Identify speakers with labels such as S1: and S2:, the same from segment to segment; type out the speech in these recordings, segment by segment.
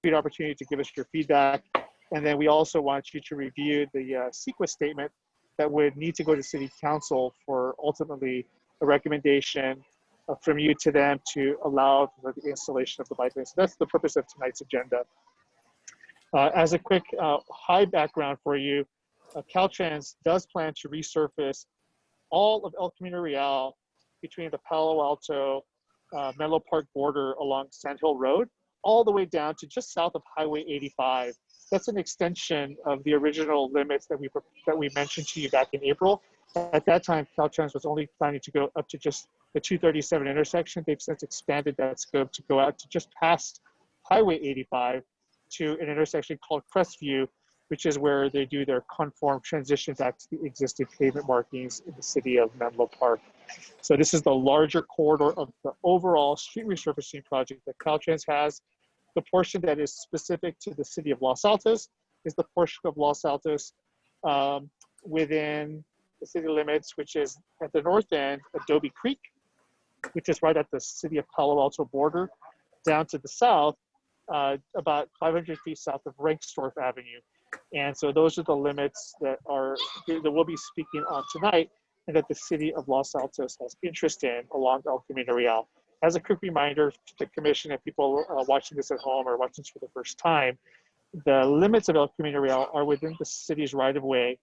S1: great opportunity to give us your feedback. And then we also want you to review the Cyclist statement that would need to go to City Council for ultimately a recommendation from you to them to allow for the installation of the bike lane. So that's the purpose of tonight's agenda. As a quick high background for you, Caltrans does plan to resurface all of El Camino Real between the Palo Alto Menlo Park border along Sand Hill Road, all the way down to just south of Highway 85. That's an extension of the original limits that we mentioned to you back in April. At that time, Caltrans was only planning to go up to just the 237 intersection. They've since expanded that scope to go out to just past Highway 85 to an intersection called Crestview, which is where they do their conform transition back to the existing pavement markings in the city of Menlo Park. So this is the larger corridor of the overall street resurfacing project that Caltrans has. The portion that is specific to the city of Los Altos is the portion of Los Altos within the city limits, which is at the north end, Adobe Creek, which is right at the city of Palo Alto border, down to the south, about 500 feet south of Renksdorf Avenue. And so those are the limits that we'll be speaking on tonight, and that the city of Los Altos has interest in along El Camino Real. As a quick reminder to the commission and people watching this at home or watching this for the first time, the limits of El Camino Real are within the city's right-of-way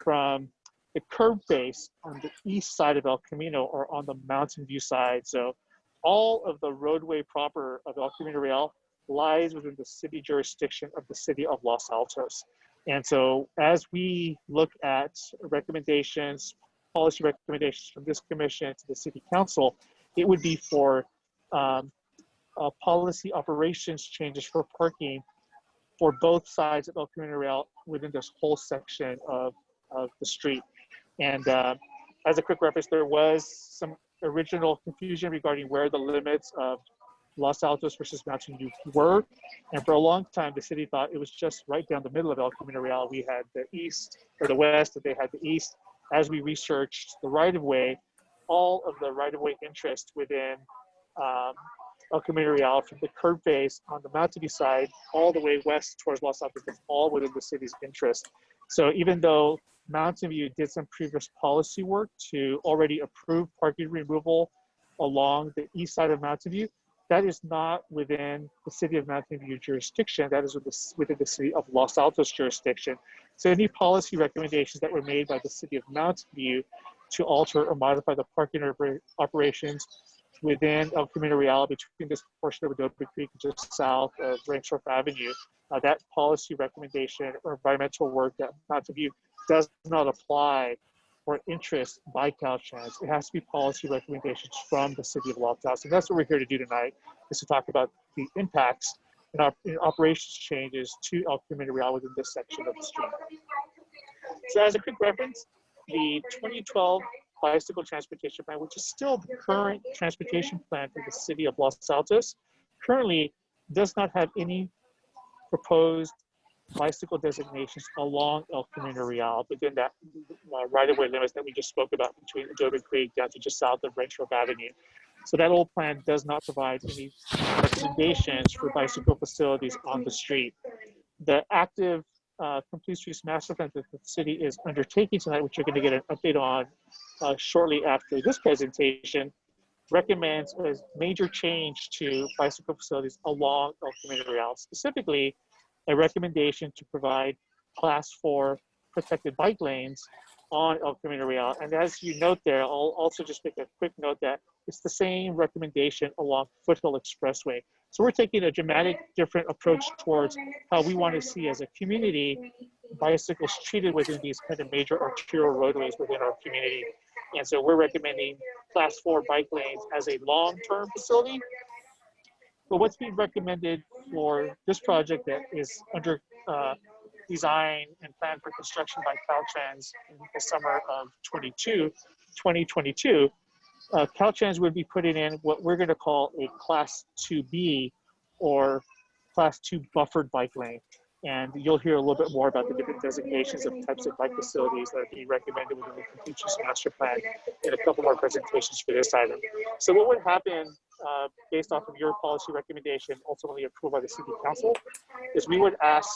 S1: from the curb base on the east side of El Camino or on the Mountain View side. So all of the roadway proper of El Camino Real lies within the city jurisdiction of the city of Los Altos. And so as we look at recommendations, policy recommendations from this commission to the city council, it would be for policy operations changes for parking for both sides of El Camino Real within this whole section of the street. And as a quick reference, there was some original confusion regarding where the limits of Los Altos versus Mountain View were. And for a long time, the city thought it was just right down the middle of El Camino Real. We had the east or the west, and they had the east. As we researched the right-of-way, all of the right-of-way interest within El Camino Real from the curb face on the Mountain View side all the way west towards Los Altos is all within the city's interest. So even though Mountain View did some previous policy work to already approve parking removal along the east side of Mountain View, that is not within the city of Mountain View jurisdiction. That is within the city of Los Altos jurisdiction. So any policy recommendations that were made by the city of Mountain View to alter or modify the parking operations within El Camino Real between this portion of Adobe Creek just south of Renksdorf Avenue, that policy recommendation or environmental work that Mountain View does not apply or interest by Caltrans. It has to be policy recommendations from the city of Los Altos. And that's what we're here to do tonight, is to talk about the impacts and operations changes to El Camino Real within this section of the street. So as a quick reference, the 2012 Bicycle Transportation Plan, which is still the current transportation plan for the city of Los Altos, currently does not have any proposed bicycle designations along El Camino Real within that right-of-way limits that we just spoke about between Adobe Creek down to just south of Renksdorf Avenue. So that old plan does not provide any recommendations for bicycle facilities on the street. The active complete streets master plan that the city is undertaking tonight, which you're going to get an update on shortly after this presentation, recommends a major change to bicycle facilities along El Camino Real, specifically a recommendation to provide class 4 protected bike lanes on El Camino Real. And as you note there, I'll also just make a quick note that it's the same recommendation along Foothill Expressway. So we're taking a dramatic different approach towards how we want to see as a community bicycles treated within these kind of major arterial roadways within our community. And so we're recommending class 4 bike lanes as a long-term facility. But what's being recommended for this project that is under design and planned for construction by Caltrans in the summer of 2022, Caltrans would be putting in what we're going to call a Class 2B or Class 2 buffered bike lane. And you'll hear a little bit more about the different designations of types of bike facilities that are being recommended within the Complete Use Master Plan in a couple more presentations for this item. So what would happen based off of your policy recommendation, ultimately approved by the City Council, is we would ask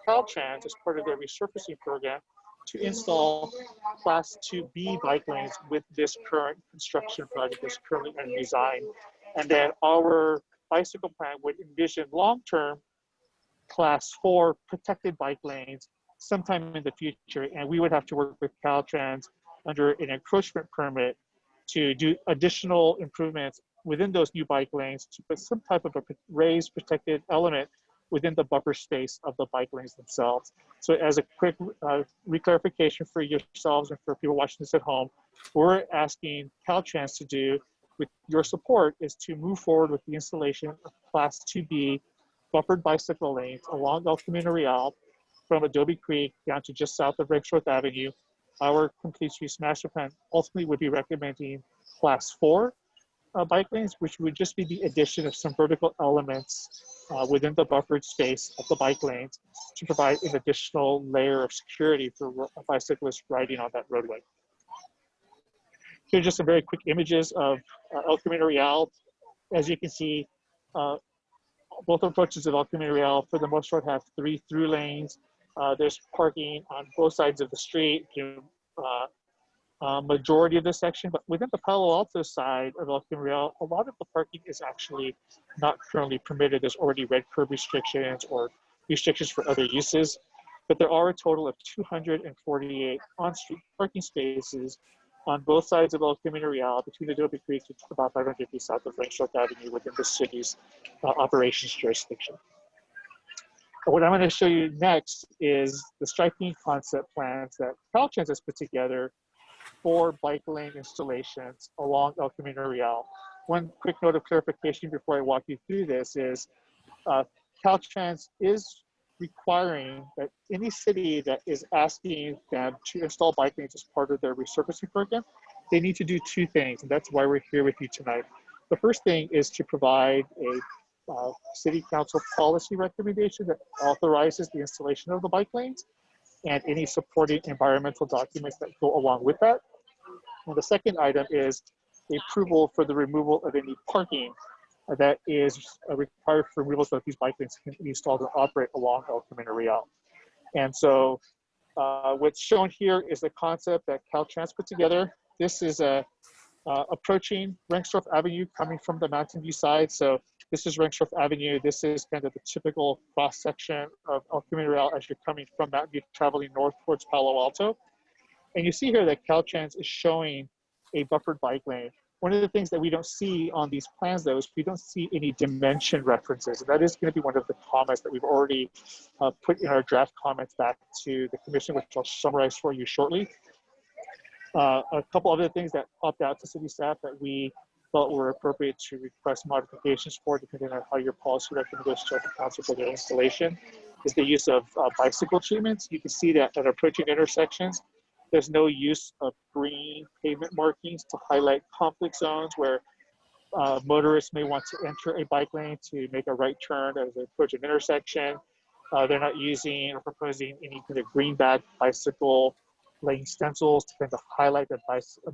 S1: Caltrans, as part of their resurfacing program, to install Class 2B bike lanes with this current construction project that's currently under design. And then our bicycle plan would envision long-term Class 4 protected bike lanes sometime in the future. And we would have to work with Caltrans under an encroachment permit to do additional improvements within those new bike lanes to put some type of a raised protected element within the buffer space of the bike lanes themselves. So as a quick reclarification for yourselves and for people watching this at home, we're asking Caltrans to do, with your support, is to move forward with the installation of Class 2B buffered bicycle lanes along El Camino Real from Adobe Creek down to just south of Rexworth Avenue. Our complete use master plan ultimately would be recommending Class 4 bike lanes, which would just be the addition of some vertical elements within the buffered space of the bike lanes to provide an additional layer of security for bicyclists riding on that roadway. Here are just some very quick images of El Camino Real. As you can see, both approaches of El Camino Real, for the most part, have 3 through lanes. There's parking on both sides of the street, majority of the section, but within the Palo Alto side of El Camino Real, a lot of the parking is actually not currently permitted. There's already red curb restrictions or restrictions for other uses, but there are a total of 248 on-street parking spaces on both sides of El Camino Real between Adobe Creek to about 500 feet south of Rexworth Avenue within the city's operations jurisdiction. What I'm going to show you next is the striping concept plans that Caltrans has put together for bike lane installations along El Camino Real. One quick note of clarification before I walk you through this is Caltrans is requiring that any city that is asking them to install bike lanes as part of their resurfacing program, they need to do 2 things, and that's why we're here with you tonight. The first thing is to provide a City Council policy recommendation that authorizes the installation of the bike lanes and any supporting environmental documents that go along with that. And the second item is approval for the removal of any parking that is required for removal so that these bike lanes can be installed and operate along El Camino Real. And so what's shown here is the concept that Caltrans put together. This is approaching Rexworth Avenue coming from the Mountain View side. So this is Rexworth Avenue. This is kind of the typical cross section of El Camino Real as you're coming from Mountain View traveling north towards Palo Alto. And you see here that Caltrans is showing a buffered bike lane. One of the things that we don't see on these plans, though, is we don't see any dimension references. And that is going to be one of the comments that we've already put in our draft comments back to the commission, which I'll summarize for you shortly. A couple other things that popped out to city staff that we felt were appropriate to request modifications for, depending on how your policy recommendations to the council for their installation, is the use of bicycle treatments. You can see that at approaching intersections, there's no use of green pavement markings to highlight conflict zones where motorists may want to enter a bike lane to make a right turn as they approach an intersection. They're not using or proposing any kind of green bag bicycle lane stencils to kind of highlight that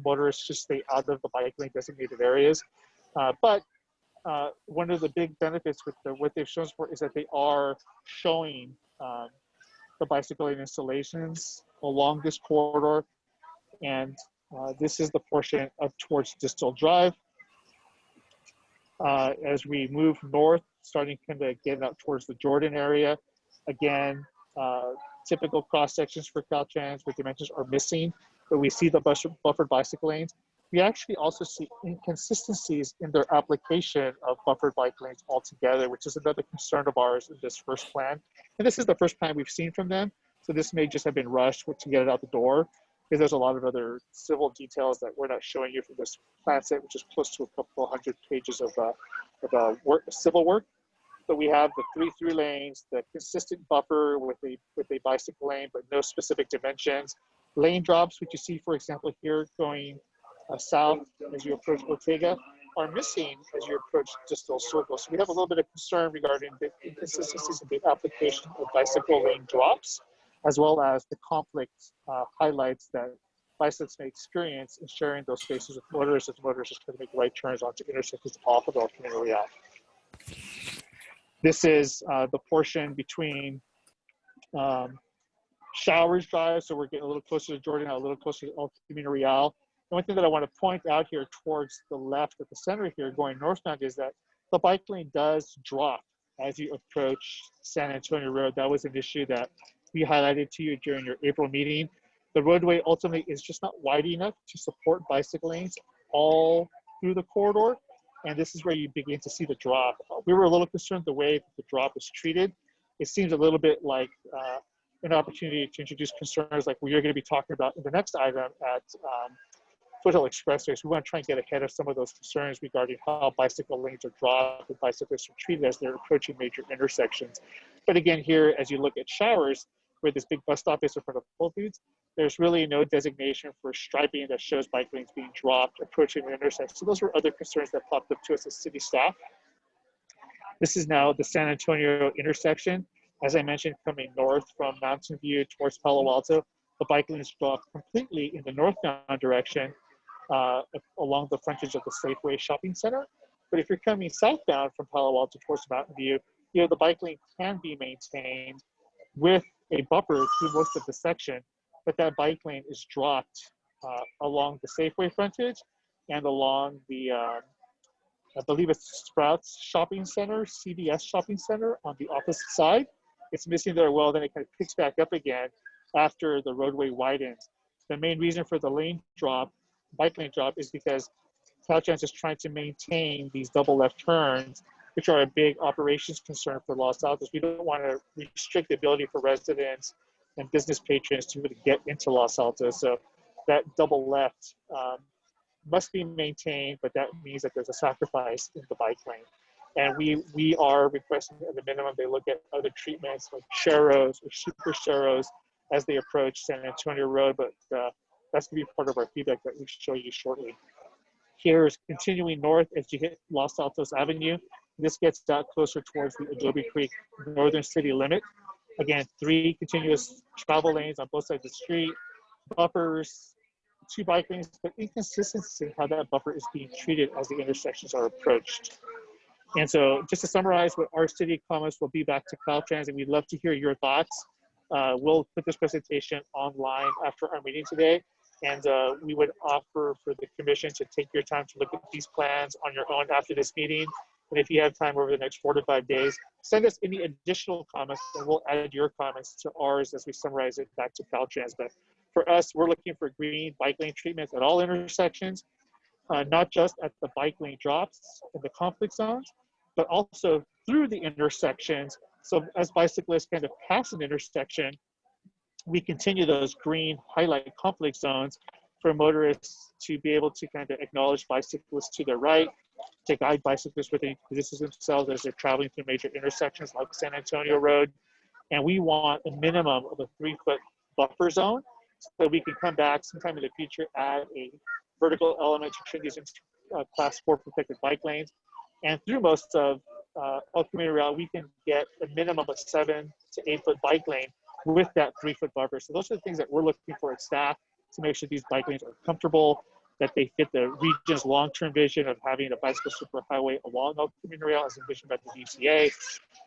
S1: motorists should stay out of the bike lane designated areas. But one of the big benefits with what they've shown us for is that they are showing the bicycle lane installations along this corridor. And this is the portion up towards Distal Drive. As we move north, starting kind of getting out towards the Jordan area, again, typical cross sections for Caltrans where dimensions are missing, but we see the buffered bicycle lanes. We actually also see inconsistencies in their application of buffered bike lanes altogether, which is another concern of ours in this first plan. And this is the first plan we've seen from them. So this may just have been rushed to get it out the door, because there's a lot of other civil details that we're not showing you from this plan set, which is close to a couple hundred pages of civil work. But we have the 3 through lanes, the consistent buffer with a bicycle lane, but no specific dimensions. Lane drops, which you see, for example, here going south as you approach Ortega, are missing as you approach Distal Circle. So we have a little bit of concern regarding the inconsistencies in the application of bicycle lane drops, as well as the conflict highlights that bicyclists may experience in sharing those spaces with motorists as motorists try to make right turns onto intersections off of El Camino Real. This is the portion between Showers Drive, so we're getting a little closer to Jordan, a little closer to El Camino Real. The one thing that I want to point out here towards the left at the center here, going northbound, is that the bike lane does drop as you approach San Antonio Road. That was an issue that we highlighted to you during your April meeting. The roadway ultimately is just not wide enough to support bicycle lanes all through the corridor, and this is where you begin to see the drop. We were a little concerned the way that the drop is treated. It seems a little bit like an opportunity to introduce concerns like we're going to be talking about in the next item at Foothill Expressway. So we want to try and get ahead of some of those concerns regarding how bicycle lanes are dropped and bicyclists are treated as they're approaching major intersections. But again, here, as you look at Showers, where this big bus stop is in front of Whole Foods, there's really no designation for striping that shows bike lanes being dropped approaching an intersection. So those were other concerns that popped up to us as city staff. This is now the San Antonio intersection. As I mentioned, coming north from Mountain View towards Palo Alto, the bike lanes drop completely in the northbound direction along the frontage of the Safeway shopping center. But if you're coming southbound from Palo Alto towards Mountain View, the bike lane can be maintained with a buffer through most of the section, but that bike lane is dropped along the Safeway frontage and along the, I believe it's Sprouts Shopping Center, CVS Shopping Center on the opposite side. It's missing there. Well, then it kind of picks back up again after the roadway widens. The main reason for the lane drop, bike lane drop, is because Caltrans is trying to maintain these double left turns, which are a big operations concern for Los Altos. We don't want to restrict the ability for residents and business patrons to really get into Los Altos. So that double left must be maintained, but that means that there's a sacrifice in the bike lane. And we are requesting at the minimum they look at other treatments like Sharrows or Super Sharrows as they approach San Antonio Road, but that's going to be part of our feedback that we show you shortly. Here's continuing north as you hit Los Altos Avenue. This gets out closer towards the Adobe Creek northern city limit. Again, 3 continuous travel lanes on both sides of the street, buffers, 2 bike lanes, but inconsistency in how that buffer is being treated as the intersections are approached. And so just to summarize what our city comments will be back to Caltrans, and we'd love to hear your thoughts. We'll put this presentation online after our meeting today, and we would offer for the commission to take your time to look at these plans on your own after this meeting. And if you have time over the next 4 to 5 days, send us any additional comments and we'll add your comments to ours as we summarize it back to Caltrans. But for us, we're looking for green bike lane treatments at all intersections, not just at the bike lane drops in the conflict zones, but also through the intersections. So as bicyclists kind of pass an intersection, we continue those green highlight conflict zones for motorists to be able to kind of acknowledge bicyclists to their right, to guide bicyclists where they position themselves as they're traveling through major intersections like San Antonio Road. And we want a minimum of a 3-foot buffer zone so that we can come back sometime in the future, add a vertical element to turn these into class 4 protected bike lanes. And through most of El Camino Real, we can get a minimum of 7 to 8-foot bike lane with that 3-foot buffer. So those are the things that we're looking for at staff to make sure these bike lanes are comfortable, that they fit the region's long-term vision of having a bicycle superhighway along El Camino Real as envisioned by the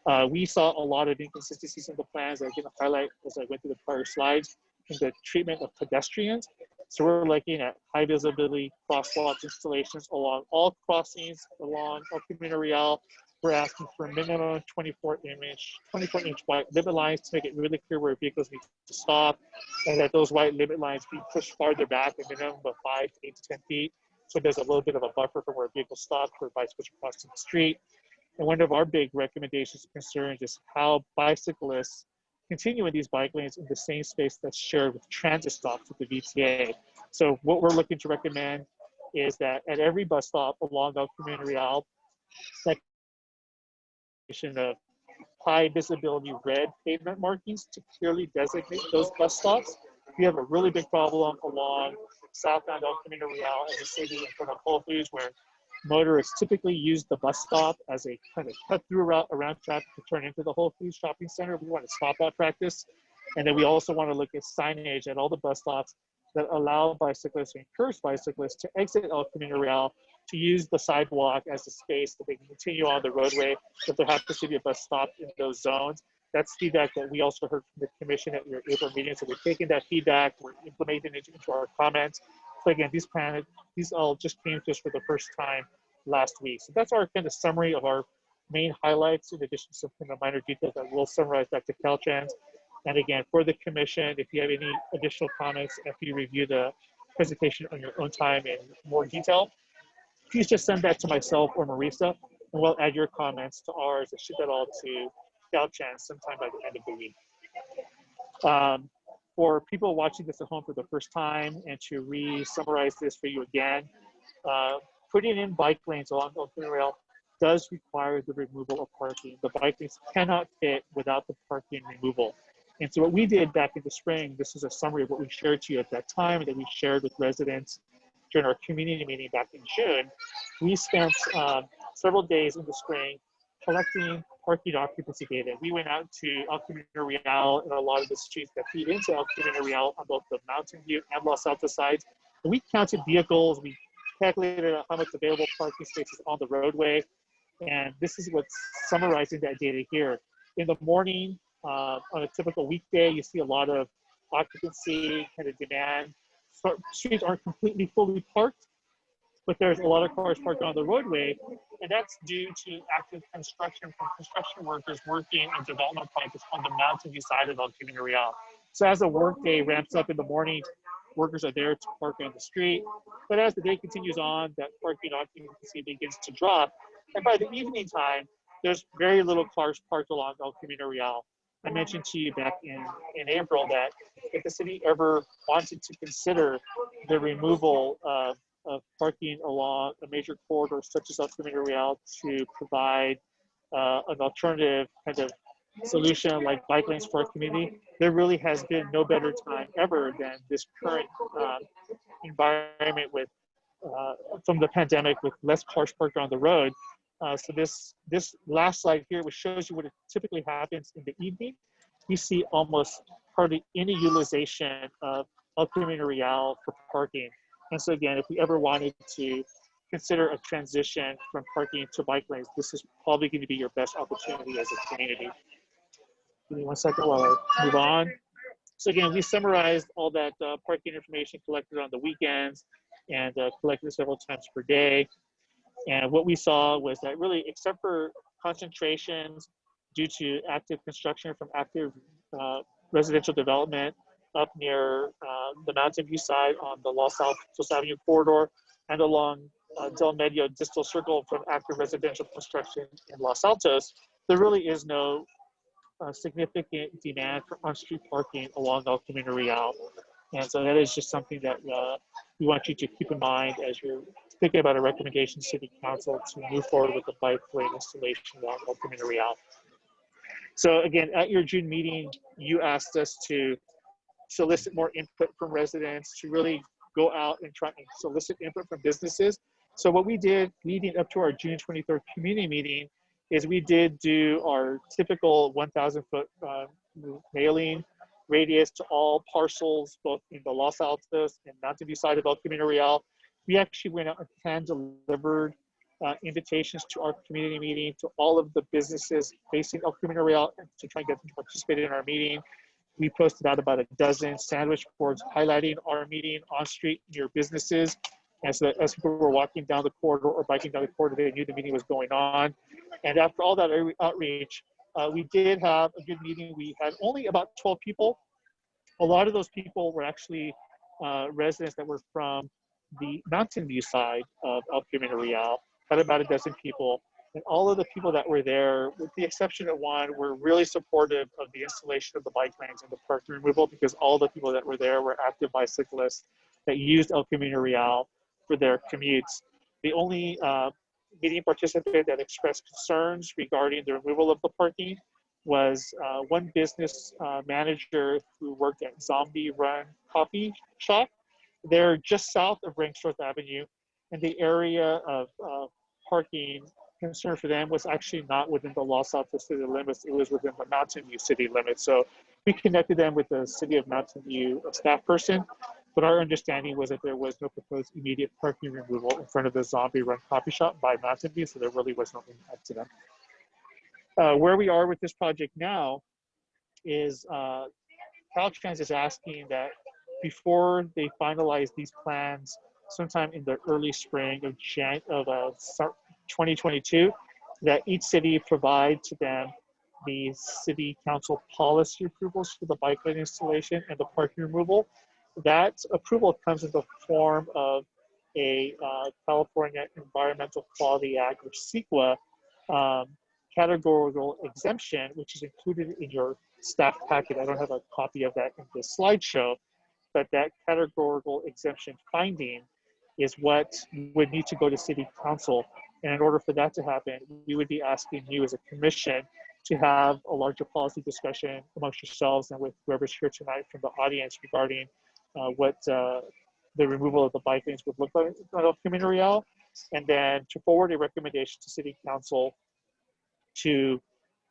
S1: VTA. We saw a lot of inconsistencies in the plans that I'm going to highlight as I went through the prior slides in the treatment of pedestrians. So we're looking at high visibility crosswalk installations along all crossings along El Camino Real. We're asking for a minimum 24-inch white limit lines to make it really clear where vehicles need to stop, and that those white limit lines be pushed farther back a minimum of 5 to 8 to 10 feet. So there's a little bit of a buffer from where vehicles stop for bicycles crossing the street. And one of our big recommendations and concerns is how bicyclists continue in these bike lanes in the same space that's shared with transit stops with the VTA. So what we're looking to recommend is that at every bus stop along El Camino Real, that of high visibility red pavement markings to clearly designate those bus stops. We have a really big problem along southbound El Camino Real as a city in front of Whole Foods, where motorists typically use the bus stop as a kind of cut-through route around traffic to turn into the Whole Foods shopping center. We want to stop that practice. And then we also want to look at signage at all the bus stops that allow bicyclists or encourage bicyclists to exit El Camino Real to use the sidewalk as a space that they can continue on the roadway if there happens to be a bus stop in those zones. That's feedback that we also heard from the commission at your April meeting. So we're taking that feedback, we're implementing it into our comments. So again, these all just came to us for the first time last week. So that's our kind of summary of our main highlights, in addition to some kind of minor details that we'll summarize back to Caltrans. And again, for the commission, if you have any additional comments after you review the presentation on your own time in more detail, please just send that to myself or Marisa, and we'll add your comments to ours and ship that all to Caltrans sometime by the end of the week. For people watching this at home for the first time, and to re-summarize this for you again, putting in bike lanes along the Camino Rail does require the removal of parking. The bike lanes cannot fit without the parking removal. And so what we did back in the spring, this is a summary of what we shared to you at that time, and that we shared with residents during our community meeting back in June. We spent several days in the spring collecting parking occupancy data. We went out to El Camino Real and a lot of the streets that feed into El Camino Real on both the Mountain View and Los Altos sides. And we counted vehicles, we calculated how much available parking spaces on the roadway. And this is what's summarizing that data here. In the morning, on a typical weekday, you see a lot of occupancy kind of demand. So streets aren't completely fully parked, but there's a lot of cars parked on the roadway, and that's due to active construction from construction workers working in development projects on the Mountain View side of El Camino Real. So as the workday ramps up in the morning, workers are there to park on the street. But as the day continues on, that parking occupancy begins to drop. And by the evening time, there's very little cars parked along El Camino Real. I mentioned to you back in April that if the city ever wanted to consider the removal of parking along a major corridor such as El Camino Real to provide an alternative kind of solution like bike lanes for our community, there really has been no better time ever than this current environment with from the pandemic, with less cars parked on the road. So this last slide here, which shows you what typically happens in the evening, you see almost hardly any utilization of El Camino Real for parking. And so again, if we ever wanted to consider a transition from parking to bike lanes, this is probably going to be your best opportunity as a community. Give me one second while I move on. So again, we summarized all that parking information collected on the weekends and collected several times per day. And what we saw was that really, except for concentrations due to active construction from active residential development up near the Mountain View side on the Los Altos Avenue corridor, and along Del Medio Distal Circle from active residential construction in Los Altos, there really is no significant demand for on-street parking along El Camino Real. And so that is just something that we want you to keep in mind as you're thinking about a recommendation to City Council to move forward with the bike lane installation along El Camino Real. So again, at your June meeting, you asked us to solicit more input from residents, to really go out and try and solicit input from businesses. So what we did leading up to our June 23rd community meeting is we did do our typical 1,000-foot mailing radius to all parcels, both in the Los Altos and Mountain View side of El Camino Real. We actually went out and hand-delivered invitations to our community meeting to all of the businesses facing El Camino Real to try and get them to participate in our meeting. We posted out about a dozen sandwich boards highlighting our meeting on street near businesses. And so that as people were walking down the corridor or biking down the corridor, they knew the meeting was going on. And after all that outreach, we did have a good meeting. We had only about 12 people. A lot of those people were actually residents that were from the Mountain View side of El Camino Real, had about a dozen people. And all of the people that were there, with the exception of one, were really supportive of the installation of the bike lanes and the parking removal, because all the people that were there were active bicyclists that used El Camino Real for their commutes. The only meeting participant that expressed concerns regarding the removal of the parking was one business manager who worked at Zombie Run Coffee Shop. They're just south of Rangsworth Avenue, and the area of parking concern for them was actually not within the Los Altos city limits, it was within the Mountain View city limits. So we connected them with the City of Mountain View staff person, But our understanding was that there was no proposed immediate parking removal in front of the Zombie Run coffee shop by Mountain View, so there really was no impact to them. Where we are with this project now is Caltrans is asking that before they finalize these plans, sometime in the early spring of 2022, that each city provide to them the city council policy approvals for the bike lane installation and the parking removal. That approval comes in the form of a California Environmental Quality Act, or CEQA, categorical exemption, which is included in your staff packet. I don't have a copy of that in this slideshow, but that categorical exemption finding is what would need to go to city council. And in order for that to happen, we would be asking you as a commission to have a larger policy discussion amongst yourselves and with whoever's here tonight from the audience regarding what the removal of the bike lanes would look like on Camino Real, and then to forward a recommendation to city council to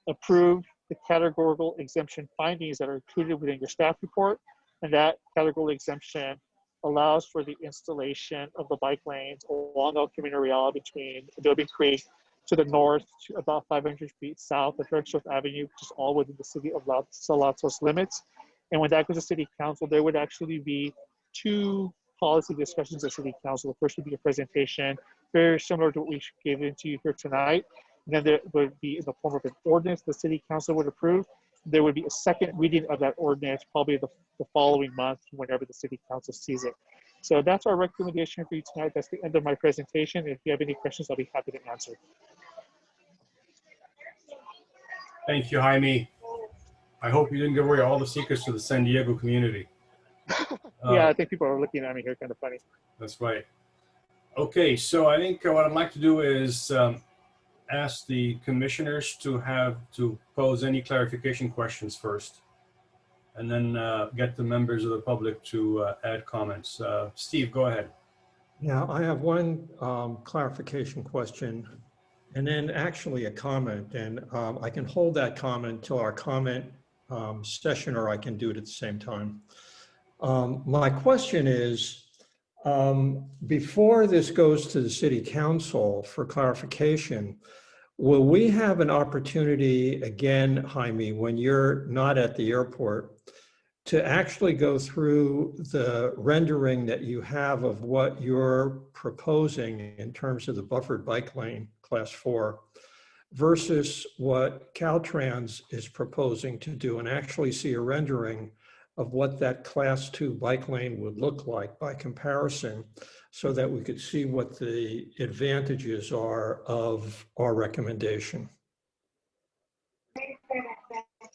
S1: approve the categorical exemption findings that are included within your staff report. And that categorical exemption allows for the installation of the bike lanes along El Camino Real between Adobe Creek to the north to about 500 feet south of Altos Avenue, which is all within the city of Altos limits. And when that goes to city council, there would actually be two policy discussions at city council. The first would be a presentation, very similar to what we gave into you here tonight. And then there would be in the form of an ordinance the city council would approve. There would be a second reading of that ordinance probably the following month whenever the city council sees it. So that's our recommendation for you tonight. That's the end of my presentation. If you have any questions, I'll be happy to answer.
S2: Thank you, Jaime. I hope you didn't give away all the secrets to the San Diego community.
S1: Yeah, I think people are looking at me here kind of funny.
S2: That's right. Okay, so I think what I'd like to do is ask the commissioners to pose any clarification questions first, and then get the members of the public to add comments. Steve, go ahead.
S3: Yeah, I have one clarification question, and then actually a comment, and I can hold that comment till our comment session, or I can do it at the same time. My question is, before this goes to the city council for clarification, will we have an opportunity again, Jaime, when you're not at the airport, to actually go through the rendering that you have of what you're proposing in terms of the buffered bike lane class 4 versus what Caltrans is proposing to do, and actually see a rendering of what that class 2 bike lane would look like by comparison, so that we could see what the advantages are of our recommendation?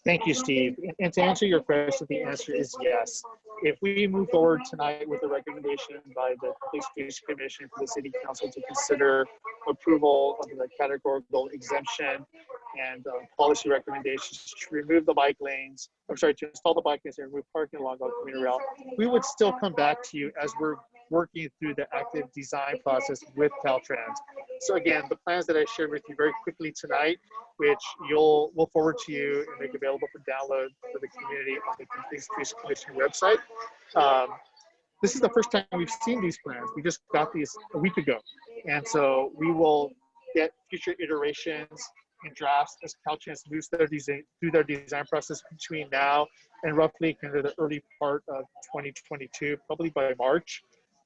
S1: Thank you, Steve. And to answer your question, the answer is yes. If we move forward tonight with a recommendation by the Police Commission for the City Council to consider approval of the categorical exemption and policy recommendations to remove the bike lanes, to install the bike lanes and remove parking along the Camino Real, we would still come back to you as we're working through the active design process with Caltrans. So again, the plans that I shared with you very quickly tonight, which we'll forward to you and make available for download for the community on the Police Commission website. This is the first time we've seen these plans. We just got these a week ago. And so we will get future iterations and drafts as Caltrans moves through their design process between now and roughly kind of the early part of 2022, probably by March.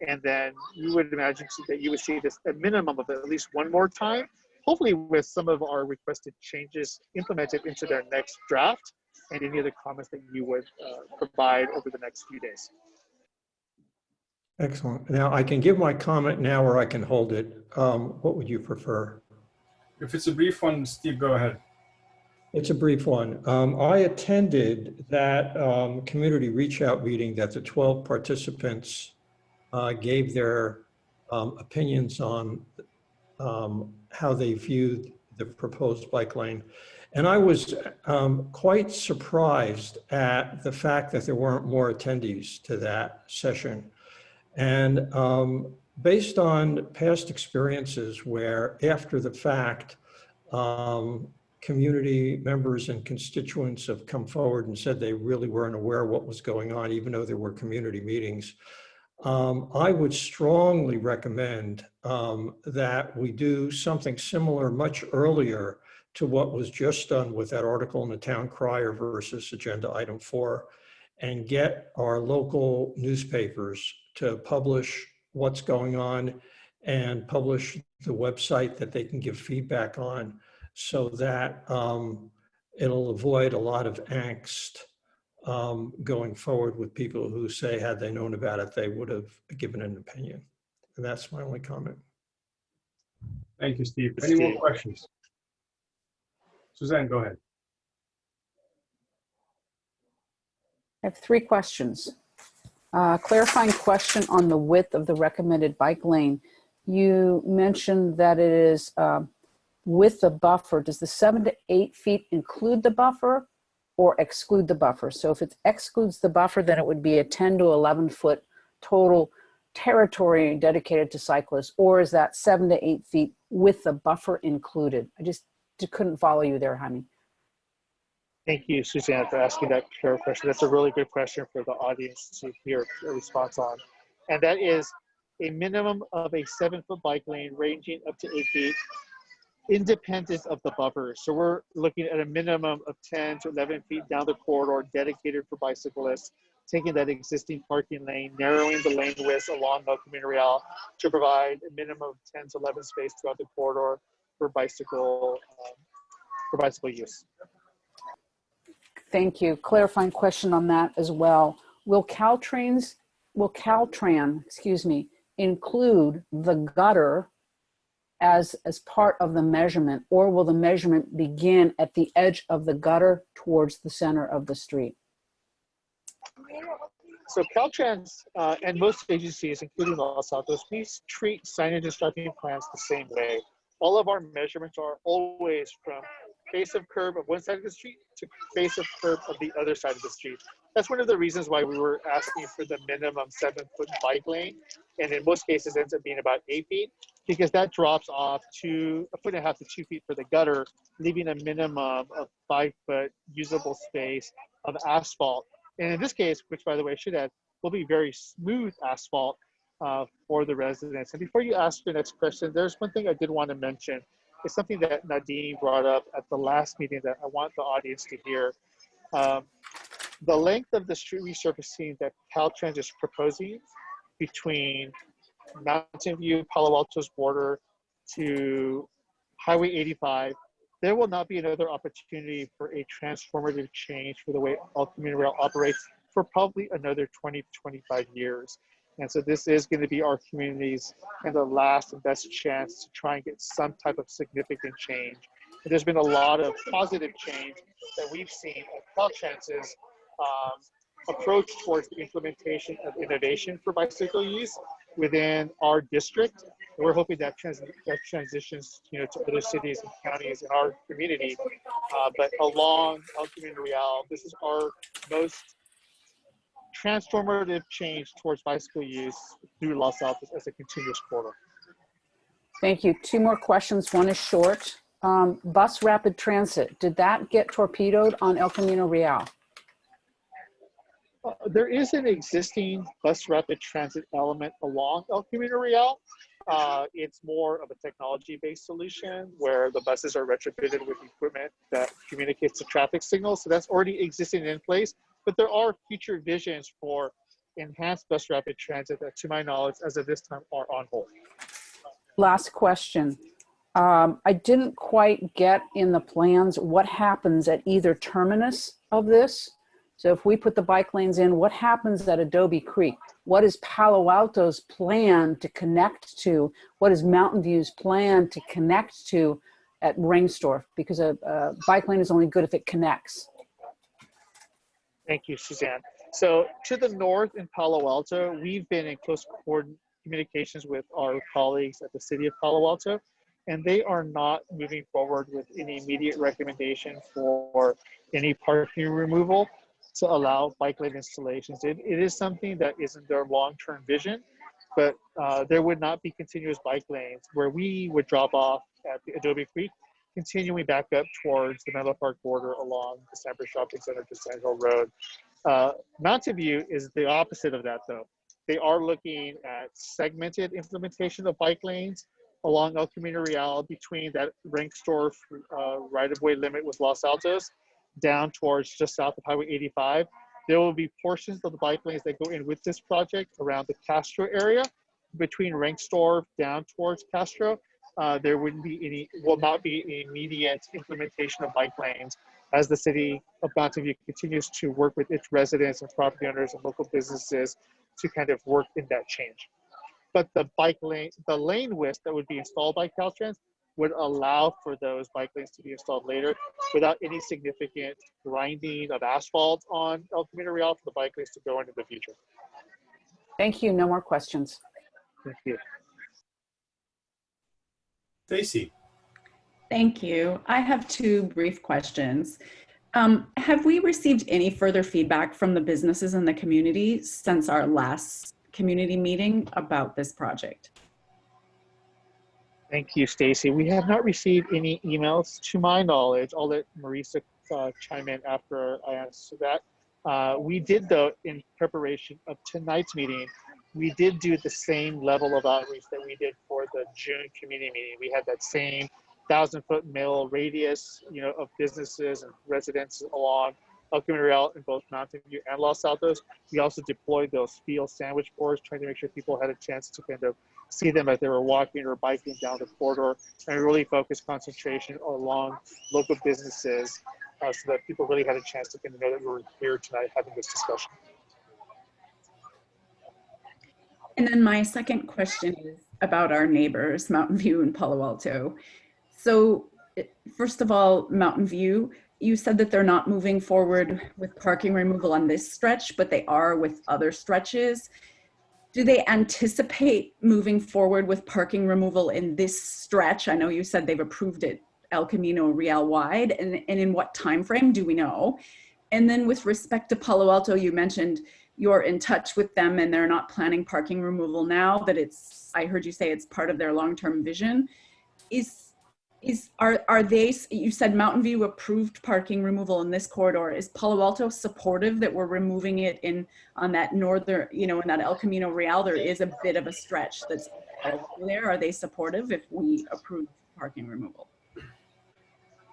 S1: And then you would imagine that you would see this a minimum of at least one more time, hopefully with some of our requested changes implemented into their next draft and any other comments that you would provide over the next few days.
S3: Excellent. Now I can give my comment now, or I can hold it. What would you prefer?
S2: If it's a brief one, Steve, go ahead.
S3: It's a brief one. I attended that community reach out meeting that the 12 participants gave their opinions on how they viewed the proposed bike lane. And I was quite surprised at the fact that there weren't more attendees to that session. And based on past experiences where after the fact, community members and constituents have come forward and said they really weren't aware of what was going on, even though there were community meetings. I would strongly recommend that we do something similar much earlier to what was just done with that article in the Town Crier versus Agenda Item 4, and get our local newspapers to publish what's going on and publish the website that they can give feedback on, so that it'll avoid a lot of angst going forward with people who say, had they known about it, they would have given an opinion. And that's my only comment.
S2: Thank you, Steve. Any more questions? Suzanne, go ahead.
S4: I have 3 questions. Clarifying question on the width of the recommended bike lane. You mentioned that it is with the buffer. Does the 7 to 8 feet include the buffer or exclude the buffer? So if it excludes the buffer, then it would be a 10 to 11 foot total territory dedicated to cyclists, or is that 7 to 8 feet with the buffer included? I just couldn't follow you there, Jaime.
S1: Thank you, Suzanne, for asking that clear question. That's a really good question for the audience to hear a response on. And that is a minimum of a 7-foot bike lane ranging up to 8 feet, independent of the buffer. So we're looking at a minimum of 10 to 11 feet down the corridor dedicated for bicyclists, taking that existing parking lane, narrowing the lane width along the community rail to provide a minimum of 10 to 11 space throughout the corridor for bicycle use.
S4: Thank you. Clarifying question on that as well. Will Caltran, include the gutter as part of the measurement, or will the measurement begin at the edge of the gutter towards the center of the street?
S1: So Caltrans and most agencies, including Los Altos, we treat signage and striping plans the same way. All of our measurements are always from face of curb of one side of the street to face of curb of the other side of the street. That's one of the reasons why we were asking for the minimum 7-foot bike lane, and in most cases ends up being about 8 feet, because that drops off to 1.5 to 2 feet for the gutter, leaving a minimum of 5-foot usable space of asphalt. And in this case, which by the way I should add, will be very smooth asphalt for the residents. And before you ask your next question, there's one thing I did want to mention. It's something that Nadine brought up at the last meeting that I want the audience to hear. The length of the street resurfacing that Caltrans is proposing between Mountain View, Palo Alto's border to Highway 85, there will not be another opportunity for a transformative change for the way all community rail operates for probably another 20 to 25 years. And so this is going to be our community's kind of last and best chance to try and get some type of significant change. And there's been a lot of positive change that we've seen of Caltrans's approach towards the implementation of innovation for bicycle use within our district. And we're hoping that transitions, to other cities and counties in our community. But along El Camino Real, this is our most transformative change towards bicycle use through Los Altos as a continuous corridor.
S4: Thank you. 2 more questions. One is short. Bus rapid transit, did that get torpedoed on El Camino Real?
S1: There is an existing bus rapid transit element along El Camino Real. It's more of a technology-based solution where the buses are retrofitted with equipment that communicates the traffic signals. So that's already existing in place. But there are future visions for enhanced bus rapid transit that, to my knowledge, as of this time, are on hold.
S4: Last question. I didn't quite get in the plans what happens at either terminus of this. So if we put the bike lanes in, what happens at Adobe Creek? What is Palo Alto's plan to connect to? What is Mountain View's plan to connect to at Ringstorff? Because a bike lane is only good if it connects.
S1: Thank you, Suzanne. So to the north in Palo Alto, we've been in close communications with our colleagues at the city of Palo Alto, and they are not moving forward with any immediate recommendation for any parking removal to allow bike lane installations. It is something that isn't their long-term vision, but there would not be continuous bike lanes where we would drop off at the Adobe Creek. continuing back up towards the Menlo Park border along December Shopping Center to Sand Hill Road. Mountain View is the opposite of that, though. They are looking at segmented implementation of bike lanes along El Camino Real between that Rankstorf right-of-way limit with Los Altos down towards just south of Highway 85. There will be portions of the bike lanes that go in with this project around the Castro area between Rankstorf down towards Castro. There will not be any immediate implementation of bike lanes as the city of Mountain View continues to work with its residents and property owners and local businesses to kind of work in that change. But the lane width that would be installed by Caltrans would allow for those bike lanes to be installed later without any significant grinding of asphalt on El Camino Real for the bike lanes to go into the future.
S4: Thank you. No more questions.
S1: Thank you.
S2: Stacy.
S5: Thank you. I have two brief questions. Have we received any further feedback from the businesses in the community since our last community meeting about this project?
S1: Thank you, Stacy. We have not received any emails to my knowledge. I'll let Marisa chime in after I answer that. We did, though, in preparation of tonight's meeting, we did do the same level of outreach that we did for the June community meeting. We had that same 1,000-foot mile radius, of businesses and residents along El Camino Real in both Mountain View and Los Altos. We also deployed those field sandwich boards, trying to make sure people had a chance to kind of see them as they were walking or biking down the corridor, and really focus concentration along local businesses so that people really had a chance to kind of know that we were here tonight having this discussion.
S5: And then my second question is about our neighbors, Mountain View and Palo Alto. So first of all, Mountain View, you said that they're not moving forward with parking removal on this stretch, but they are with other stretches. Do they anticipate moving forward with parking removal in this stretch? I know you said they've approved it El Camino Real wide, and in what time frame do we know? And then with respect to Palo Alto, you mentioned you're in touch with them and they're not planning parking removal now, that I heard you say it's part of their long-term vision. Are they, you said Mountain View approved parking removal in this corridor. Is Palo Alto supportive that we're removing it on that northern, in that El Camino Real? There is a bit of a stretch that's there. Are they supportive if we approve parking removal?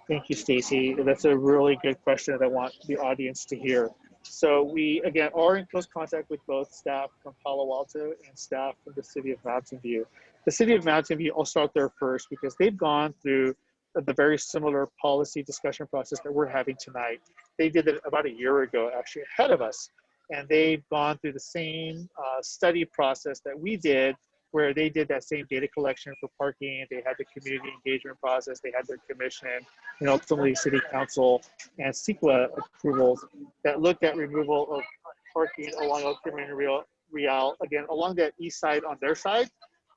S1: Thank you, Stacy. That's a really good question that I want the audience to hear. So we, again, are in close contact with both staff from Palo Alto and staff from the city of Mountain View. The city of Mountain View, I'll start there first because they've gone through the very similar policy discussion process that we're having tonight. They did it about a year ago, actually ahead of us. And they've gone through the same study process that we did, where they did that same data collection for parking. They had the community engagement process. They had their commission, and ultimately city council and CEQA approvals that looked at removal of parking along El Camino Real, again, along that east side on their side.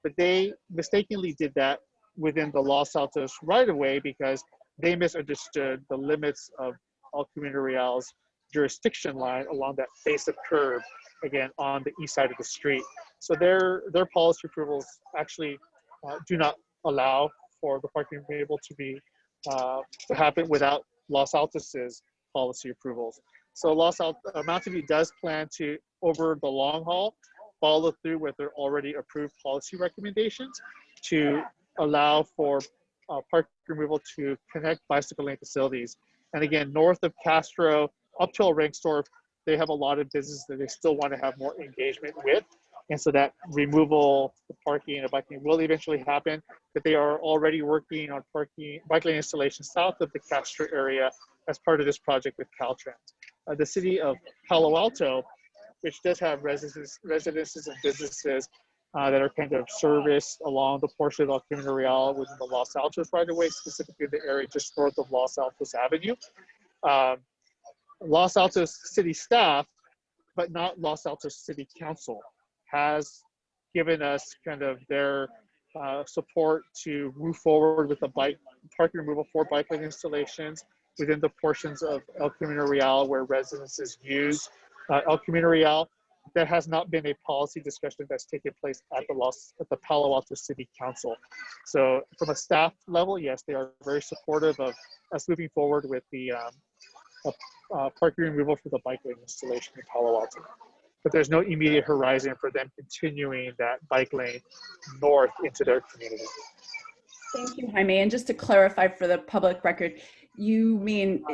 S1: But they mistakenly did that within the Los Altos right-of-way because they misunderstood the limits of El Camino Real's jurisdiction line along that face of curb, again, on the east side of the street. So their policy approvals actually do not allow for the parking removal to happen without Los Altos's policy approvals. So Mountain View does plan to, over the long haul, follow through with their already approved policy recommendations to allow for parking removal to connect bicycle lane facilities. And again, north of Castro, up till Rankstorf, they have a lot of businesses that they still want to have more engagement with. And so that removal of parking and biking will eventually happen, but they are already working on bike lane installation south of the Castro area as part of this project with Caltrans. The city of Palo Alto, which does have residences and businesses that are kind of serviced along the portion of El Camino Real within the Los Altos right-of-way, specifically the area just north of Los Altos Avenue. Los Altos city staff, but not Los Altos city council, has given us kind of their support to move forward with the parking removal for bike lane installations within the portions of El Camino Real where residences use El Camino Real. that has not been a policy discussion that's taken place at the Palo Alto City Council. So from a staff level, yes, they are very supportive of us moving forward with the parking removal for the bike lane installation in Palo Alto. But there's no immediate horizon for them continuing that bike lane north into their community.
S5: Thank you, Jaime. And just to clarify for the public record, you mean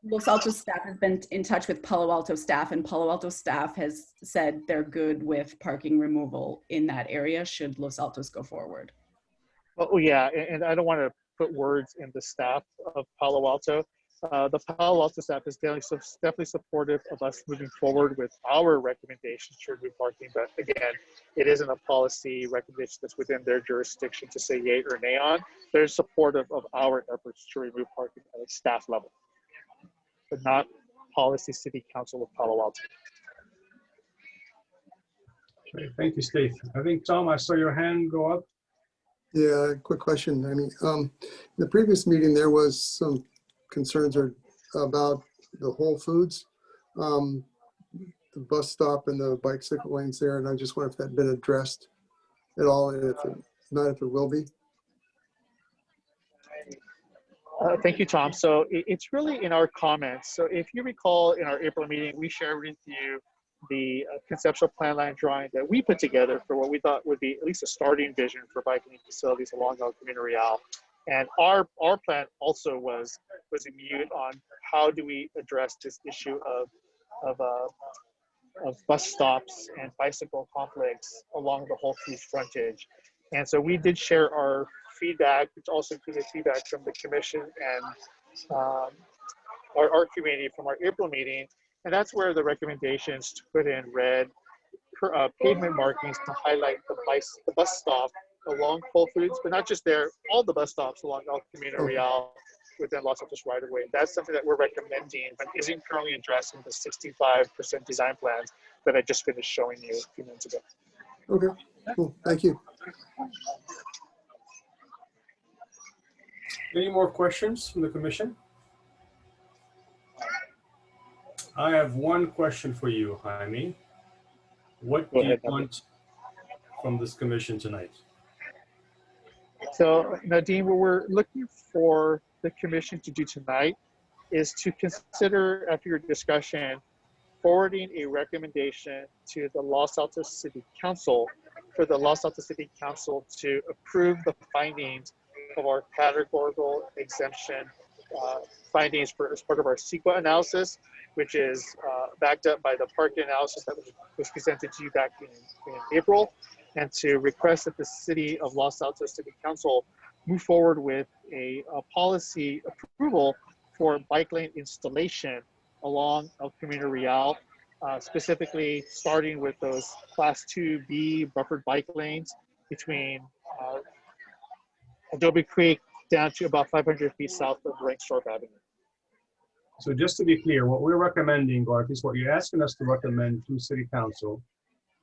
S5: Los Altos staff has been in touch with Palo Alto staff, and Palo Alto staff has said they're good with parking removal in that area should Los Altos go forward?
S1: Oh yeah, and I don't want to put words in the staff of Palo Alto. The Palo Alto staff is definitely supportive of us moving forward with our recommendations to remove parking. But again, it isn't a policy recommendation that's within their jurisdiction to say yay or nay on. They're supportive of our efforts to remove parking at a staff level, but not policy City Council of Palo Alto.
S2: Okay, thank you, Steve. I think, Tom, I saw your hand go up.
S6: Yeah, quick question. I mean, in the previous meeting, there was some concerns about the Whole Foods, the bus stop and the bicycle lanes there, and I just wonder if that had been addressed at all, and if not, if it will be.
S1: Thank you, Tom. So it's really in our comments. So if you recall, in our April meeting, we shared with you the conceptual plan line drawing that we put together for what we thought would be at least a starting vision for biking facilities along El Camino Real. And our plan also was immune on how do we address this issue of bus stops and bicycle complex along the Whole Foods frontage. And so we did share our feedback, which also included feedback from the commission and our community from our April meeting. And that's where the recommendations to put in red pavement markings to highlight the bus stop along Whole Foods, but not just there, all the bus stops along El Camino Real within Los Altos right of way. That's something that we're recommending, but isn't currently addressed in the 65% design plans that I just finished showing you a few minutes ago.
S6: Okay, cool. Thank you.
S2: Any more questions from the commission? I have one question for you, Jaime. What do you want from this commission tonight?
S1: So Nadine, what we're looking for the commission to do tonight is to consider, after your discussion, forwarding a recommendation to the Los Altos City Council for the Los Altos City Council to approve the findings of our categorical exemption findings as part of our CEQA analysis, which is backed up by the parking analysis that was presented to you back in April, and to request that the City of Los Altos City Council move forward with a policy approval for bike lane installation along El Camino Real, specifically starting with those Class 2B buffered bike lanes between Adobe Creek down to about 500 feet south of Rangstorp Avenue.
S2: So just to be clear, what we're recommending, or at least what you're asking us to recommend to City Council,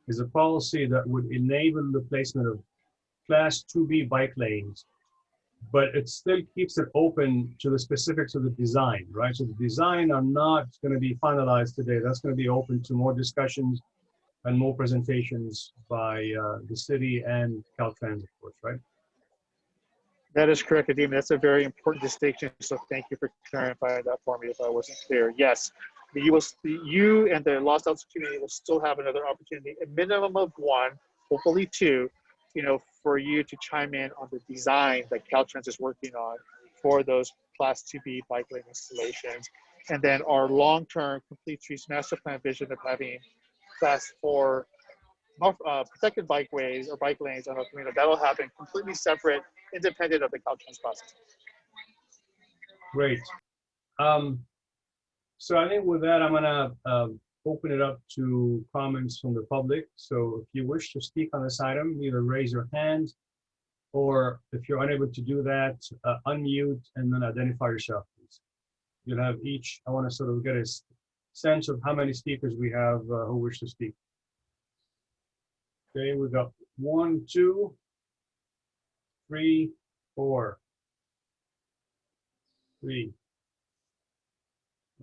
S2: is a policy that would enable the placement of Class 2B bike lanes, but it still keeps it open to the specifics of the design, right? So the design are not going to be finalized today. That's going to be open to more discussions and more presentations by the city and Caltrans, of course, right?
S1: That is correct, Adim. That's a very important distinction. So thank you for clarifying that for me if I wasn't clear. Yes, you and the Los Altos community will still have another opportunity, a minimum of one, hopefully two, for you to chime in on the design that Caltrans is working on for those Class 2B bike lane installations. And then our long-term complete streets master plan vision of having Class 4 protected bikeways or bike lanes on our community, that'll happen completely separate, independent of the Caltrans process.
S2: Great. So I think with that, I'm gonna open it up to comments from the public. So if you wish to speak on this item, either raise your hand, or if you're unable to do that, unmute and then identify yourself, please. You'll have each, I want to sort of get a sense of how many speakers we have who wish to speak. Okay, we've got 1, 2, 3, 4. 3.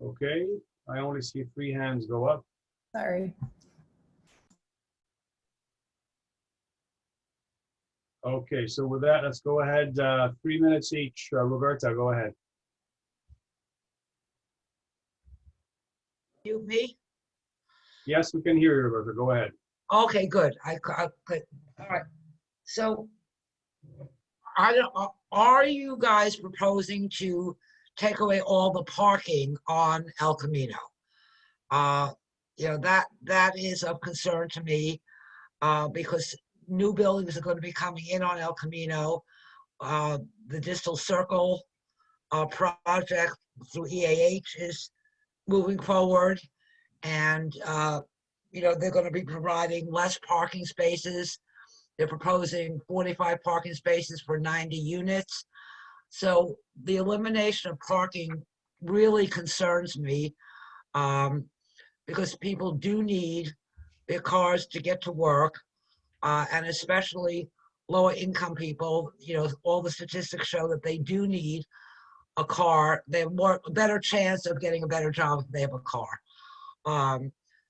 S2: Okay, I only see 3 hands go up.
S7: Sorry.
S2: Okay, so with that, let's go ahead, 3 minutes each. Roberta, go ahead.
S7: You, me?
S2: Yes, we can hear you, Roberta, go ahead.
S7: Okay, good. I good. All right. So, are you guys proposing to take away all the parking on El Camino? That is of concern to me, because new buildings are going to be coming in on El Camino. The Distal Circle project through EAH is moving forward, and they're going to be providing less parking spaces. They're proposing 45 parking spaces for 90 units. So the elimination of parking really concerns me, because people do need their cars to get to work, and especially lower income people. All the statistics show that they do need a car. They have a better chance of getting a better job if they have a car.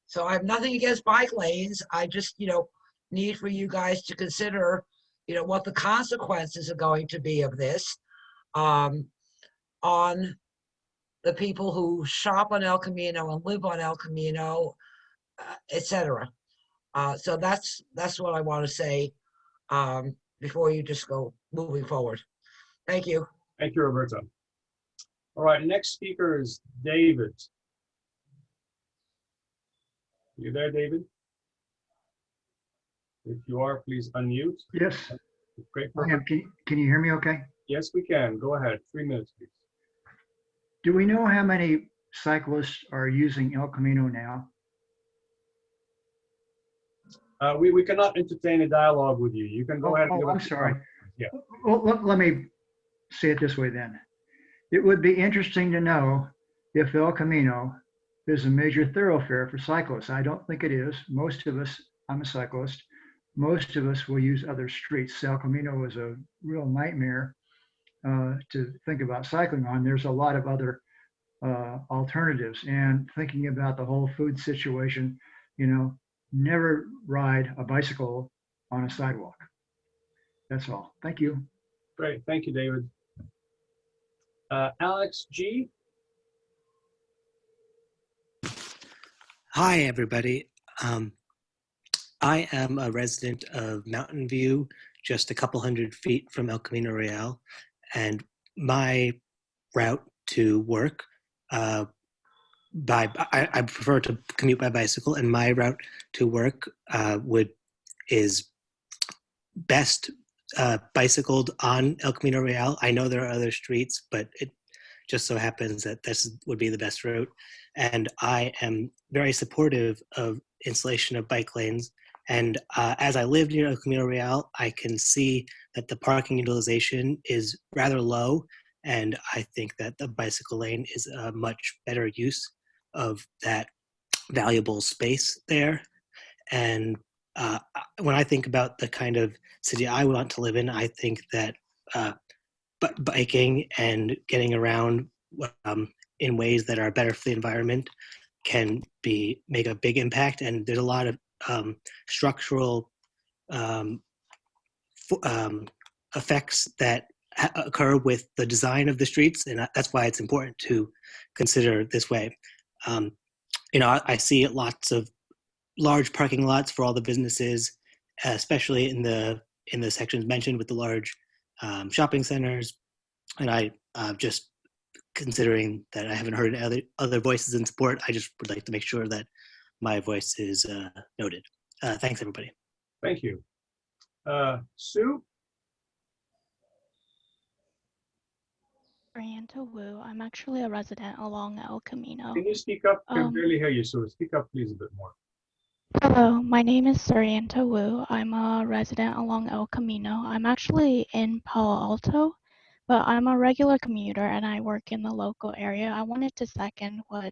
S7: So I have nothing against bike lanes. I just, need for you guys to consider, what the consequences are going to be of this, on the people who shop on El Camino and live on El Camino, etc. So that's what I want to say, before you just go moving forward. Thank you.
S2: Thank you, Roberta. All right, next speaker is David. You there, David? If you are, please unmute.
S8: Yes,
S2: Great.
S8: I am. Can you hear me okay?
S2: Yes, we can. Go ahead. 3 minutes, please.
S8: Do we know how many cyclists are using El Camino now?
S2: We cannot entertain a dialogue with you. You can go ahead. And give
S8: I'm
S2: us-
S8: sorry.
S2: Yeah.
S8: Well, let me say it this way then. It would be interesting to know if El Camino is a major thoroughfare for cyclists. I don't think it is. Most of us, I'm a cyclist, most of us will use other streets. El Camino is a real nightmare to think about cycling on. There's a lot of other alternatives, and thinking about the whole food situation, never ride a bicycle on a sidewalk. That's all. Thank you.
S2: Great. Thank you, David. Alex G.
S9: Hi, everybody. I am a resident of Mountain View, just a couple hundred feet from El Camino Real, and my route to work, I prefer to commute by bicycle, and my route to work is best bicycled on El Camino Real. I know there are other streets, but it just so happens that this would be the best route. And I am very supportive of installation of bike lanes. And as I live near El Camino Real, I can see that the parking utilization is rather low. And I think that the bicycle lane is a much better use of that valuable space there. And when I think about the kind of city I want to live in, I think that biking and getting around in ways that are better for the environment can make a big impact. And there's a lot of structural effects that occur with the design of the streets, and that's why it's important to consider this way. I see lots of large parking lots for all the businesses, especially in the sections mentioned with the large shopping centers. And I just considering that I haven't heard other voices in support, I just would like to make sure that my voice is noted. Thanks, everybody.
S2: Thank you. Sue?
S10: Brianta Wu. I'm actually a resident along El Camino.
S2: Can you speak up? I can barely hear you, Sue. Speak up, please, a bit more.
S10: Hello, my name is Surianta Wu. I'm a resident along El Camino. I'm actually in Palo Alto, but I'm a regular commuter and I work in the local area. I wanted to second what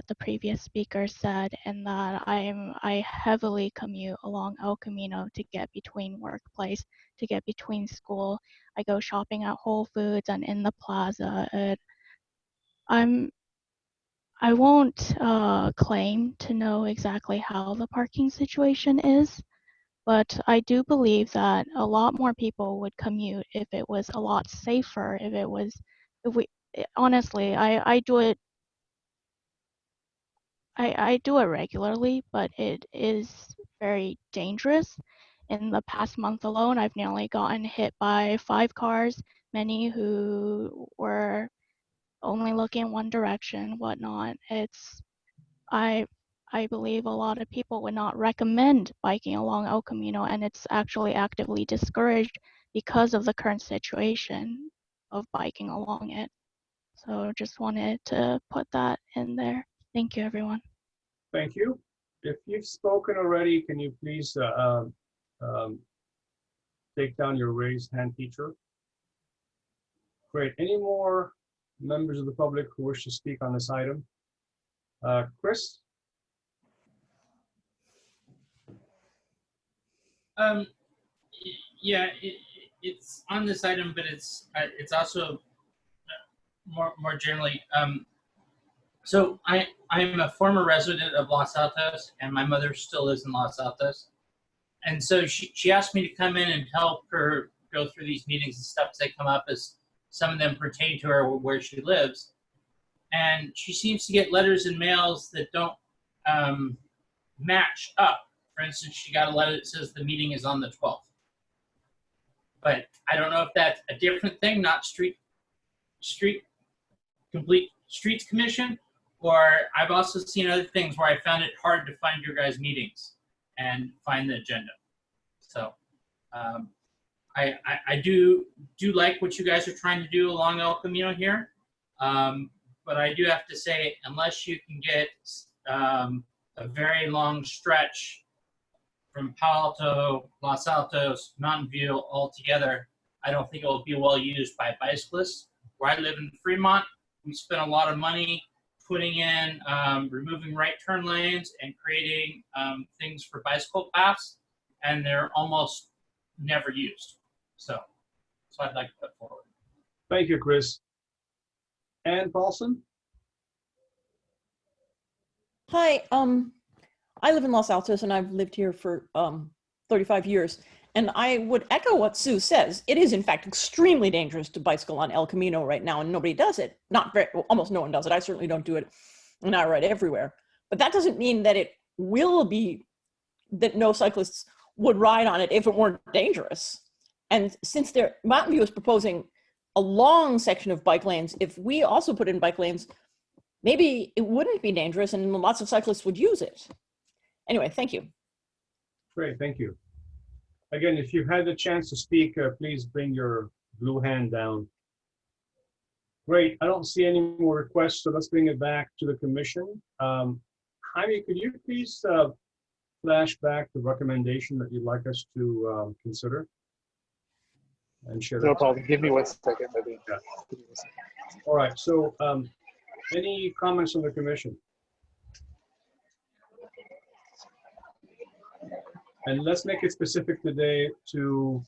S10: the previous speaker said, and that I heavily commute along El Camino to get between workplace, to get between school. I go shopping at Whole Foods and in the plaza. I won't claim to know exactly how the parking situation is, But I do believe that a lot more people would commute if it was a lot safer, if we, honestly, I do it, I do it regularly, but it is very dangerous. In the past month alone, I've nearly gotten hit by 5 cars, many who were only looking in one direction, whatnot. I I believe a lot of people would not recommend biking along El Camino, and it's actually actively discouraged because of the current situation of biking along it. So just wanted to put that in there. Thank you, everyone.
S2: Thank you. If you've spoken already, can you please take down your raised hand feature? Great. Any more members of the public who wish to speak on this item? Chris?
S11: Yeah, it's on this item, but it's also more generally. So I'm a former resident of Los Altos, and my mother still lives in Los Altos, and so she asked me to come in and help her go through these meetings and stuff as they come up, as some of them pertain to her where she lives, and she seems to get letters and mails that don't match up. For instance, she got a letter that says the meeting is on the 12th. But I don't know if that's a different thing, not complete streets commission, or I've also seen other things where I found it hard to find your guys' meetings and find the agenda. So I do like what you guys are trying to do along El Camino here. But I do have to say, unless you can get a very long stretch from Palo Alto, Los Altos, Mountain View all together, I don't think it will be well used by bicyclists. Where I live in Fremont, we spent a lot of money putting in, removing right turn lanes and creating things for bicycle paths, and they're almost never used. So I'd like to put forward.
S2: Thank you, Chris. Ann Paulson?
S12: Hi, I live in Los Altos and I've lived here for 35 years. And I would echo what Sue says. It is in fact extremely dangerous to bicycle on El Camino right now, and nobody does it. Almost no one does it. I certainly don't do it, and I ride everywhere. But that doesn't mean that it will be, that no cyclists would ride on it if it weren't dangerous. And since Mountain View is proposing a long section of bike lanes, if we also put in bike lanes, maybe it wouldn't be dangerous and lots of cyclists would use it. Anyway, thank you.
S2: Great, thank you. Again, if you've had the chance to speak, please bring your blue hand down. Great, I don't see any more requests, so let's bring it back to the commission. Jaime, could you please flash back the recommendation that you'd like us to consider? And share that.
S1: No problem, give me 1 second.
S2: Yeah. All right, so any comments from the commission? And let's make it specific today to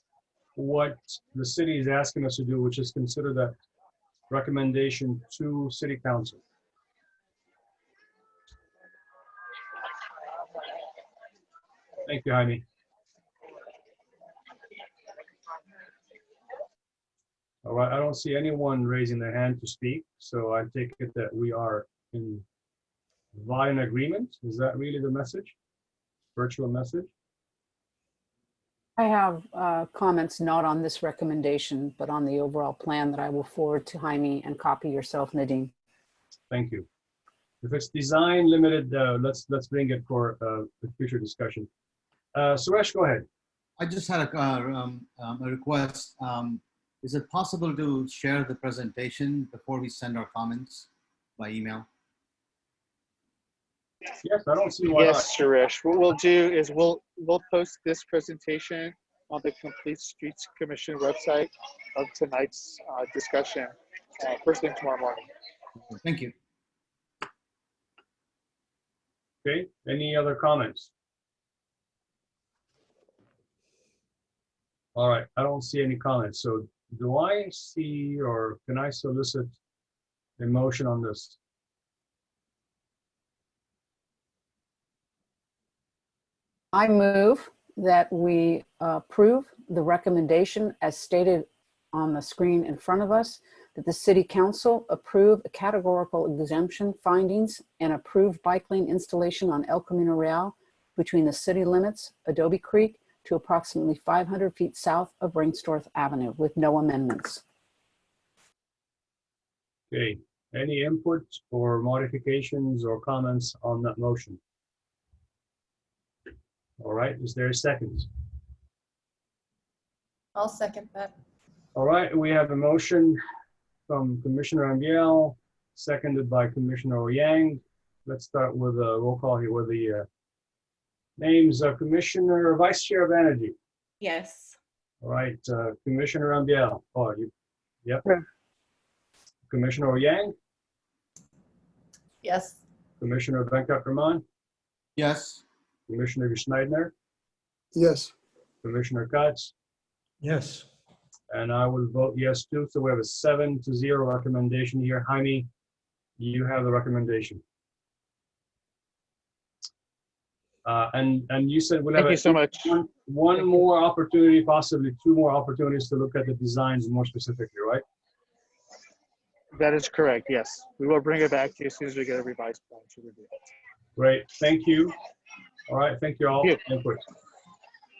S2: what the city is asking us to do, which is consider that recommendation to City Council. Thank you, Jaime. All right, I don't see anyone raising their hand to speak, so I take it that we are in violent agreement. Is that really the message? Virtual message?
S4: I have comments not on this recommendation, but on the overall plan that I will forward to Jaime and copy yourself, Nadine.
S2: Thank you. If it's design limited, let's bring it for future discussion. Suresh, go ahead.
S13: I just had a request. Is it possible to share the presentation before we send our comments by email?
S2: Yes, I don't see why not.
S1: Yes, Suresh. What we'll do is we'll post this presentation on the Complete Streets Commission website of tonight's discussion first thing tomorrow morning.
S13: Thank you.
S2: Okay, any other comments? All right, I don't see any comments. So do I see, or can I solicit a motion on this?
S4: I move that we approve the recommendation as stated on the screen in front of us, that the City Council approve a categorical exemption findings and approve bike lane installation on El Camino Real between the city limits, Adobe Creek, to approximately 500 feet south of Rainstorth Avenue with no amendments.
S2: Okay, any input or modifications or comments on that motion? All right, is there a second?
S14: I'll second that.
S2: All right, we have a motion from Commissioner Ambiel, seconded by Commissioner Yang. Let's start with a roll call here with the names of Commissioner Vice Chair of Energy.
S5: Yes.
S2: All right, Commissioner Ambiel. Oh, you, yep.
S1: Yeah.
S2: Commissioner Yang,
S14: Yes.
S2: Commissioner Venkatraman,
S13: Yes.
S2: Commissioner Schneidner,
S6: Yes.
S2: Commissioner Katz,
S3: Yes.
S2: and I will vote yes too. So we have a 7-0 recommendation here. Jaime, you have the recommendation. And you said we'll have
S1: Thank you so much.
S2: one more opportunity, possibly 2 more opportunities to look at the designs more specifically, right?
S1: That is correct, yes. We will bring it back to you as soon as we get a revised plan to review.
S2: Great, thank you. All right, thank you all.
S1: Thank
S2: Input.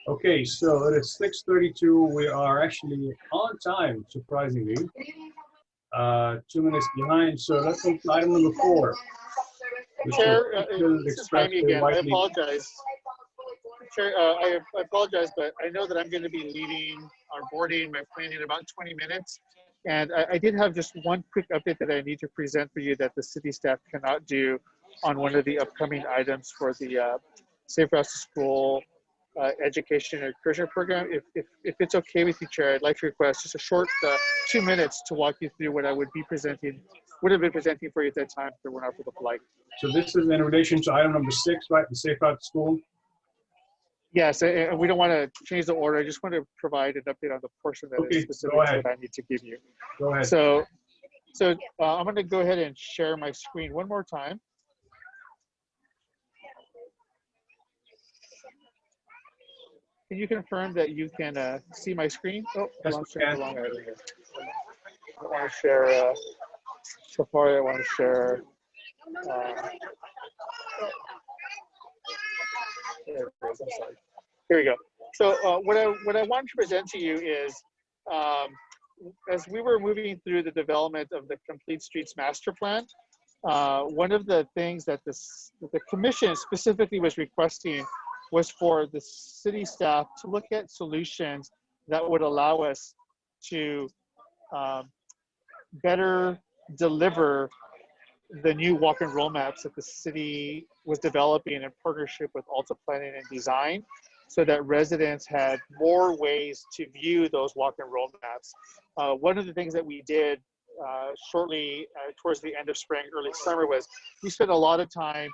S2: Okay, so it is 6:32. We are actually on time, surprisingly. 2 minutes behind, so let's go to item number 4.
S1: Chair, this is Jaime again. I apologize. Chair, I apologize, but I know that I'm going to be leaving our boarding, my plane in about 20 minutes. And I did have just one quick update that I need to present for you that the city staff cannot do on one of the upcoming items for the Safe Routes to School education and encouragement program. If it's okay with you, Chair, I'd like to request just a short 2 minutes to walk you through what I would have been presenting for you at that time if it were not for the flight.
S2: So this is in relation to item number 6, right? The Safe Route to School.
S1: Yes, and we don't want to change the order. I just want to provide an update on the portion that is specific to what I need to give you.
S2: Go ahead.
S1: So I'm going to go ahead and share my screen one more time. Can you confirm that you can see my screen? Oh,
S2: yes,
S1: I'm sharing the wrong item here. I want to share Safari. I want to share. There it is, I'm sorry. Here we go. So what I wanted to present to you is, as we were moving through the development of the Complete Streets Master Plan, one of the things that the commission specifically was requesting was for the city staff to look at solutions that would allow us to better deliver the new walk and roll maps that the city was developing in partnership with Altos Planning and Design, so that residents had more ways to view those walk and roll maps. One of the things that we did shortly towards the end of spring, early summer, was we spent a lot of time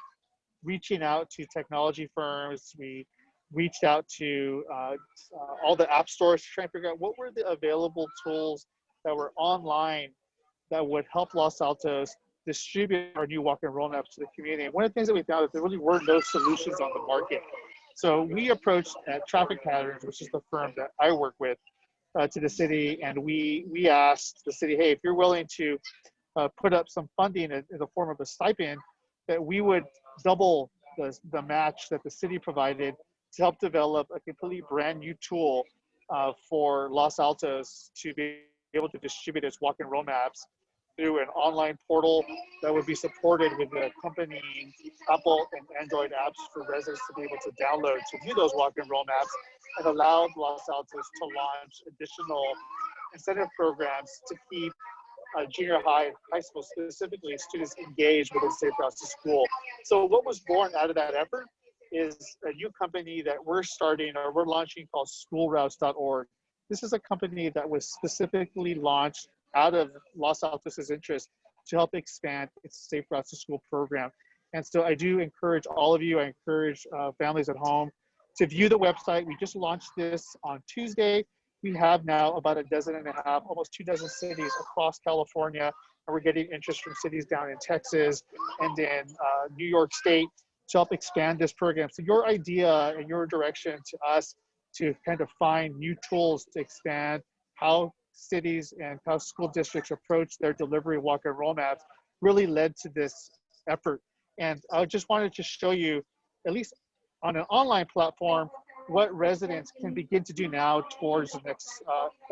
S1: reaching out to technology firms. We reached out to all the app stores to try and figure out what were the available tools that were online that would help Los Altos distribute our new walk and roll maps to the community. And one of the things that we found is there really were no solutions on the market. So we approached Traffic Patterns, which is the firm that I work with, to the city, and we asked the city, hey, if you're willing to put up some funding in the form of a stipend, that we would double the match that the city provided to help develop a completely brand new tool for Los Altos to be able to distribute its walk and roll maps through an online portal that would be supported with the accompanying Apple and Android apps for residents to be able to download to view those walk and roll maps, and allowed Los Altos to launch additional incentive programs to keep junior high and high school specifically students engaged with the Safe Routes to School. So what was born out of that effort is a new company that we're starting, or we're launching, called schoolroutes.org. This is a company that was specifically launched out of Los Altos' interest to help expand its Safe Routes to School program. And so I do encourage all of you, I encourage families at home to view the website. We just launched this on Tuesday. We have now about 12.5, almost 24 cities across California, and we're getting interest from cities down in Texas and in New York State. to help expand this program. So your idea and your direction to us to kind of find new tools to expand how cities and how school districts approach their delivery walk and roll maps really led to this effort. And I just wanted to show you, at least on an online platform, what residents can begin to do now towards the next,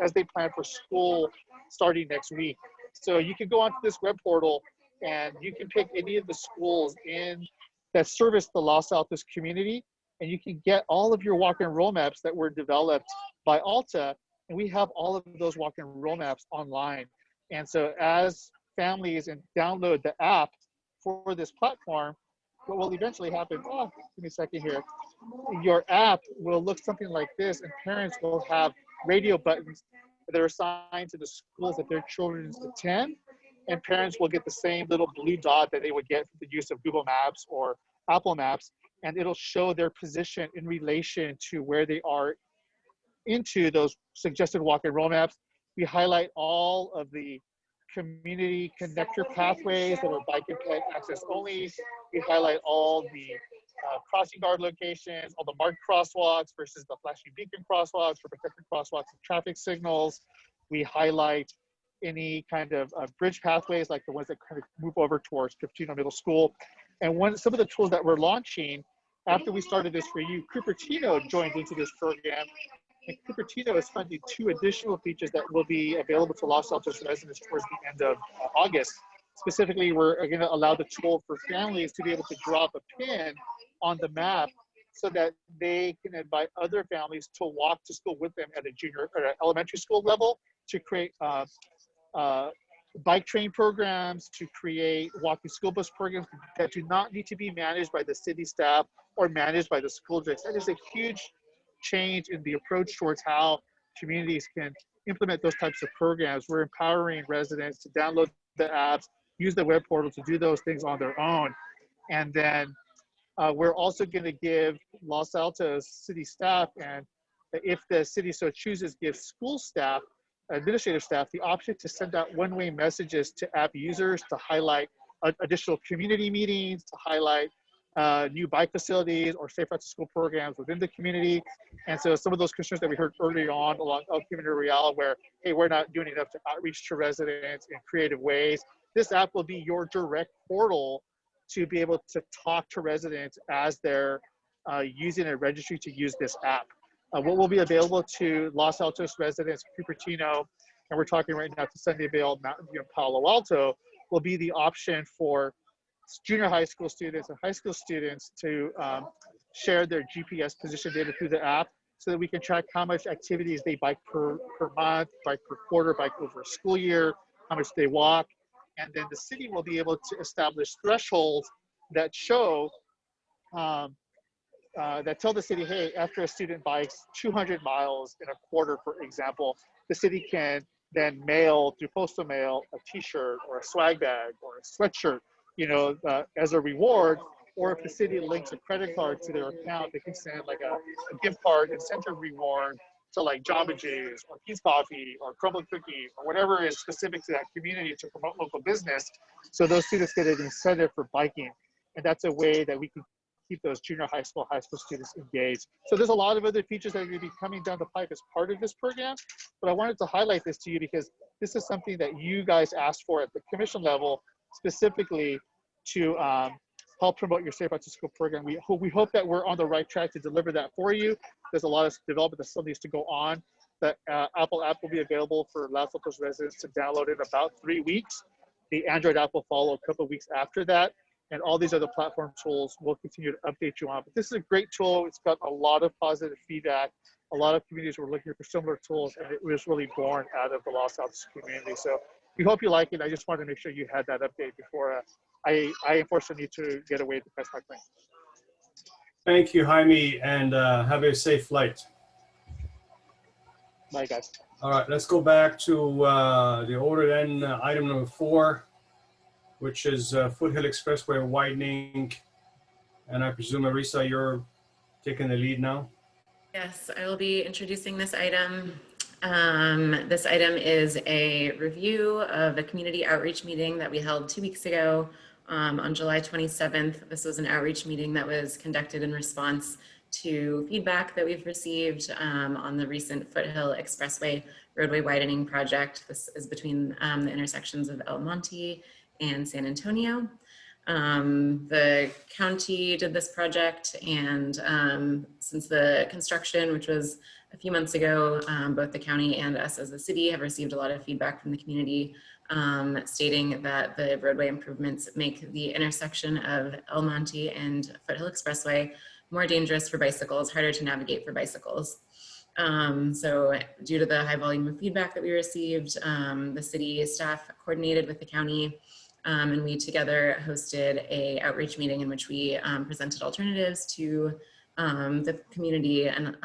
S1: as they plan for school starting next week. So you can go onto this web portal and you can pick any of the schools in that service the Los Altos community, and you can get all of your walk and roll maps that were developed by Alta, and we have all of those walk and roll maps online. And so as families and download the app for this platform, what will eventually happen, give me a second here, your app will look something like this, and parents will have radio buttons that are assigned to the schools that their children attend, and parents will get the same little blue dot that they would get from the use of Google Maps or Apple Maps, and it'll show their position in relation to where they are into those suggested walk and roll maps. We highlight all of the community connector pathways that are bike and ped access only. We highlight all the crossing guard locations, all the marked crosswalks versus the flashing beacon crosswalks for protected crosswalks and traffic signals. We highlight any kind of bridge pathways like the ones that kind of move over towards Cupertino Middle School. And some of the tools that we're launching after we started this for you, Cupertino joined into this program. And Cupertino is funding 2 additional features that will be available to Los Altos residents towards the end of August. Specifically, we're going to allow the tool for families to be able to drop a pin on the map so that they can invite other families to walk to school with them at a junior or elementary school level, to create bike train programs, to create walking school bus programs that do not need to be managed by the city staff or managed by the school districts. That is a huge change in the approach towards how communities can implement those types of programs. We're empowering residents to download the apps, use the web portal to do those things on their own. And then we're also going to give Los Altos city staff, and if the city so chooses, give school staff, administrative staff, the option to send out one-way messages to app users to highlight additional community meetings, to highlight new bike facilities or safe routes to school programs within the community. And so some of those concerns that we heard early on along El Camino Real, where, hey, we're not doing enough to outreach to residents in creative ways, this app will be your direct portal to be able to talk to residents as they're using a registry to use this app. What will be available to Los Altos residents, Cupertino, and we're talking right now to Sunnyvale, Mountain View, and Palo Alto, will be the option for junior high school students and high school students to share their GPS position data through the app, so that we can track how much activities they bike per month, bike per quarter, bike over a school year, how much they walk. And then the city will be able to establish thresholds that show, that tell the city, hey, after a student bikes 200 miles in a quarter, for example, the city can then mail through postal mail a t-shirt or a swag bag or a sweatshirt, as a reward. Or if the city links a credit card to their account, they can send like a gift card incentive reward to like Jamba Juice or Peace Coffee or Crumble Cookie or whatever is specific to that community to promote local business. So those students get an incentive for biking. And that's a way that we can keep those junior high school students engaged. So there's a lot of other features that are going to be coming down the pipe as part of this program. But I wanted to highlight this to you because this is something that you guys asked for at the commission level, specifically to help promote your Safe Routes to School program. We hope that we're on the right track to deliver that for you. There's a lot of development that still needs to go on. The Apple app will be available for Los Altos residents to download in about 3 weeks. The Android app will follow a couple of weeks after that. And all these other platform tools will continue to update you on. But this is a great tool. It's got a lot of positive feedback. A lot of communities were looking for similar tools, and it was really born out of the Los Altos community. So we hope you like it. I just wanted to make sure you had that update before I unfortunately need to get away to press my plane.
S2: Thank you, Jaime, and have a safe flight.
S1: Bye, guys.
S2: All right, let's go back to the order then, item number 4, which is Foothill Expressway widening. And I presume, Marisa, you're taking the lead now?
S14: Yes, I will be introducing this item. This item is a review of a community outreach meeting that we held 2 weeks ago On July 27th, this was an outreach meeting that was conducted in response to feedback that we've received on the recent Foothill Expressway roadway widening project. This is between the intersections of El Monte and San Antonio. The county did this project, and since the construction, which was a few months ago, both the county and us as a city have received a lot of feedback from the community stating that the roadway improvements make the intersection of El Monte and Foothill Expressway more dangerous for bicycles, harder to navigate for bicycles. So due to the high volume of feedback that we received, the city staff coordinated with the county, and we together hosted a outreach meeting in which we presented alternatives to the community and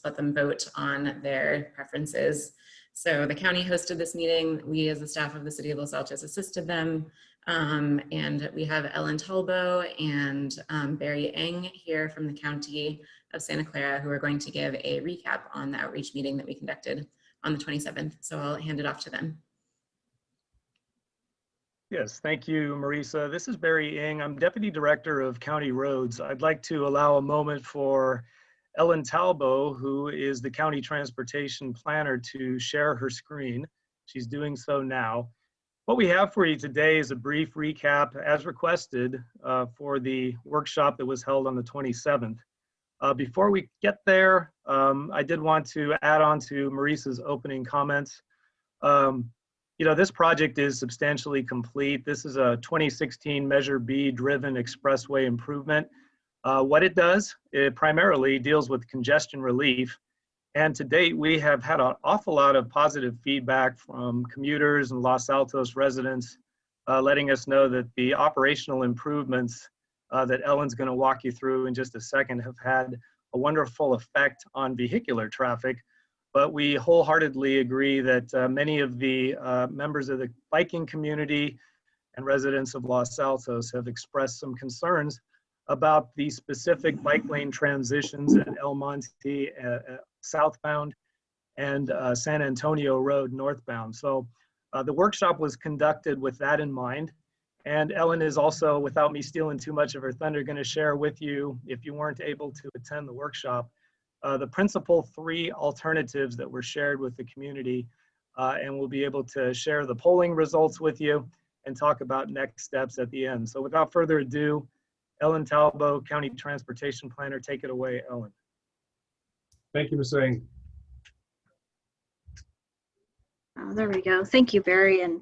S14: let them vote on their preferences. So the county hosted this meeting. We as the staff of the city of Los Altos assisted them. And we have Ellen Talbo and Barry Eng here from the county of Santa Clara, who are going to give a recap on the outreach meeting that we conducted on the 27th. So I'll hand it off to them.
S15: Yes, thank you, Marisa. This is Barry Ing. I'm Deputy Director of County Roads. I'd like to allow a moment for Ellen Talbo, who is the County Transportation Planner, to share her screen. She's doing so now. What we have for you today is a brief recap, as requested, for the workshop that was held on the 27th. Before we get there, I did want to add on to Marisa's opening comments. You know, this project is substantially complete. This is a 2016 Measure B driven expressway improvement. What it does, it primarily deals with congestion relief. And to date, we have had an awful lot of positive feedback from commuters and Los Altos residents, letting us know that the operational improvements that Ellen's going to walk you through in just a second have had a wonderful effect on vehicular traffic. But we wholeheartedly agree that many of the members of the biking community and residents of Los Altos have expressed some concerns about the specific bike lane transitions at El Monte southbound and San Antonio Road northbound. So the workshop was conducted with that in mind. And Ellen is also, without me stealing too much of her thunder, going to share with you, if you weren't able to attend the workshop, the principal 3 alternatives that were shared with the community, and we'll be able to share the polling results with you and talk about next steps at the end. So without further ado, Ellen Talbo, County Transportation Planner, take it away, Ellen.
S2: Thank you, Ms. Eng.
S16: There we go. Thank you, Barry. And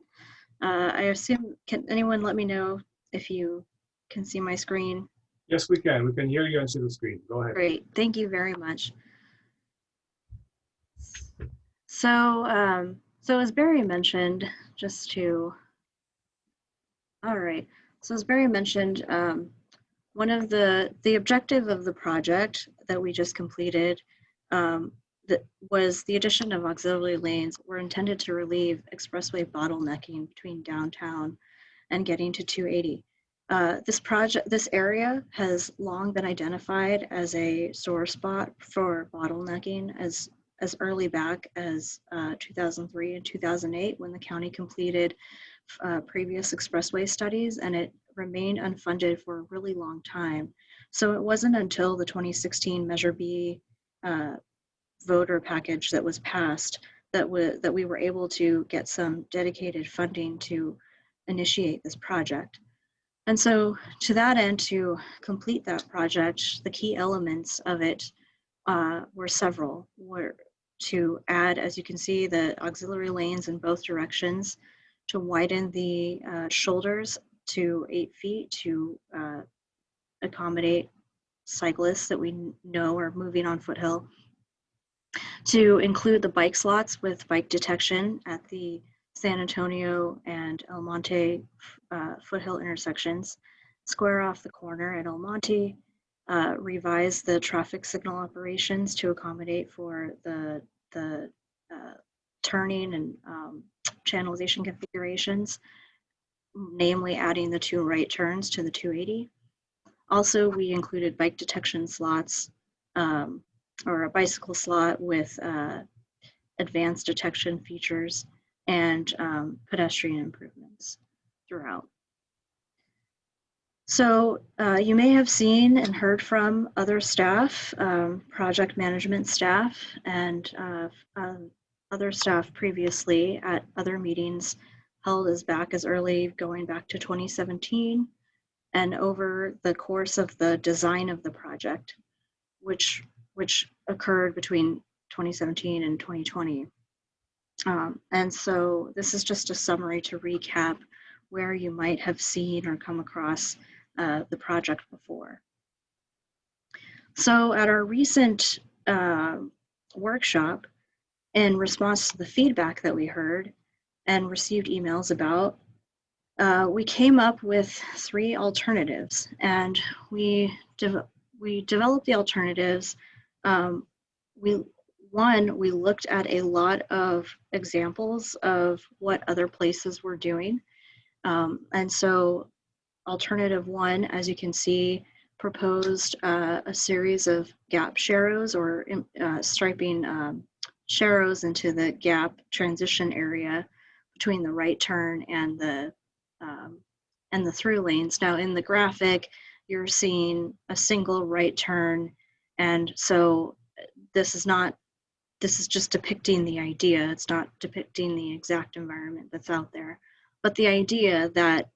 S16: I assume, can anyone let me know if you can see my screen?
S2: Yes, we can. We can hear you and see the screen. Go ahead.
S16: Great. Thank you very much. So, so as Barry mentioned, all right. So as Barry mentioned, one of the objective of the project that we just completed that was the addition of auxiliary lanes were intended to relieve expressway bottlenecking between downtown and getting to 280. This area has long been identified as a sore spot for bottlenecking as early back as 2003 and 2008 when the county completed previous expressway studies, and it remained unfunded for a really long time. So it wasn't until the 2016 Measure B voter package that was passed that we were able to get some dedicated funding to initiate this project. And so to that end, to complete that project, the key elements of it were several. Were to add, as you can see, the auxiliary lanes in both directions, to widen the shoulders to 8 feet to accommodate cyclists that we know are moving on Foothill, to include the bike slots with bike detection at the San Antonio and El Monte Foothill intersections, square off the corner at El Monte, revise the traffic signal operations to accommodate for the turning and channelization configurations, namely adding the 2 right turns to the 280. Also, we included bike detection slots, or a bicycle slot with advanced detection features and pedestrian improvements throughout. So you may have seen and heard from other staff, project management staff, and other staff previously at other meetings held as early going back to 2017 and over the course of the design of the project, which occurred between 2017 and 2020. And so this is just a summary to recap where you might have seen or come across the project before. So at our recent workshop, in response to the feedback that we heard and received emails about, we came up with 3 alternatives, and we developed the alternatives. We looked at a lot of examples of what other places were doing. And so alternative 1, as you can see, proposed a series of gap sharrows or striping sharrows into the gap transition area between the right turn and the through lanes. Now in the graphic, you're seeing a single right turn, and so this is just depicting the idea. It's not depicting the exact environment that's out there, but the idea that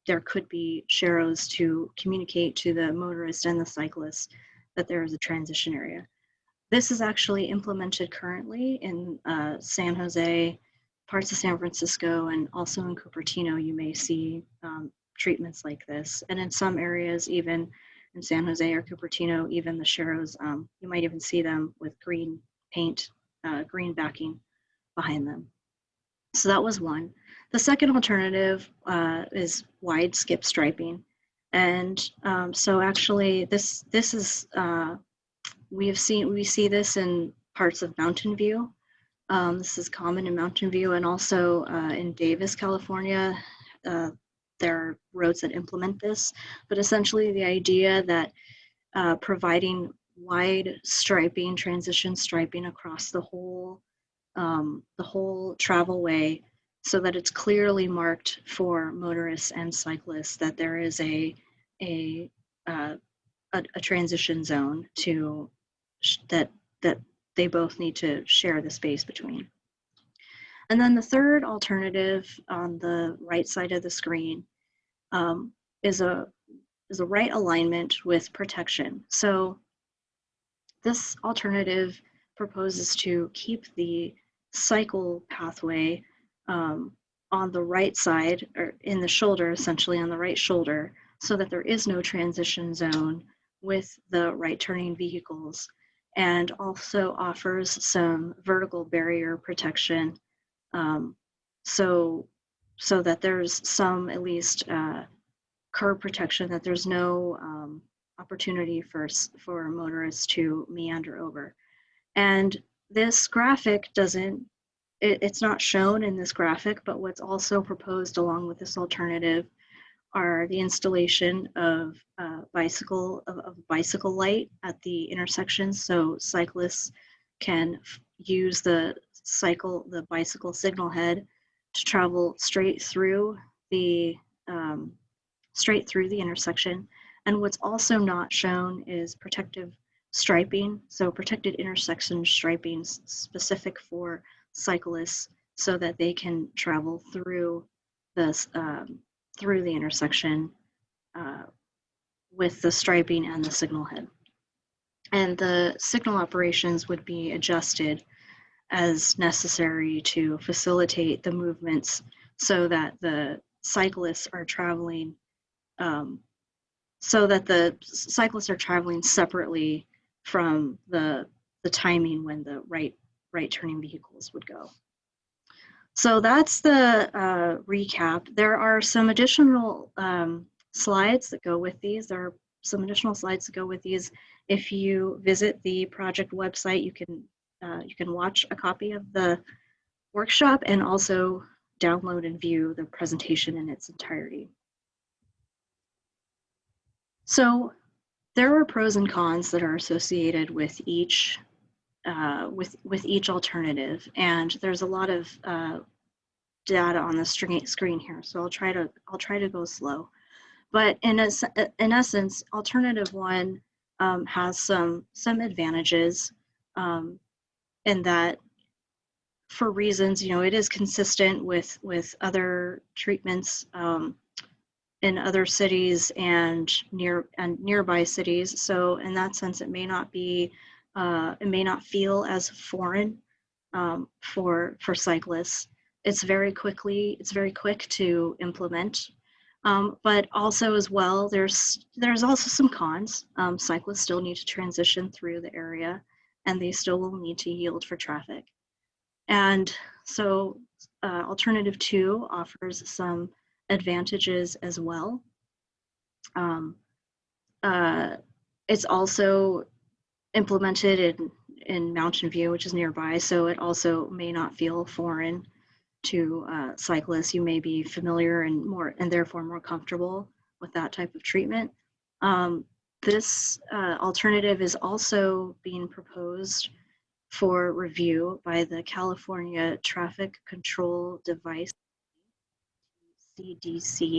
S16: there could be sharrows to communicate to the motorist and the cyclist that there is a transition area. This is actually implemented currently in San Jose, parts of San Francisco, and also in Cupertino. You may see treatments like this. And in some areas, even in San Jose or Cupertino, even the sharrows, you might even see them with green paint, green backing behind them. So that was one. The second alternative is wide skip striping. And so actually this is, we see this in parts of Mountain View. This is common in Mountain View, and also in Davis, California. There are roads that implement this, but essentially the idea that providing wide striping, transition striping across the whole travel way, so that it's clearly marked for motorists and cyclists that there is a transition zone to that they both need to share the space between. And then the third alternative on the right side of the screen is a right alignment with protection. So this alternative proposes to keep the cycle pathway on the right side, or in the shoulder, essentially on the right shoulder, so that there is no transition zone with the right turning vehicles, and also offers some vertical barrier protection, so that there's some, at least, curb protection, that there's no opportunity for motorists to meander over. And this graphic it's not shown in this graphic, but what's also proposed along with this alternative are the installation of bicycle light at the intersections, so cyclists can use the bicycle signal head to travel straight through the intersection. And what's also not shown is protective striping, so protected intersection striping specific for cyclists, so that they can travel through the intersection with the striping and the signal head. And the signal operations would be adjusted as necessary to facilitate the movements, so that the cyclists are traveling separately from the timing when the right turning vehicles would go. So that's the recap. There are some additional slides that go with these. If you visit the project website, you can watch a copy of the workshop and also download and view the presentation in its entirety. So there are pros and cons that are associated with each alternative, and there's a lot of data on the screen here, so I'll try to go slow. But in essence, alternative one has some advantages in that, for reasons, it is consistent with other treatments in other cities and nearby cities. So in that sense, it may not feel as foreign for cyclists. It's very quick to implement. But also as well, there's also some cons. Cyclists still need to transition through the area, and they still will need to yield for traffic. And so alternative 2 offers some advantages as well. It's also implemented in Mountain View, which is nearby, so it also may not feel foreign to cyclists. You may be familiar and therefore more comfortable with that type of treatment. This alternative is also being proposed for review by the California Traffic Control Device, CDC,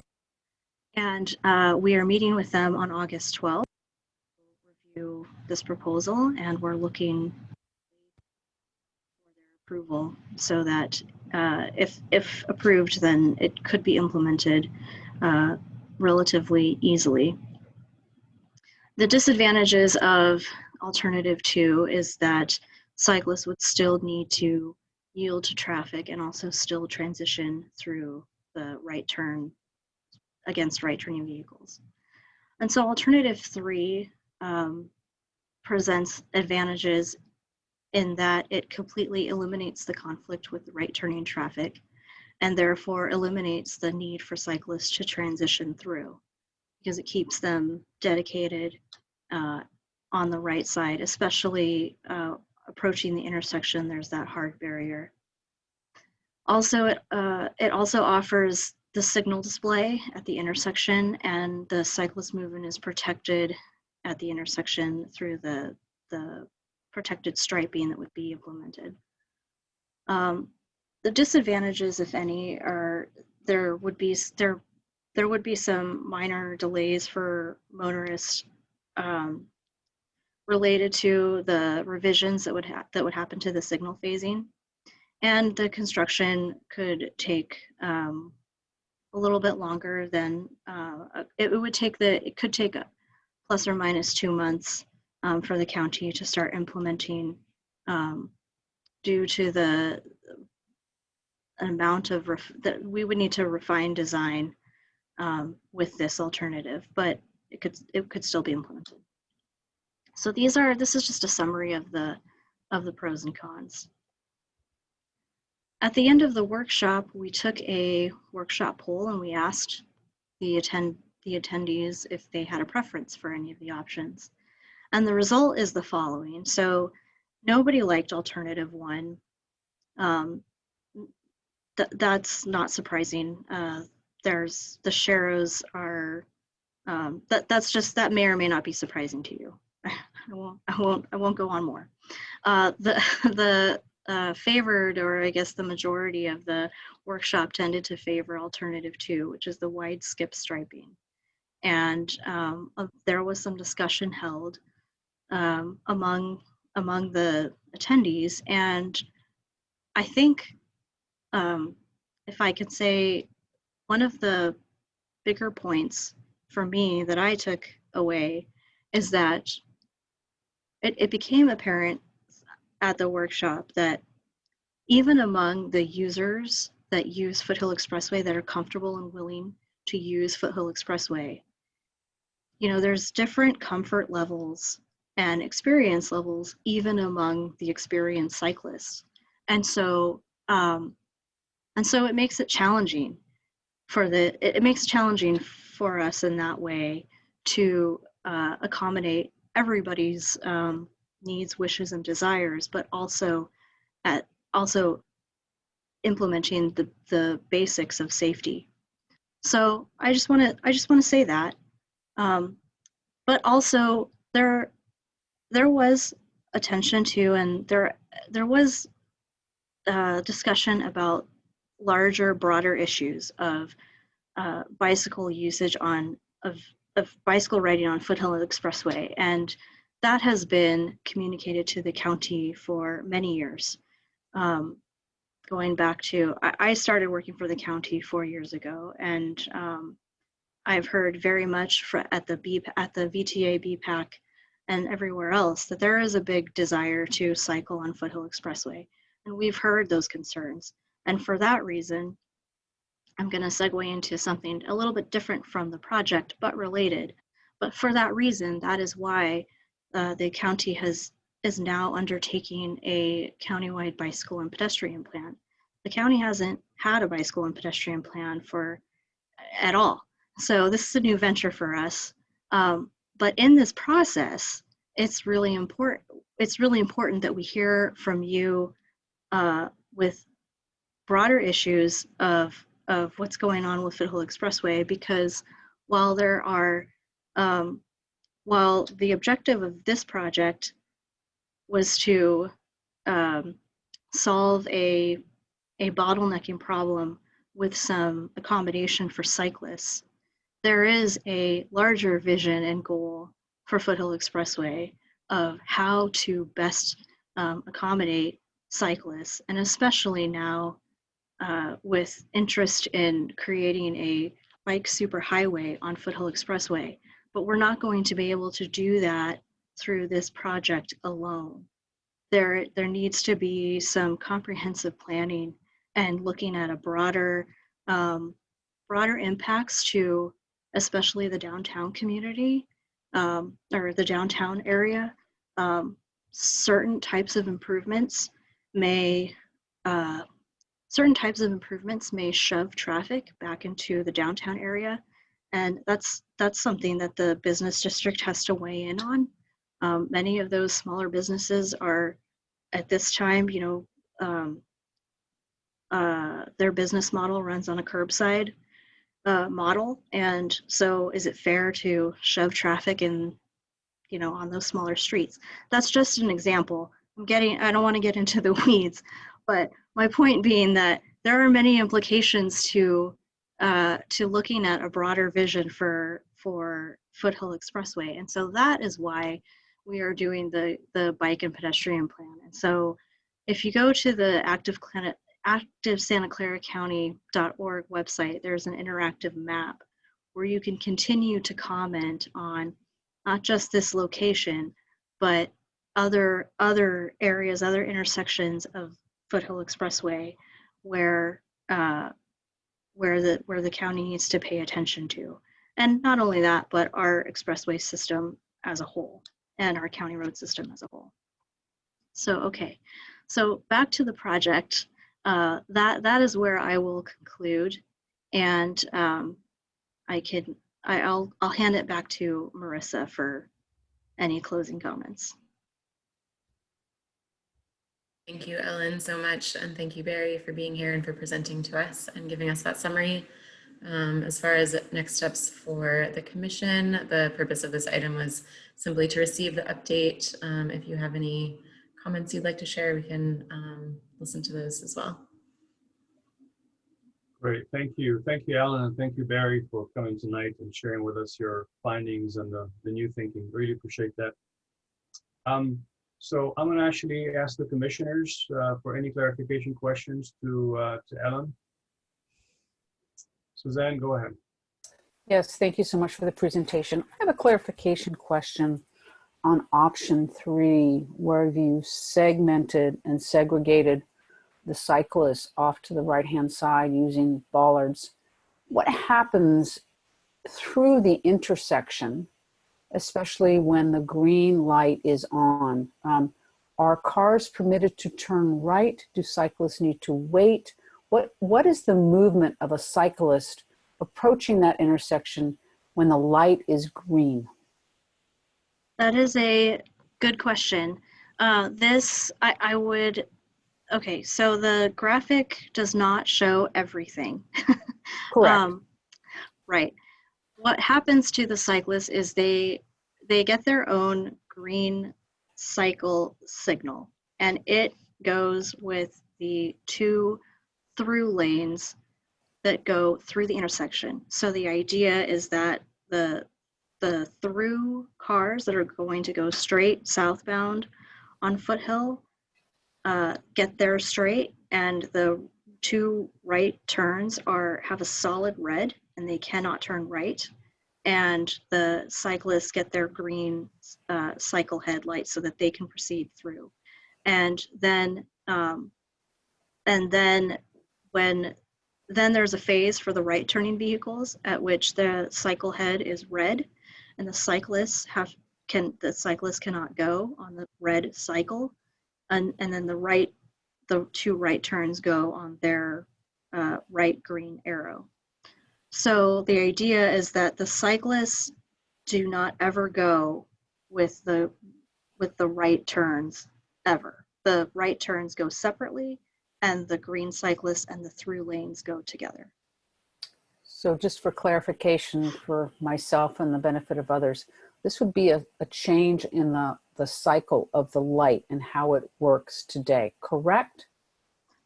S16: and we are meeting with them on August 12th to review this proposal, and we're looking for their approval so that if approved, then it could be implemented relatively easily. The disadvantages of alternative 2 is that cyclists would still need to yield to traffic and also still transition through the right turn against right turning vehicles. And so alternative 3 presents advantages in that it completely eliminates the conflict with right turning traffic and therefore eliminates the need for cyclists to transition through, because it keeps them dedicated on the right side, especially approaching the intersection. There's that hard barrier. Also, it also offers the signal display at the intersection, and the cyclist movement is protected at the intersection through the protected striping that would be implemented. The disadvantages, if any, are there would be some minor delays for motorists related to the revisions that would happen to the signal phasing, and the construction could take a little bit longer than it could take plus or minus 2 months for the county to start implementing due to the amount of that we would need to refine design with this alternative, but it could still be implemented. So this is just a summary of the pros and cons. At the end of the workshop, we took a workshop poll and we asked the attendees if they had a preference for any of the options. And the result is the following. So nobody liked alternative 1. That's not surprising. There's the Sharrows are that may or may not be surprising to you. I won't go on more. The favored, or I guess the majority of the workshop tended to favor alternative 2, which is the wide skip striping. And there was some discussion held among the attendees, and I think if I could say, one of the bigger points for me that I took away is that it became apparent at the workshop that even among the users that use Foothill Expressway, that are comfortable and willing to use Foothill Expressway, there's different comfort levels and experience levels even among the experienced cyclists. And so it makes it challenging for us in that way to accommodate everybody's needs, wishes, and desires, but also implementing the basics of safety. So I just want to say that, but also there was attention to, and there was discussion about larger, broader issues of bicycle usage on of bicycle riding on Foothill Expressway, and that has been communicated to the county for many years. Going back to, I started working for the county 4 years ago, and I've heard very much at the VTA, BPAC, and everywhere else that there is a big desire to cycle on Foothill Expressway, and we've heard those concerns. And for that reason, I'm going to segue into something a little bit different from the project, but related. But for that reason, that is why the county is now undertaking a countywide bicycle and pedestrian plan. The county hasn't had a bicycle and pedestrian plan at all. So this is a new venture for us. But in this process, it's really important. It's really important that we hear from you with broader issues of what's going on with Foothill Expressway, because while while the objective of this project was to solve a bottlenecking problem with some accommodation for cyclists, there is a larger vision and goal for Foothill Expressway of how to best accommodate cyclists, and especially now with interest in creating a bike superhighway on Foothill Expressway. But we're not going to be able to do that through this project alone. There needs to be some comprehensive planning and looking at a broader impacts to especially the downtown community or the downtown area. Certain types of improvements may shove traffic back into the downtown area, and that's something that the business district has to weigh in on. Many of those smaller businesses are at this time, their business model runs on a curbside model, and so is it fair to shove traffic in, on those smaller streets? That's just an example. I don't want to get into the weeds, but my point being that there are many implications to looking at a broader vision for Foothill Expressway, and so that is why we are doing the bike and pedestrian plan. And so, if you go to the activesantaclaracounty.org website, there's an interactive map where you can continue to comment on not just this location, but other areas, other intersections of Foothill Expressway where the county needs to pay attention to. And not only that, but our expressway system as a whole and our county road system as a whole. So, okay, so back to the project. That is where I will conclude, and I'll hand it back to Marissa for any closing comments.
S14: Thank you, Ellen, so much. And thank you, Barry, for being here and for presenting to us and giving us that summary. As far as next steps for the commission, the purpose of this item was simply to receive the update. If you have any comments you'd like to share, we can listen to those as well.
S2: Great, thank you. Thank you, Alan, and thank you, Barry, for coming tonight and sharing with us your findings and the new thinking. Really appreciate that. So I'm going to actually ask the commissioners for any clarification questions to Ellen. Suzanne, go ahead.
S4: Yes, thank you so much for the presentation. I have a clarification question on option 3, where you segmented and segregated the cyclists off to the right-hand side using bollards. What happens through the intersection, especially when the green light is on? Are cars permitted to turn right? Do cyclists need to wait? What is the movement of a cyclist approaching that intersection when the light is green?
S16: That is a good question. Okay, so the graphic does not show everything.
S4: Correct.
S16: Right. What happens to the cyclists is they get their own green cycle signal, and it goes with the 2 through lanes that go through the intersection. So the idea is that the through cars that are going to go straight southbound on Foothill get there straight, and the 2 right turns have a solid red and they cannot turn right. And the cyclists get their green cycle headlights so that they can proceed through. And then there's a phase for the right turning vehicles at which the cycle head is red, and the cyclists cannot go on the red cycle, and then the 2 right turns go on their right green arrow. So the idea is that the cyclists do not ever go with the right turns ever. The right turns go separately, and the green cyclists and the through lanes go together.
S4: So just for clarification for myself and the benefit of others, this would be a change in the cycle of the light and how it works today, correct?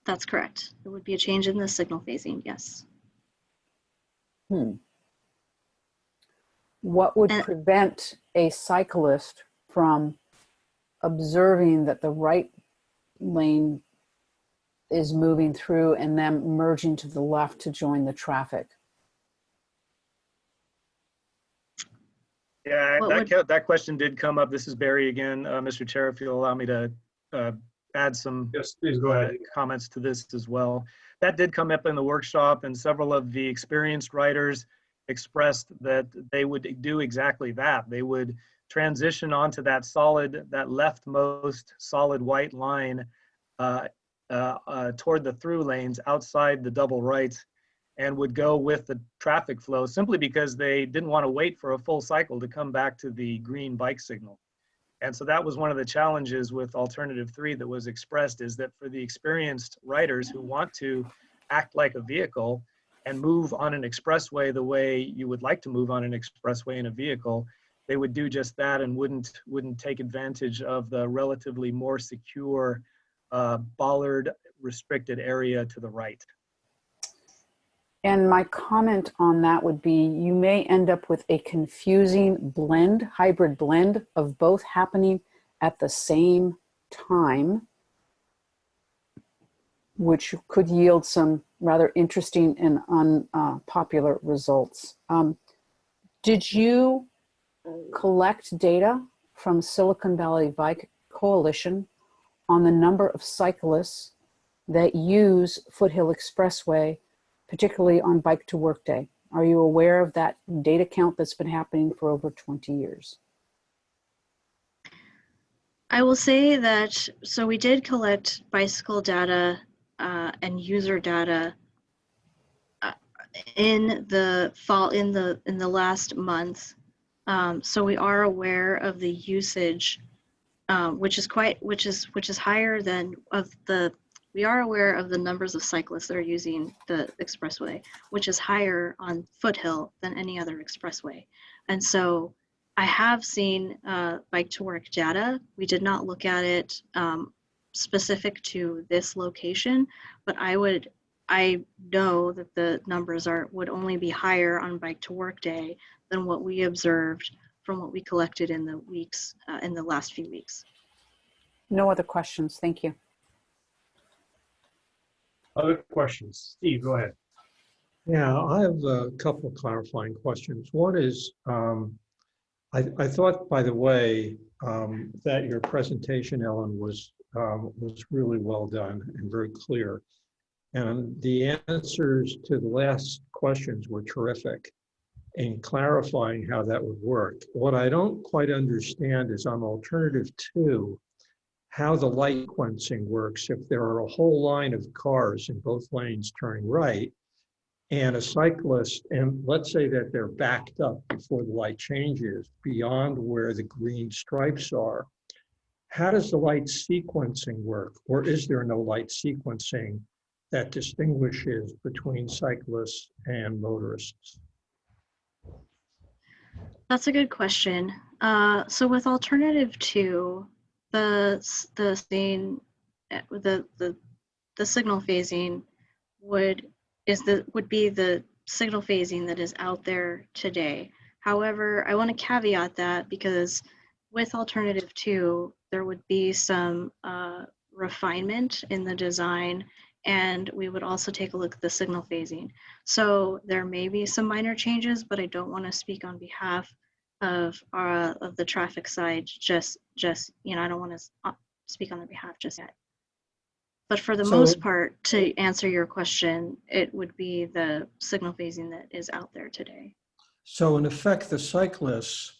S16: That's correct. It would be a change in the signal phasing, yes.
S4: What would prevent a cyclist from observing that the right lane is moving through and them merging to the left to join the traffic?
S15: Yeah, that question did come up. This is Barry again, Mr. Chair, if you'll allow me to add some
S2: please go ahead.
S15: Comments to this as well. That did come up in the workshop, and several of the experienced riders expressed that they would do exactly that. They would transition onto that leftmost solid white line toward the through lanes outside the double rights, and would go with the traffic flow simply because they didn't want to wait for a full cycle to come back to the green bike signal. And so that was one of the challenges with alternative 3 that was expressed, is that for the experienced riders who want to act like a vehicle and move on an expressway the way you would like to move on an expressway in a vehicle, they would do just that and wouldn't take advantage of the relatively more secure bollard restricted area to the right.
S4: And my comment on that would be, you may end up with a confusing hybrid blend of both happening at the same time, which could yield some rather interesting and unpopular results. Did you collect data from Silicon Valley Bike Coalition on the number of cyclists that use Foothill Expressway, particularly on Bike to Work Day? Are you aware of that data count that's been happening for over 20 years?
S16: I will say that, so we did collect bicycle data and user data in the fall, in the last month. So we are aware of the usage, which is higher than we are aware of the numbers of cyclists that are using the expressway, which is higher on Foothill than any other expressway. And so I have seen Bike to Work data. We did not look at it specific to this location, but I know that the numbers would only be higher on Bike to Work Day than what we observed from what we collected in the last few weeks.
S4: No other questions. Thank you.
S2: Other questions? Steve, go ahead.
S3: Yeah, I have a couple of clarifying questions. One is, I thought, by the way, that your presentation, Ellen, was really well done and very clear. And the answers to the last questions were terrific in clarifying how that would work. What I don't quite understand is on alternative 2, how the light sequencing works if there are a whole line of cars in both lanes turning right, and a cyclist, and let's say that they're backed up before the light changes beyond where the green stripes are. How does the light sequencing work? Or is there no light sequencing that distinguishes between cyclists and motorists?
S16: That's a good question. So with alternative 2, the signal phasing would be the signal phasing that is out there today. However, I want to caveat that because with alternative 2, there would be some refinement in the design, and we would also take a look at the signal phasing. So there may be some minor changes, but I don't want to speak on behalf of the traffic side. Just you know, I don't want to speak on their behalf just yet. But for the most part, to answer your question, it would be the signal phasing that is out there today.
S3: So in effect, the cyclists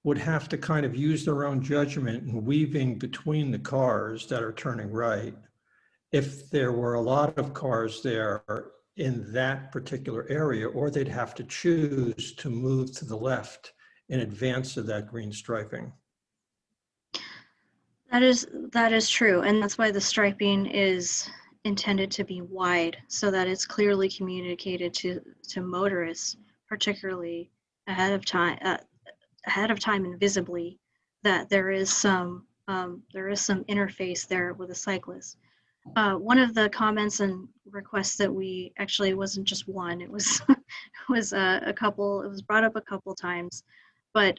S3: would have to kind of use their own judgment in weaving between the cars that are turning right. If there were a lot of cars there in that particular area, or they'd have to choose to move to the left in advance of that green striping.
S16: That is true, and that's why the striping is intended to be wide, so that it's clearly communicated to motorists, particularly ahead of time and visibly, that there is some interface there with a cyclist. One of the comments and requests that we actually wasn't just one, it was was a couple. It was brought up a couple times, but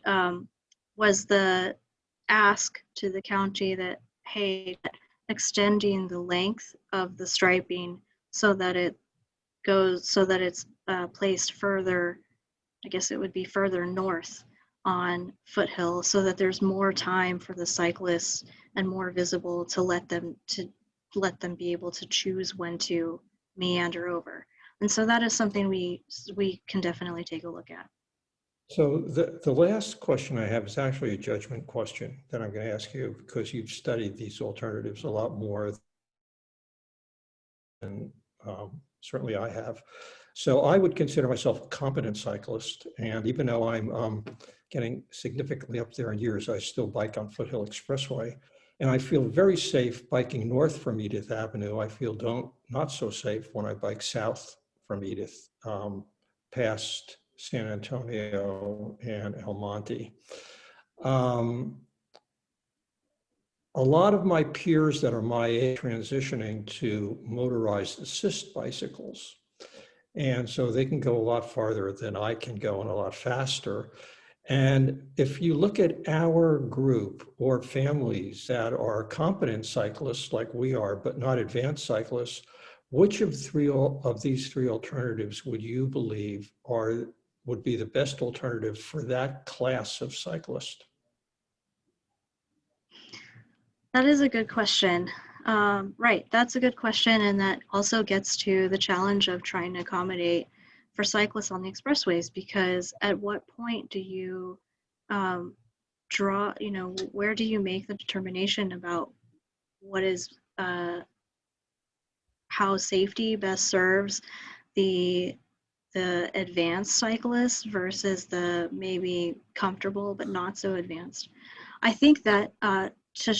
S16: was the ask to the county that, hey, extending the length of the striping so that it's placed further, I guess it would be further north on Foothill, so that there's more time for the cyclists and more visible to let them be able to choose when to meander over. And so that is something we can definitely take a look at.
S3: So the last question I have is actually a judgment question that I'm going to ask you, because you've studied these alternatives a lot more than certainly I have. So I would consider myself a competent cyclist, and even though I'm getting significantly up there in years, I still bike on Foothill Expressway, and I feel very safe biking north from Edith Avenue. I feel not so safe when I bike south from Edith, past San Antonio and El Monte. A lot of my peers that are my age transitioning to motorized assist bicycles. And so they can go a lot farther than I can go and a lot faster. And if you look at our group or families that are competent cyclists like we are, but not advanced cyclists, which of these three alternatives would you believe would be the best alternative for that class of cyclist?
S16: That is a good question. Right, that's a good question, and that also gets to the challenge of trying to accommodate for cyclists on the expressways, because at what point do you draw, where do you make the determination about what is, how safety best serves the advanced cyclist versus the maybe comfortable but not so advanced? I think that to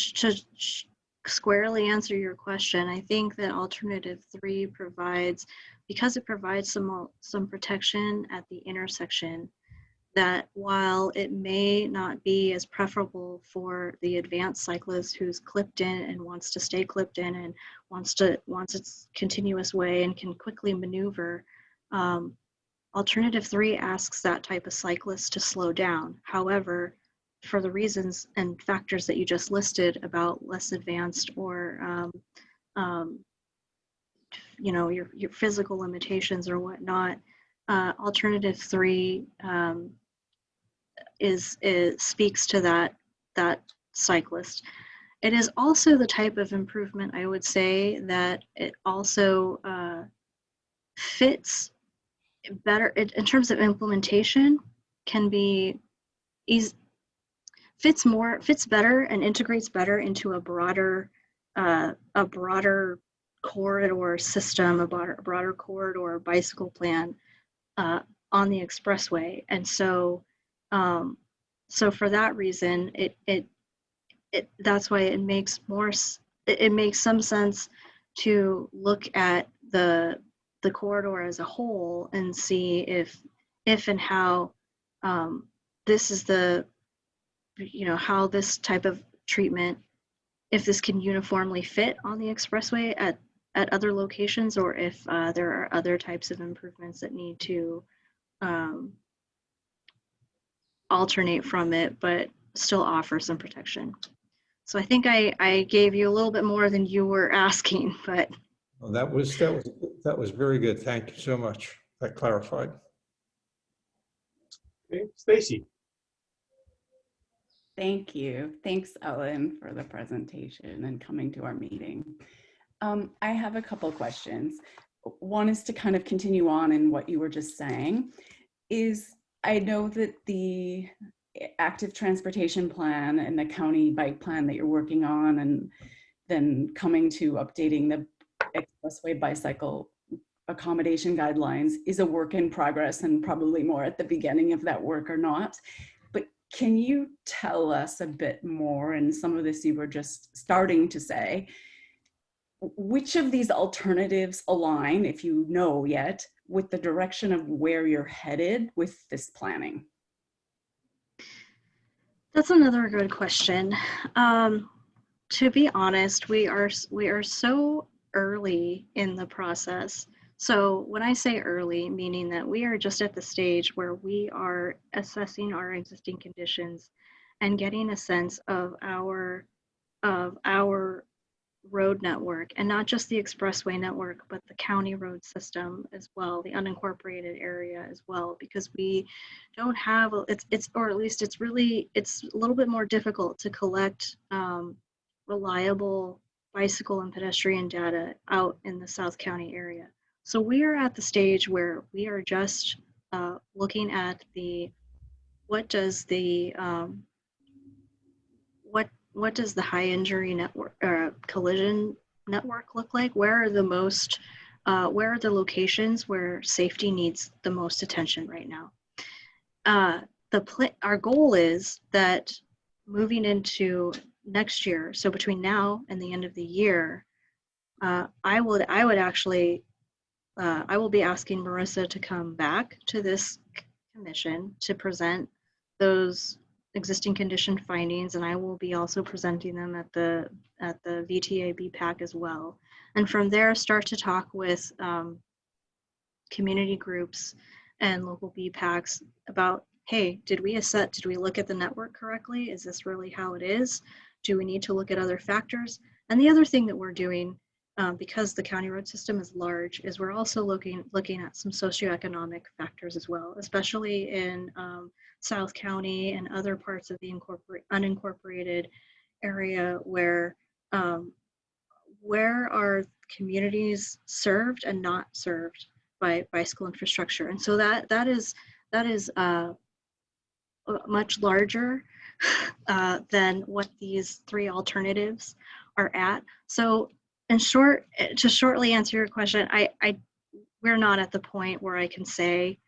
S16: squarely answer your question, I think that alternative 3 provides, because it provides some protection at the intersection, that while it may not be as preferable for the advanced cyclist who's clipped in and wants to stay clipped in and wants its continuous way and can quickly maneuver, alternative 3 asks that type of cyclist to slow down. However, for the reasons and factors that you just listed about less advanced or your physical limitations or whatnot, alternative 3 speaks to that cyclist. It is also the type of improvement, I would say, that it also fits better in terms of implementation, can be fits better and integrates better into a broader corridor system, a broader corridor bicycle plan on the expressway. And so for that reason, that's why it makes some sense to look at the corridor as a whole and see if and how this is how this type of treatment, if this can uniformly fit on the expressway at other locations, or if there are other types of improvements that need to alternate from it, but still offer some protection. So I think I gave you a little bit more than you were asking, but.
S3: Well, that was very good. Thank you so much. That clarified.
S2: Okay, Stacy.
S17: Thank you. Thanks, Ellen, for the presentation and coming to our meeting. I have a couple questions. One is to kind of continue on in what you were just saying. I know that the active transportation plan and the county bike plan that you're working on, and then coming to updating the expressway bicycle accommodation guidelines is a work in progress and probably more at the beginning of that work or not. But can you tell us a bit more, and some of this you were just starting to say, which of these alternatives align, if you know yet, with the direction of where you're headed with this planning?
S16: That's another good question. To be honest, we are so early in the process. So when I say early, meaning that we are just at the stage where we are assessing our existing conditions and getting a sense of our road network, and not just the expressway network, but the county road system as well, the unincorporated area as well, because we don't have, or at least it's a little bit more difficult to collect reliable bicycle and pedestrian data out in the South County area. So we are at the stage where we are just looking at what does the high injury network collision network look like? Where are the locations where safety needs the most attention right now? Our goal is that moving into next year, so between now and the end of the year, I will be asking Marissa to come back to this commission to present those existing condition findings, and I will be also presenting them at the VTA BPAC as well. And from there, start to talk with community groups and local BPACs about, hey, did we look at the network correctly? Is this really how it is? Do we need to look at other factors? And the other thing that we're doing, because the county road system is large, is we're also looking at some socioeconomic factors as well, especially in South County and other parts of the unincorporated area where are communities served and not served by bicycle infrastructure. And so that is much larger than what these three alternatives are at. So in short, to shortly answer your question, we're not at the point where I can say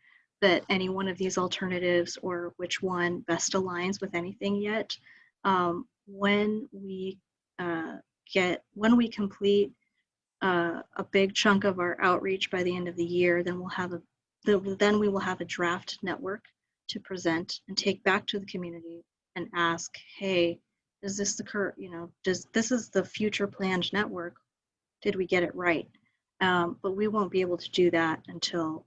S16: that any one of these alternatives or which one best aligns with anything yet. When we complete a big chunk of our outreach by the end of the year, then we will have a draft network to present and take back to the community and ask, hey, is this the current, this is the future planned network? Did we get it right? But we won't be able to do that until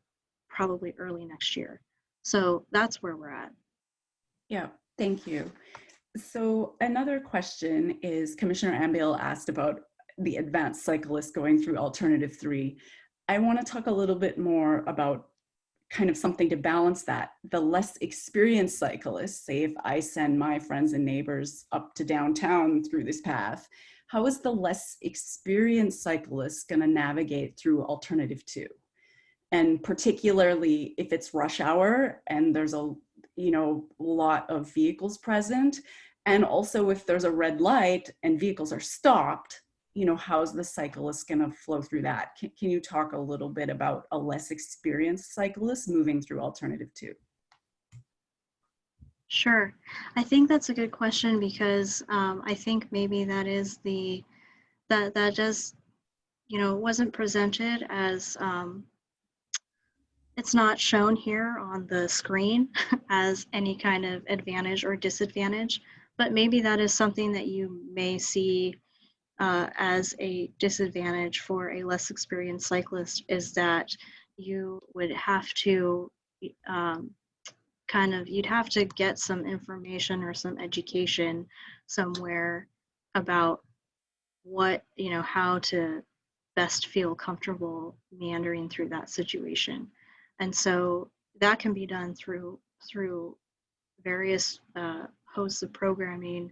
S16: probably early next year. So that's where we're at.
S17: Yeah, thank you. So another question is, Commissioner Ambiel asked about the advanced cyclists going through alternative 3. I want to talk a little bit more about kind of something to balance that. The less experienced cyclists, say if I send my friends and neighbors up to downtown through this path, how is the less experienced cyclist going to navigate through alternative 2? And particularly if it's rush hour and there's a lot of vehicles present, and also if there's a red light and vehicles are stopped, how's the cyclist going to flow through that? Can you talk a little bit about a less experienced cyclist moving through alternative 2?
S16: Sure. I think that's a good question because I think maybe that is that just, wasn't presented as, it's not shown here on the screen as any kind of advantage or disadvantage, but maybe that is something that you may see as a disadvantage for a less experienced cyclist, is that you would have to kind of, you'd have to get some information or some education somewhere about what, you know, how to best feel comfortable meandering through that situation. And so that can be done through various hosts of programming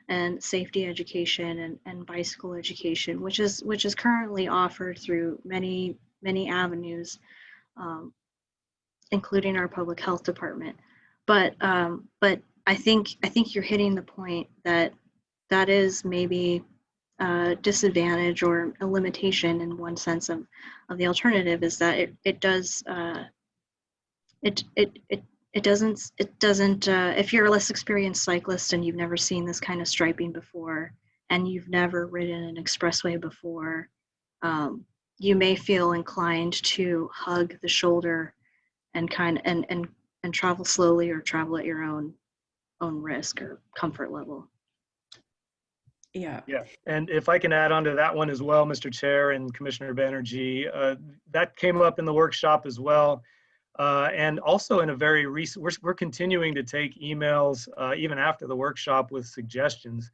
S16: and safety education and bicycle education, which is currently offered through many avenues, including our public health department. But I think you're hitting the point that is maybe a disadvantage or a limitation in one sense of the alternative, is that it doesn't if you're a less experienced cyclist and you've never seen this kind of striping before and you've never ridden an expressway before, you may feel inclined to hug the shoulder and travel slowly or travel at your own risk or comfort level.
S17: Yeah.
S15: Yeah, and if I can add on to that one as well, Mr. Chair and Commissioner Banerjee, that came up in the workshop as well. And also in a very recent, we're continuing to take emails even after the workshop with suggestions.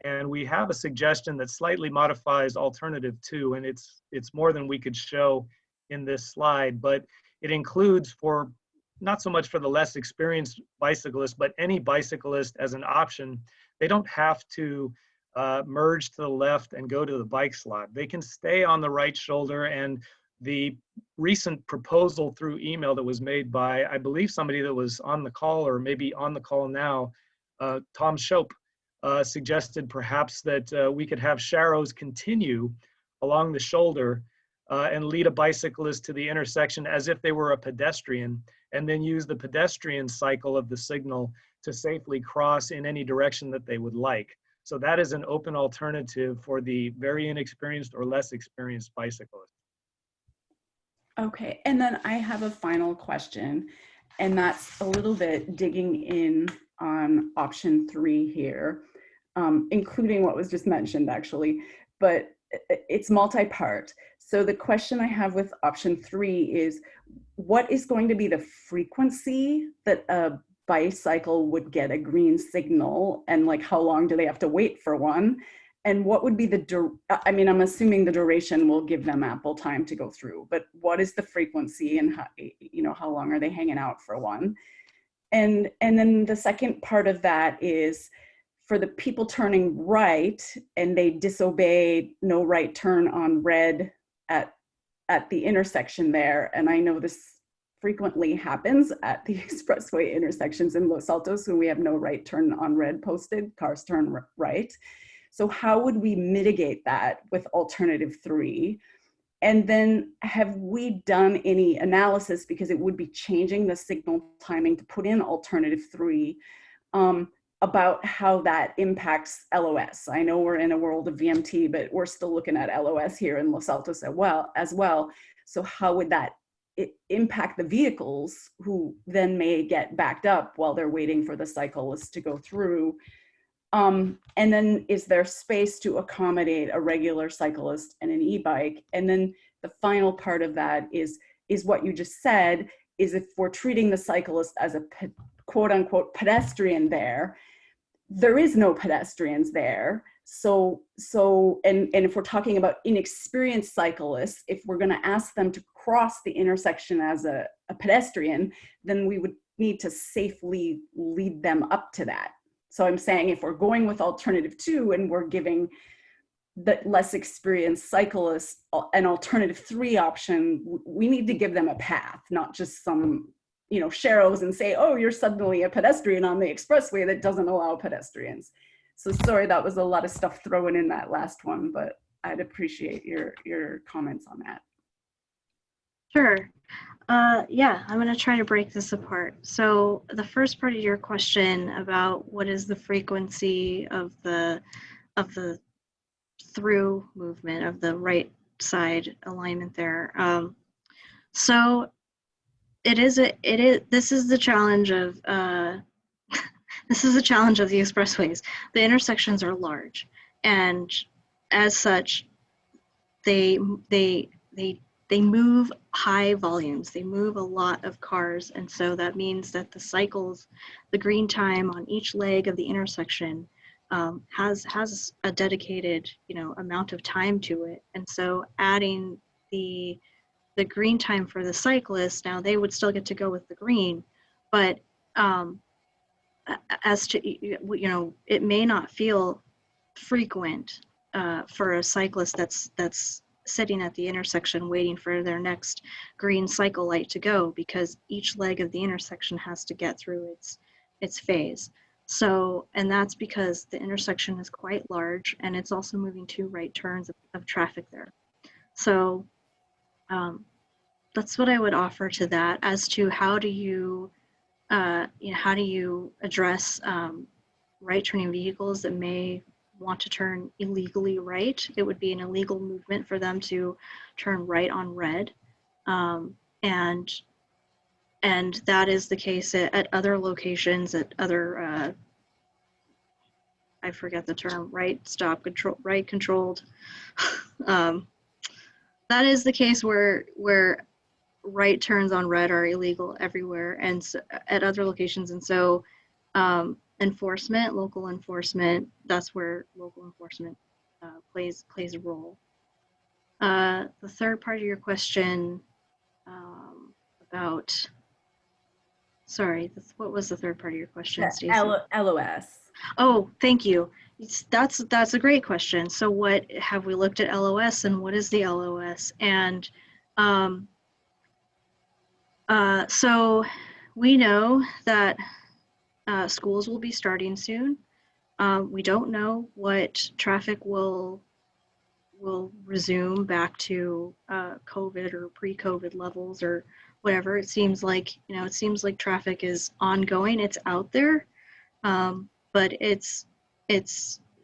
S15: And we have a suggestion that slightly modifies alternative 2, and it's more than we could show in this slide, but it includes, for not so much for the less experienced bicyclist, but any bicyclist as an option. They don't have to merge to the left and go to the bike slot. They can stay on the right shoulder. And the recent proposal through email that was made by, I believe, somebody that was on the call or maybe on the call now, Tom Shope, suggested perhaps that we could have sharrows continue along the shoulder and lead a bicyclist to the intersection as if they were a pedestrian, and then use the pedestrian cycle of the signal to safely cross in any direction that they would like. So that is an open alternative for the very inexperienced or less experienced bicyclist.
S17: Okay, and then I have a final question, and that's a little bit digging in on option 3 here, including what was just mentioned actually, but it's multi-part. So the question I have with option 3 is, what is going to be the frequency that a bicycle would get a green signal, and like how long do they have to wait for one? And what would be I mean, I'm assuming the duration will give them ample time to go through, but what is the frequency, and how, you know, how long are they hanging out for one? And then the second part of that is for the people turning right and they disobey no right turn on red at the intersection there. And I know this frequently happens at the expressway intersections in Los Altos when we have no right turn on red posted, cars turn right. So how would we mitigate that with alternative 3? And then have we done any analysis, because it would be changing the signal timing to put in alternative 3, about how that impacts LOS? I know we're in a world of VMT, but we're still looking at LOS here in Los Altos as well. So how would that impact the vehicles who then may get backed up while they're waiting for the cyclists to go through? And then is there space to accommodate a regular cyclist and an e-bike? And then the final part of that is what you just said, is if we're treating the cyclist as a quote unquote pedestrian there is no pedestrians there. So and if we're talking about inexperienced cyclists, if we're gonna ask them to cross the intersection as a pedestrian, then we would need to safely lead them up to that. So I'm saying if we're going with alternative 2 and we're giving the less experienced cyclists an alternative 3 option, we need to give them a path, not just some, you know, sharrows and say, oh, you're suddenly a pedestrian on the expressway that doesn't allow pedestrians. So sorry, that was a lot of stuff thrown in that last one, but I'd appreciate your comments on that.
S16: Sure. Yeah, I'm going to try to break this apart. So the first part of your question about what is the frequency of the through movement of the right side alignment there. So this is the challenge of this is the challenge of the expressways. The intersections are large, and as such, they they move high volumes. They move a lot of cars. And so that means that the green time on each leg of the intersection has a dedicated, amount of time to it. And so adding the green time for the cyclists, now they would still get to go with the green, but as to, it may not feel frequent for a cyclist that's sitting at the intersection waiting for their next green cycle light to go, because each leg of the intersection has to get through its phase. So, and that's because the intersection is quite large, and it's also moving 2 right turns of traffic there. So that's what I would offer to that. As to how do you address right turning vehicles that may want to turn illegally right? It would be an illegal movement for them to turn right on red, and that is the case at other locations, at other I forget the term, right controlled. That is the case where right turns on red are illegal everywhere, and so, at other locations. And so local enforcement, that's where local enforcement plays a role. The third part of your question about, sorry, what was the third part of your question, Stacey?
S17: LOS.
S16: Oh, thank you. That's a great question. So what have we looked at LOS, and what is the LOS? And so we know that schools will be starting soon. We don't know what traffic will resume back to COVID or pre-COVID levels or whatever. It seems like traffic is ongoing. It's out there, but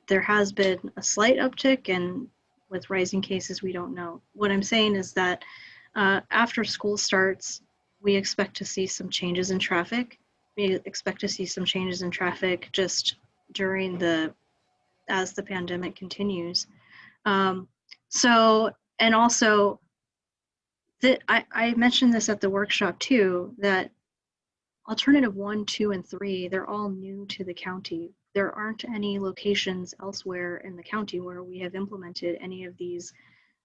S16: there has been a slight uptick, and with rising cases, we don't know. What I'm saying is that after school starts, we expect to see some changes in traffic. We expect to see some changes in traffic just as the pandemic continues. So, and also that I mentioned this at the workshop too, that alternative 1, 2, and 3, they're all new to the county. There aren't any locations elsewhere in the county where we have implemented any of these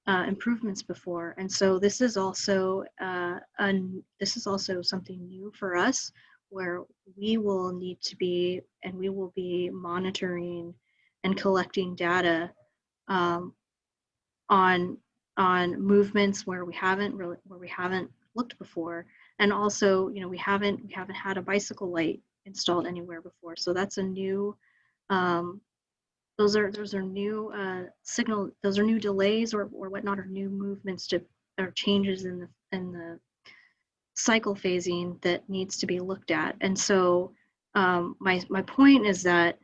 S16: improvements before. And so this is also something new for us, where we will need to be, and we will be monitoring and collecting data on movements where we haven't looked before, and also we haven't had a bicycle light installed anywhere before. So that's a new those are new signal, those are new delays or whatnot, or new movements or changes in the cycle phasing that needs to be looked at. And so my point is that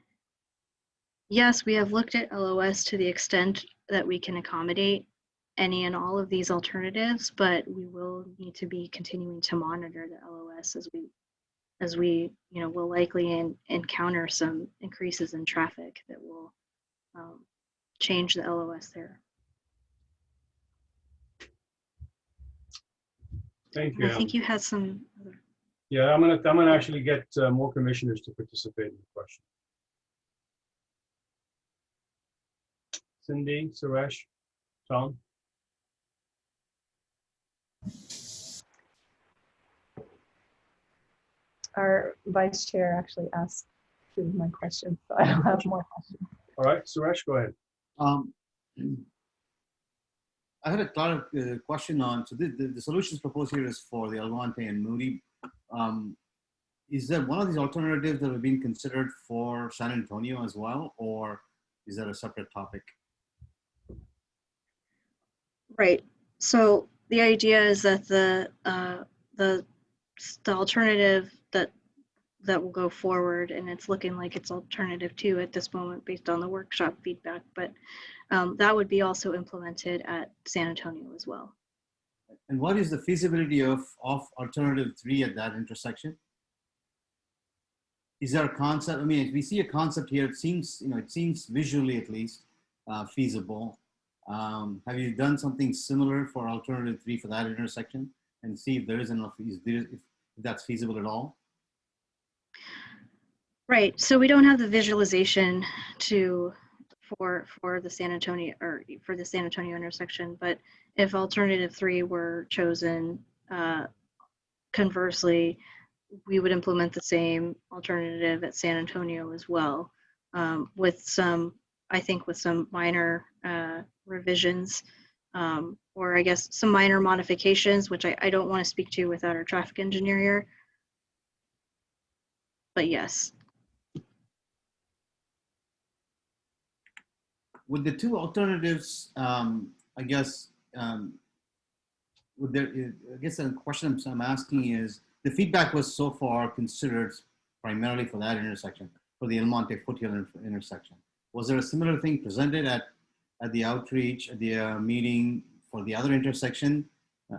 S16: yes, we have looked at LOS to the extent that we can accommodate any and all of these alternatives, but we will need to be continuing to monitor the LOS as we will likely encounter some increases in traffic that will change the LOS there.
S2: Thank you.
S16: I think you had some other.
S2: Yeah, I'm gonna actually get more commissioners to participate in the question. Cindy, Suresh, Tom.
S18: Our vice chair actually asked my question, so I don't have more questions.
S2: All right, Suresh, go ahead.
S13: I had a question on, so the solutions proposed here is for the Almonte and Moody. Is that one of these alternatives that have been considered for San Antonio as well, or is that a separate topic?
S16: Right. So the idea is that the alternative that will go forward, and it's looking like it's alternative 2 at this moment based on the workshop feedback, but that would be also implemented at San Antonio as well.
S13: And what is the feasibility of alternative 3 at that intersection? Is there a concept? I mean, if we see a concept here, it seems visually at least feasible. Have you done something similar for alternative 3 for that intersection and see if there is enough, if that's feasible at all?
S16: Right. So we don't have the visualization for the San Antonio intersection, but if alternative 3 were chosen, conversely, we would implement the same alternative at San Antonio as well, with some, I think, with some minor revisions, or I guess some minor modifications, which I don't want to speak to without our traffic engineer here. But yes.
S13: With the two alternatives, I guess, would there, I guess the question I'm asking is, the feedback was so far considered primarily for that intersection, for the El Monte Foothill intersection. Was there a similar thing presented at the outreach, at the meeting for the other intersection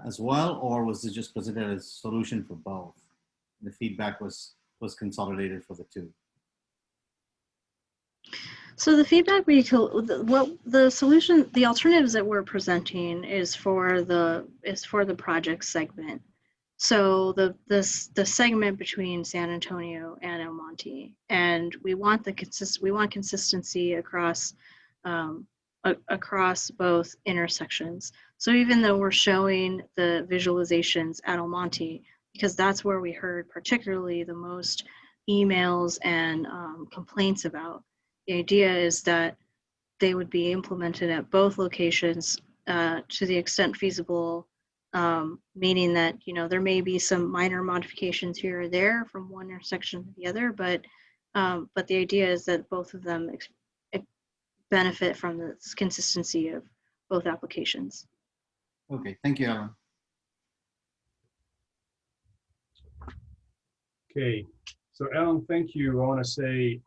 S13: as well, or was it just presented as a solution for both? The feedback was consolidated for the two.
S16: So the feedback the alternatives that we're presenting is for the project segment. So the segment between San Antonio and El Monte, and we want consistency across across both intersections. So even though we're showing the visualizations at El Monte, because that's where we heard particularly the most emails and complaints about, the idea is that they would be implemented at both locations to the extent feasible, meaning that, you know, there may be some minor modifications here or there from one intersection to the other, but the idea is that both of them benefit from the consistency of both applications.
S13: Okay, thank you, Alan.
S2: Okay, so Alan, thank you. I want to say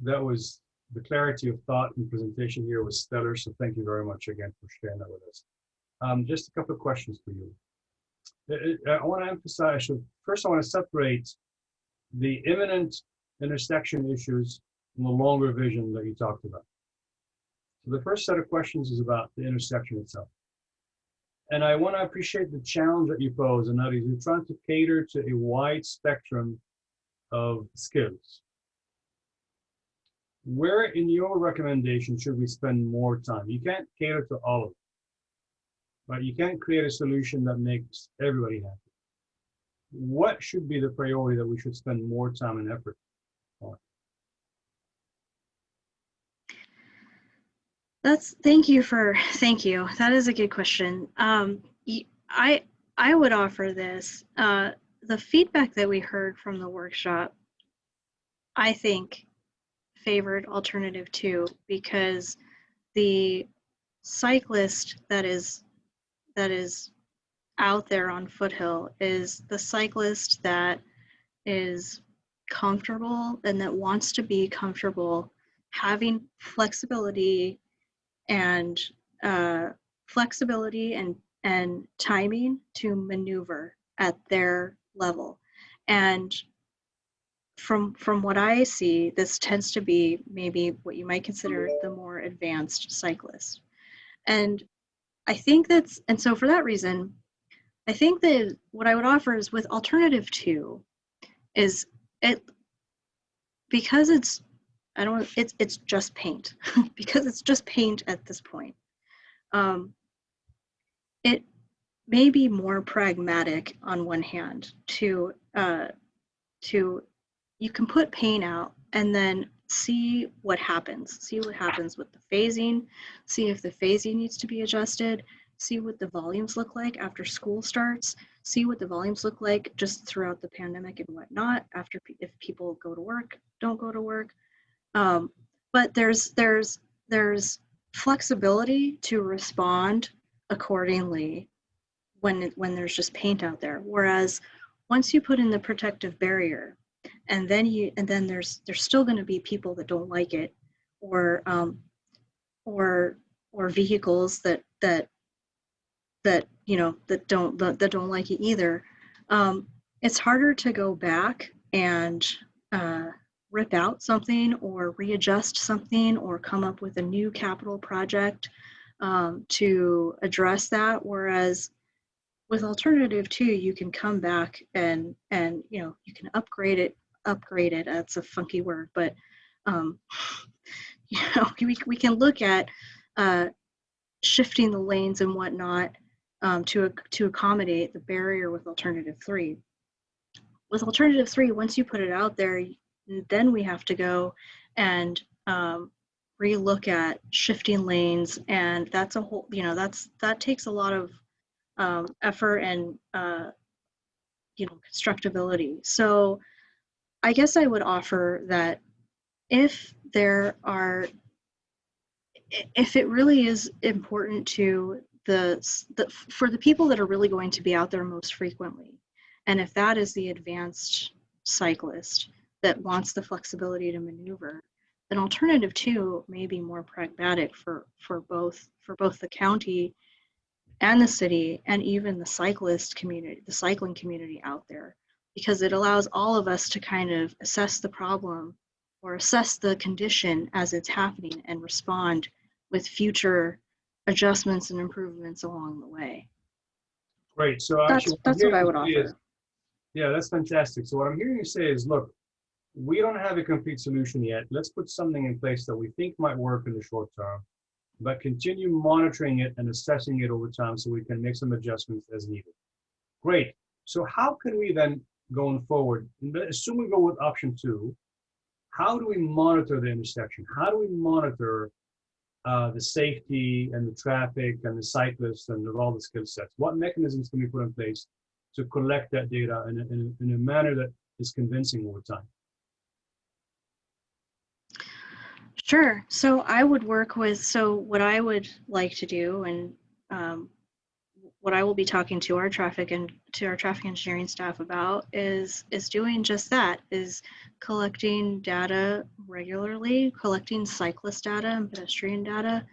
S2: that was the clarity of thought and presentation here was stellar. So thank you very much again for sharing that with us. Just a couple of questions for you. I want to emphasize, first I want to separate the imminent intersection issues from the longer vision that you talked about. So the first set of questions is about the intersection itself. And I want to appreciate the challenge that you pose, and that is you're trying to cater to a wide spectrum of skills. Where in your recommendation should we spend more time? You can't cater to all of it, but you can't create a solution that makes everybody happy. What should be the priority that we should spend more time and effort on?
S16: Thank you. That is a good question. I would offer this. The feedback that we heard from the workshop, I think, favored alternative 2, because the cyclist that is out there on Foothill is the cyclist that is comfortable and that wants to be comfortable having flexibility and timing to maneuver at their level. And from what I see, this tends to be maybe what you might consider the more advanced cyclist. And I think so for that reason, I think that what I would offer is with alternative 2 is because it's just paint, because it's just paint at this point. It may be more pragmatic on one hand to you can put paint out and then see what happens with the phasing, see if the phasing needs to be adjusted, see what the volumes look like after school starts, see what the volumes look like just throughout the pandemic and whatnot, if people go to work, don't go to work. But there's flexibility to respond accordingly when there's just paint out there. Whereas once you put in the protective barrier, and then there's still going to be people that don't like it, or vehicles that don't like it either. It's harder to go back and rip out something or readjust something or come up with a new capital project to address that. Whereas with alternative 2, you can come back and you can upgrade it. That's a funky word, but we can look at shifting the lanes and whatnot to accommodate the barrier with alternative 3. With alternative 3, once you put it out there, then we have to go and relook at shifting lanes, and that's a whole, that takes a lot of effort and constructability. So I guess I would offer that if it really is important to for the people that are really going to be out there most frequently, and if that is the advanced cyclist that wants the flexibility to maneuver, then alternative 2 may be more pragmatic for both the county and the city, and even the cyclist community, the cycling community out there, because it allows all of us to kind of assess the problem or assess the condition as it's happening and respond with future adjustments and improvements along the way.
S2: Great. So
S16: that's what I would offer.
S2: Yeah, that's fantastic. So what I'm hearing you say is, look, we don't have a complete solution yet. Let's put something in place that we think might work in the short term, but continue monitoring it and assessing it over time so we can make some adjustments as needed. Great. So how can we then, going forward, assume we go with option 2, how do we monitor the intersection? How do we monitor the safety and the traffic and the cyclists and all the skill sets? What mechanisms can we put in place to collect that data in a manner that is convincing over time?
S16: Sure. So I would work with, what I would like to do, and what I will be talking to our traffic engineering staff about is doing just that, is collecting data regularly, collecting cyclist data and pedestrian data,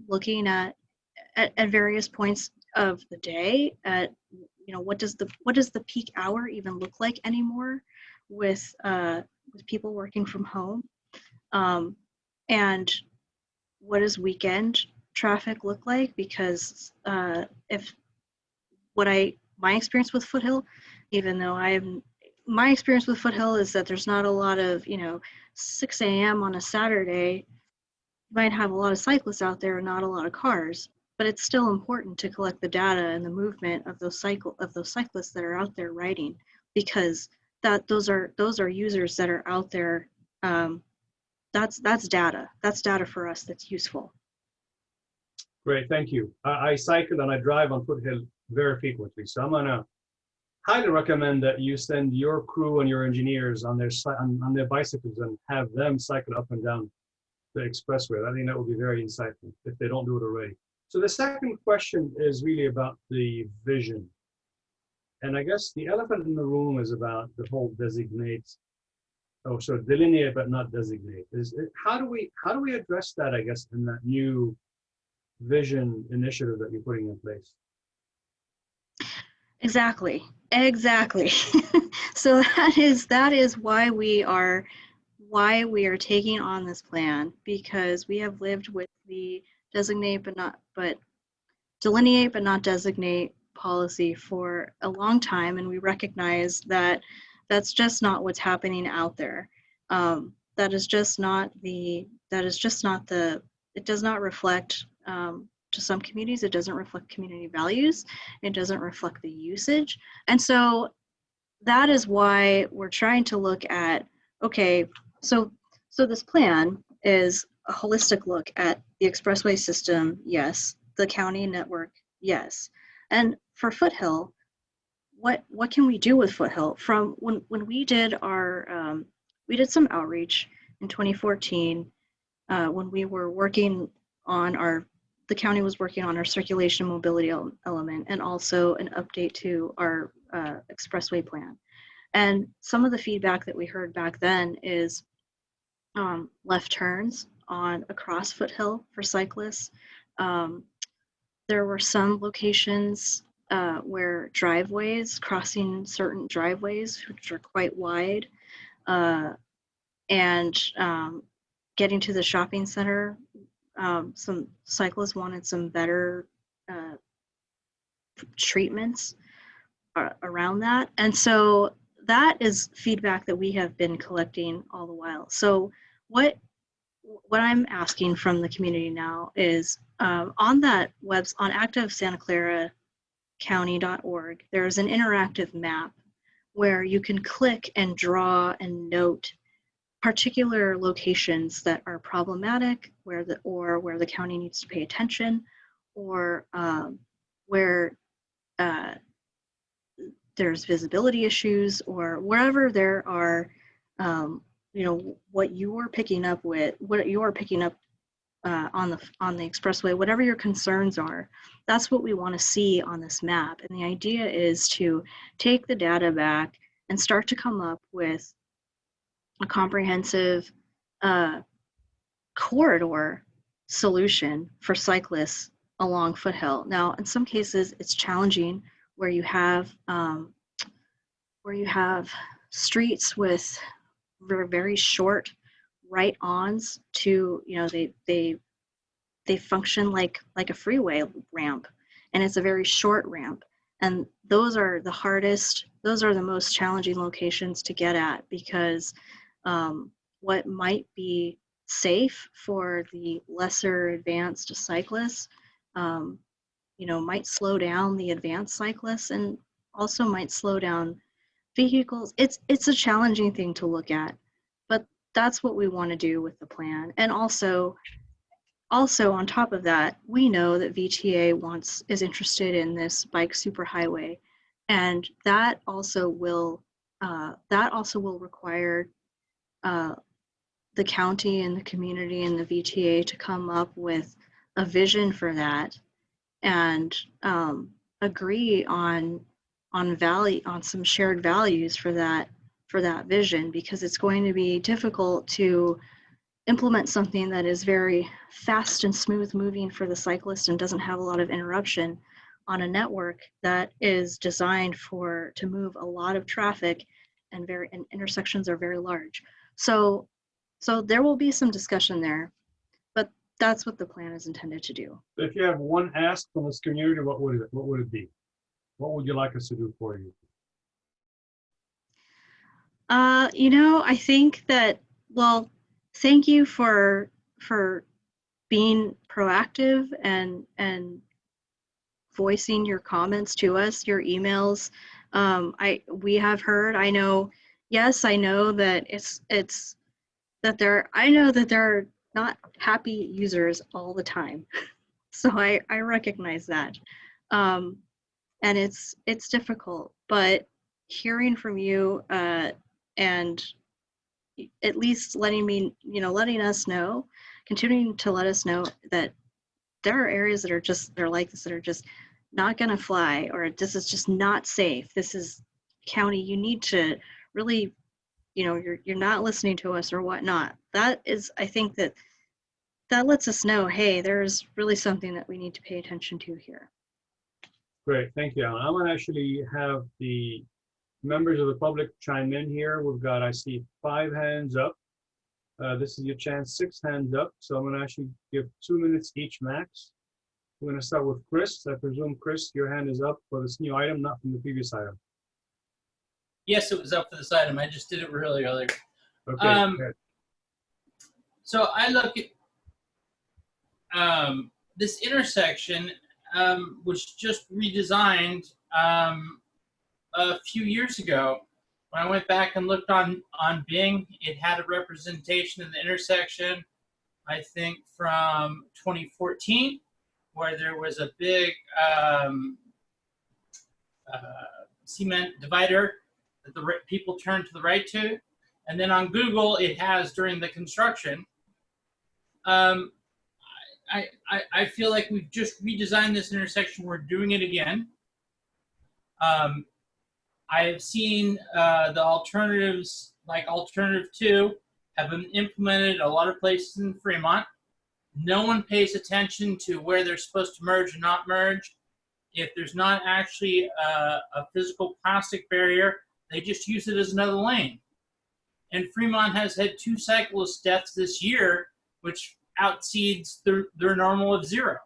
S16: looking at various points of the day at, what does the peak hour even look like anymore with people working from home, and what does weekend traffic look like? Because my experience with Foothill, even though my experience with Foothill is that there's not a lot of 6 a.m. on a Saturday. You might have a lot of cyclists out there and not a lot of cars, but it's still important to collect the data and the movement of those cyclists that are out there riding, because those are users that are out there. That's data. That's data for us that's useful.
S2: Great, thank you. I cycle and I drive on Foothill very frequently, so I'm gonna highly recommend that you send your crew and your engineers on their bicycles and have them cycle up and down the expressway. I think that would be very insightful if they don't do it already. So the second question is really about the vision, and I guess the elephant in the room is about the whole delineate but not designate. How do we address that, I guess, in that new vision initiative that you're putting in place?
S16: Exactly. So that is why we are taking on this plan, because we have lived with the delineate but not designate policy for a long time, and we recognize that that's just not what's happening out there. It does not reflect, to some communities, it doesn't reflect community values. It doesn't reflect the usage. And so that is why we're trying to look at, okay, so this plan is a holistic look at the expressway system, yes, the county network, yes. And for Foothill, what can we do with Foothill? From when we did we did some outreach in 2014, when we were working on the county was working on our circulation mobility element, and also an update to our expressway plan. And some of the feedback that we heard back then is left turns across Foothill for cyclists. There were some locations where crossing certain driveways, which are quite wide, and getting to the shopping center some cyclists wanted some better treatments around that. And so that is feedback that we have been collecting all the while. So what I'm asking from the community now is on that on activesantaclaracounty.org, there's an interactive map where you can click and draw and note particular locations that are problematic, where the county needs to pay attention, or where there's visibility issues, or wherever there are, what you're picking up on the expressway, whatever your concerns are, that's what we want to see on this map. And the idea is to take the data back and start to come up with a comprehensive corridor solution for cyclists along Foothill. Now, in some cases, it's challenging where you have streets with very short right-ons to, they function like a freeway ramp, and it's a very short ramp. And those are the most challenging locations to get at, because what might be safe for the lesser advanced cyclists, might slow down the advanced cyclists, and also might slow down vehicles. It's a challenging thing to look at, but that's what we want to do with the plan. And also on top of that, we know that VTA is interested in this bike superhighway, and that also will require the county and the community and the VTA to come up with a vision for that, and agree on some shared values for that vision, because it's going to be difficult to implement something that is very fast and smooth moving for the cyclist and doesn't have a lot of interruption on a network that is designed to move a lot of traffic, and intersections are very large. So there will be some discussion there, but that's what the plan is intended to do.
S2: If you have one ask from this community, what would it be? What would you like us to do for you?
S16: I think that, well, thank you for being proactive and voicing your comments to us, your emails. We have heard, I know that I know that there are not happy users all the time. So I recognize that. And it's difficult, but hearing from you and at least letting us know, continuing to let us know that there are areas that are like this, that are just not going to fly, or this is just not safe. This is county, you need to really, you're not listening to us or whatnot. That is, I think that lets us know, hey, there's really something that we need to pay attention to here.
S2: Great, thank you, Alan. I'm going to actually have the members of the public chime in here. We've got, I see 5 hands up. This is your chance, 6 hands up. So I'm going to actually give 2 minutes each max. We're going to start with Chris. I presume, Chris, your hand is up for this new item, not from the previous item.
S11: Yes, it was up for this item. I just did it really earlier.
S2: Okay.
S11: So I look at this intersection was just redesigned a few years ago. When I went back and looked on Bing, it had a representation of the intersection, I think from 2014, where there was a big cement divider that the people turned to the right to. And then on Google, it has during the construction. I feel like we've just redesigned this intersection. We're doing it again. I've seen the alternatives, like Alternative 2, have been implemented a lot of places in Fremont. No one pays attention to where they're supposed to merge and not merge. If there's not actually a physical plastic barrier, they just use it as another lane. And Fremont has had 2 cyclist deaths this year, which exceeds their normal of 0.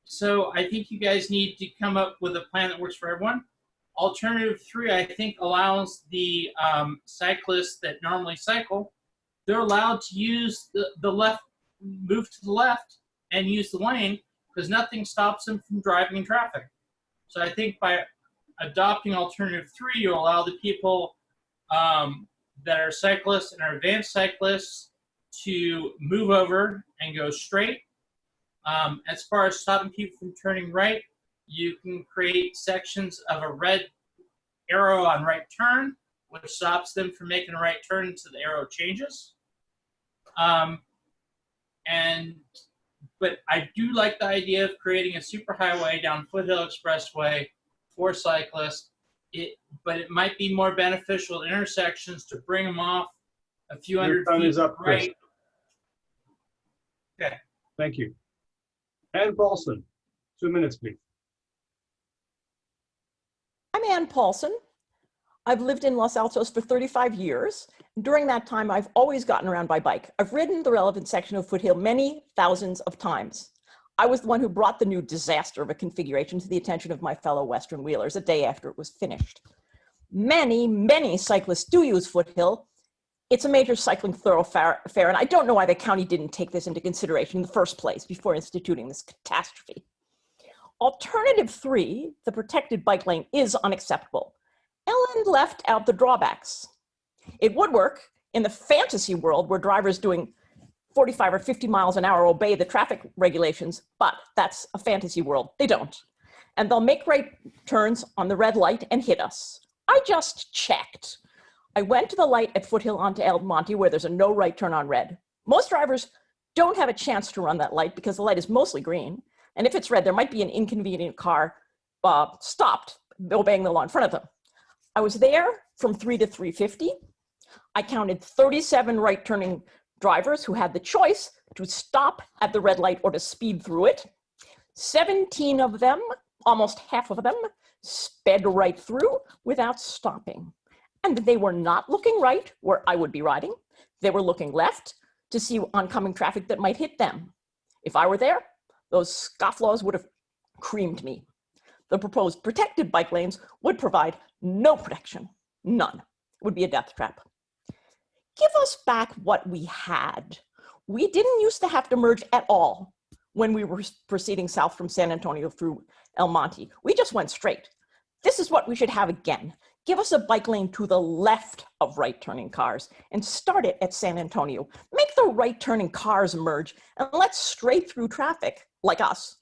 S11: So I think you guys need to come up with a plan that works for everyone. Alternative 3, I think, allows the cyclists that normally cycle, they're allowed to use the left, move to the left and use the lane because nothing stops them from driving in traffic. So I think by adopting alternative 3, you allow the people that are cyclists and are advanced cyclists to move over and go straight. As far as stopping people from turning right, you can create sections of a red arrow on right turn, which stops them from making a right turn until the arrow changes. But I do like the idea of creating a superhighway down Foothill Expressway for cyclists. But it might be more beneficial at intersections to bring them off a few hundred
S2: Your time
S11: feet
S2: is up, Chris.
S11: right. Okay.
S2: Thank you. Ann Paulson, 2 minutes, please.
S12: I'm Ann Paulson. I've lived in Los Altos for 35 years. During that time, I've always gotten around by bike. I've ridden the relevant section of Foothill many thousands of times. I was the one who brought the new disaster of a configuration to the attention of my fellow Western wheelers a day after it was finished. Many, many cyclists do use Foothill. It's a major cycling thoroughfare, and I don't know why the county didn't take this into consideration in the first place before instituting this catastrophe. Alternative 3, the protected bike lane, is unacceptable. Ellen left out the drawbacks. It would work in the fantasy world where drivers doing 45 or 50 miles an hour obey the traffic regulations, but that's a fantasy world. They don't. And they'll make right turns on the red light and hit us. I just checked. I went to the light at Foothill onto El Monte where there's a no right turn on red. Most drivers don't have a chance to run that light because the light is mostly green. And if it's red, there might be an inconvenient car stopped obeying the law in front of them. I was there from 3 to 3:50. I counted 37 right turning drivers who had the choice to stop at the red light or to speed through it. 17 of them, almost half of them, sped right through without stopping. And they were not looking right where I would be riding. They were looking left to see oncoming traffic that might hit them. If I were there, those scofflaws would have creamed me. The proposed protected bike lanes would provide no protection, none. It would be a death trap. Give us back what we had. We didn't used to have to merge at all when we were proceeding south from San Antonio through El Monte. We just went straight. This is what we should have again. Give us a bike lane to the left of right-turning cars and start it at San Antonio. Make the right-turning cars merge and let straight-through traffic, like us,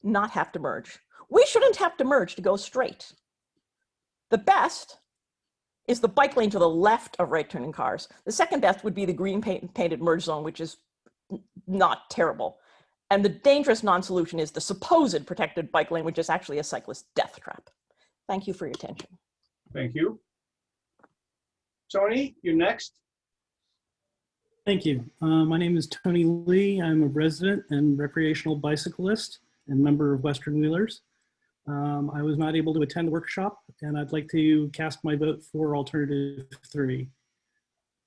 S12: not have to merge. We shouldn't have to merge to go straight. The best is the bike lane to the left of right-turning cars. The second best would be the green painted merge zone, which is not terrible. And the dangerous non-solution is the supposed protected bike lane, which is actually a cyclist death trap. Thank you for your attention.
S2: Thank you. Tony, you're next.
S19: Thank you. My name is Tony Lee. I'm a resident and recreational bicyclist and member of Western Wheelers. I was not able to attend the workshop, and I'd like to cast my vote for alternative 3.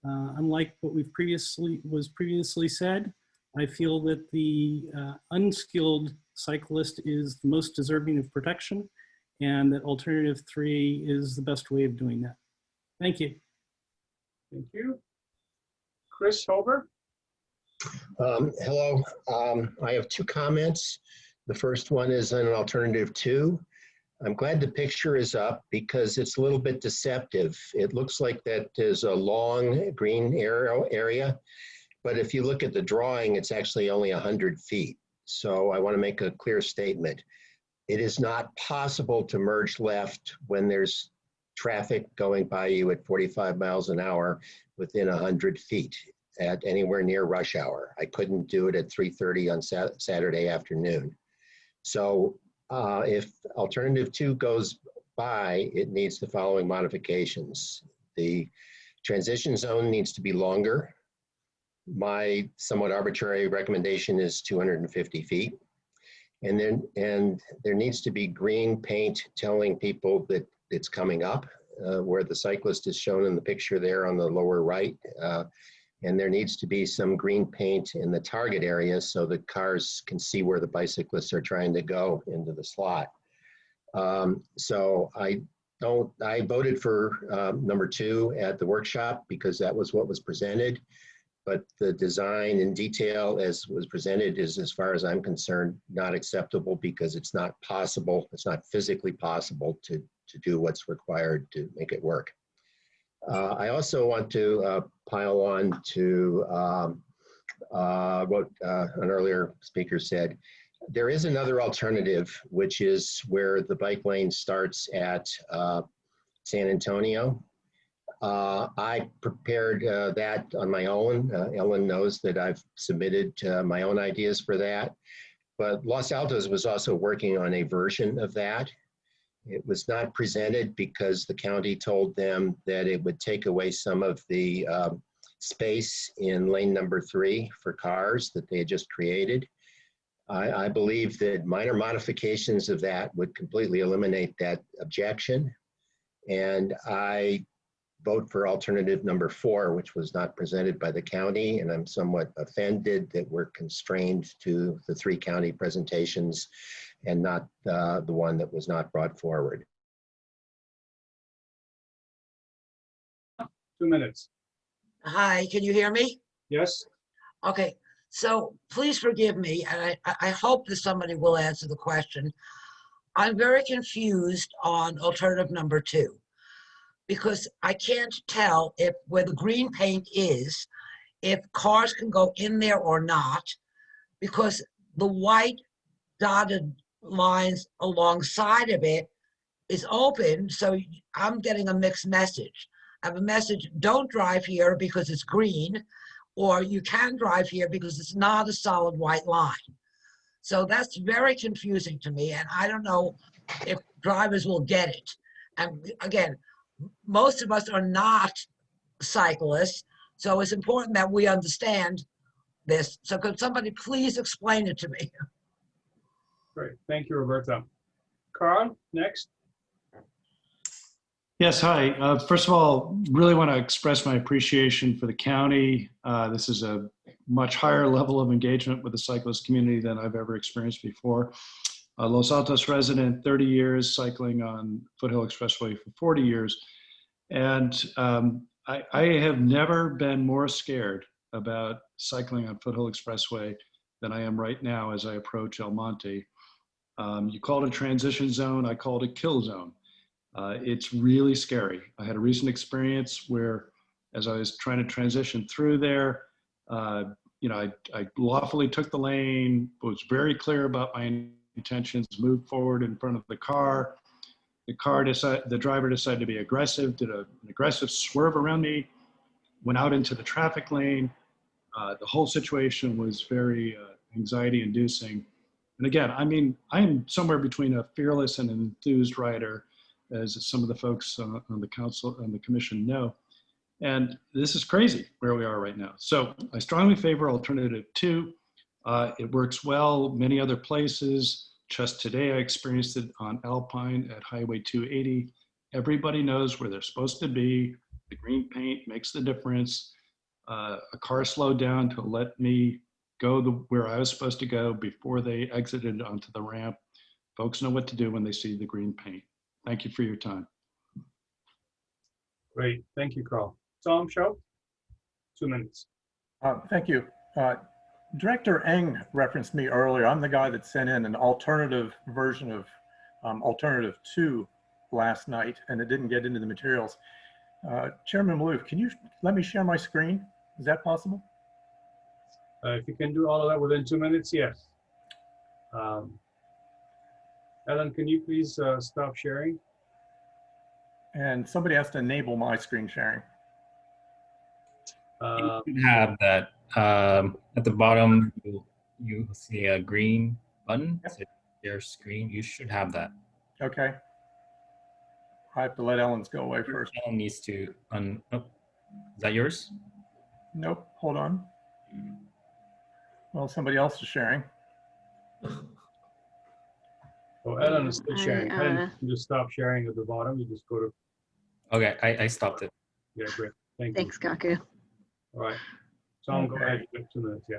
S19: Unlike what was previously said, I feel that the unskilled cyclist is the most deserving of protection, and that alternative 3 is the best way of doing that. Thank you.
S2: Thank you. Chris Hober.
S20: Hello. I have 2 comments. The first one is on alternative 2. I'm glad the picture is up because it's a little bit deceptive. It looks like that there's a long green area, but if you look at the drawing, it's actually only 100 feet. So I want to make a clear statement. It is not possible to merge left when there's traffic going by you at 45 miles an hour within 100 feet at anywhere near rush hour. I couldn't do it at 3:30 on Saturday afternoon. So if alternative 2 goes by, it needs the following modifications. The transition zone needs to be longer. My somewhat arbitrary recommendation is 250 feet. And there needs to be green paint telling people that it's coming up, where the cyclist is shown in the picture there on the lower right. and there needs to be some green paint in the target area so that cars can see where the bicyclists are trying to go into the slot. So I voted for number 2 at the workshop because that was what was presented. But the design in detail as was presented is, as far as I'm concerned, not acceptable because it's not possible, it's not physically possible to do what's required to make it work. I also want to pile on to what an earlier speaker said. There is another alternative, which is where the bike lane starts at San Antonio. I prepared that on my own. Ellen knows that I've submitted my own ideas for that. But Los Altos was also working on a version of that. It was not presented because the county told them that it would take away some of the space in lane number 3 for cars that they had just created. I believe that minor modifications of that would completely eliminate that objection. And I vote for alternative number 4, which was not presented by the county, and I'm somewhat offended that we're constrained to the 3 county presentations and not the one that was not brought forward.
S2: 2 minutes.
S7: Hi, can you hear me?
S2: Yes.
S7: Okay, so please forgive me, and I hope that somebody will answer the question. I'm very confused on alternative number 2. Because I can't tell if where the green paint is, if cars can go in there or not, because the white dotted lines alongside of it is open, so I'm getting a mixed message. I have a message, don't drive here because it's green, or you can drive here because it's not a solid white line. So that's very confusing to me, and I don't know if drivers will get it. And again, most of us are not cyclists, so it's important that we understand this. So could somebody please explain it to me?
S2: Great. Thank you, Roberta. Carl, next.
S19: Yes, hi. First of all, really want to express my appreciation for the county. This is a much higher level of engagement with the cyclist community than I've ever experienced before. Los Altos resident, 30 years, cycling on Foothill Expressway for 40 years. And I have never been more scared about cycling on Foothill Expressway than I am right now as I approach El Monte. You call it a transition zone, I call it a kill zone. It's really scary. I had a recent experience where, as I was trying to transition through there, I lawfully took the lane, was very clear about my intentions, moved forward in front of the car. The driver decided to be aggressive, did an aggressive swerve around me, went out into the traffic lane. The whole situation was very anxiety inducing. And again, I mean, I am somewhere between a fearless and an enthused rider, as some of the folks on the council and the commission know. And this is crazy where we are right now. So I strongly favor alternative 2. It works well many other places. Just today, I experienced it on Alpine at Highway 280. Everybody knows where they're supposed to be. The green paint makes the difference. A car slowed down to let me go where I was supposed to go before they exited onto the ramp. Folks know what to do when they see the green paint. Thank you for your time.
S2: Great. Thank you, Carl. Tom Show, 2 minutes.
S21: Thank you. Director Eng referenced me earlier. I'm the guy that sent in an alternative version of alternative 2 last night, and it didn't get into the materials. Chairman Maloof, can you let me share my screen? Is that possible?
S2: If you can do all of that within 2 minutes, yes. Ellen, can you please stop sharing?
S21: And somebody has to enable my screen sharing.
S22: You have that at the bottom. You see a green button. Yep. So your screen. You should have that.
S21: Okay. I have to let Ellen's go away first.
S22: Ellen needs to oh, is that yours?
S21: Nope. Hold on. Well, somebody else is sharing.
S2: Oh, Ellen is still sharing. Ellen, you just stop sharing at the bottom. You just go to.
S22: Okay, I stopped it.
S2: Yeah, great. Thanks,
S16: Kaku.
S2: All right. Tom, go
S21: Okay.
S2: ahead. You have 2 minutes, yeah.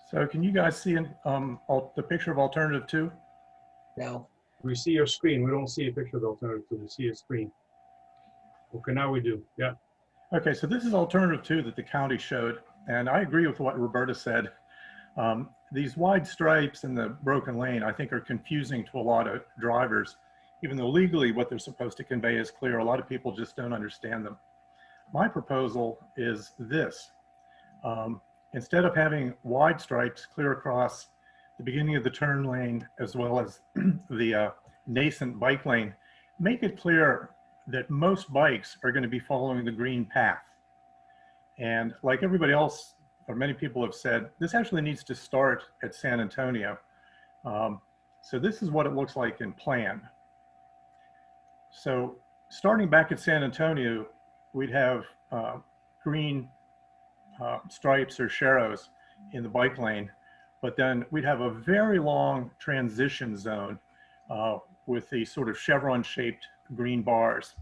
S21: So can you guys see the picture of alternative 2?
S7: No.
S2: We see your screen. We don't see a picture of the alternative 2. We see a screen. Okay, now we do. Yeah.
S21: Okay, so this is alternative 2 that the county showed, and I agree with what Roberta said. These wide stripes in the broken lane, I think, are confusing to a lot of drivers. Even though legally what they're supposed to convey is clear, a lot of people just don't understand them. My proposal is this. Instead of having wide stripes clear across the beginning of the turn lane as well as the nascent bike lane, make it clear that most bikes are going to be following the green path. And like everybody else, or many people have said, this actually needs to start at San Antonio. So this is what it looks like in plan. So starting back at San Antonio, we'd have green stripes or sharrows in the bike lane, but then we'd have a very long transition zone with the sort of chevron-shaped green bars.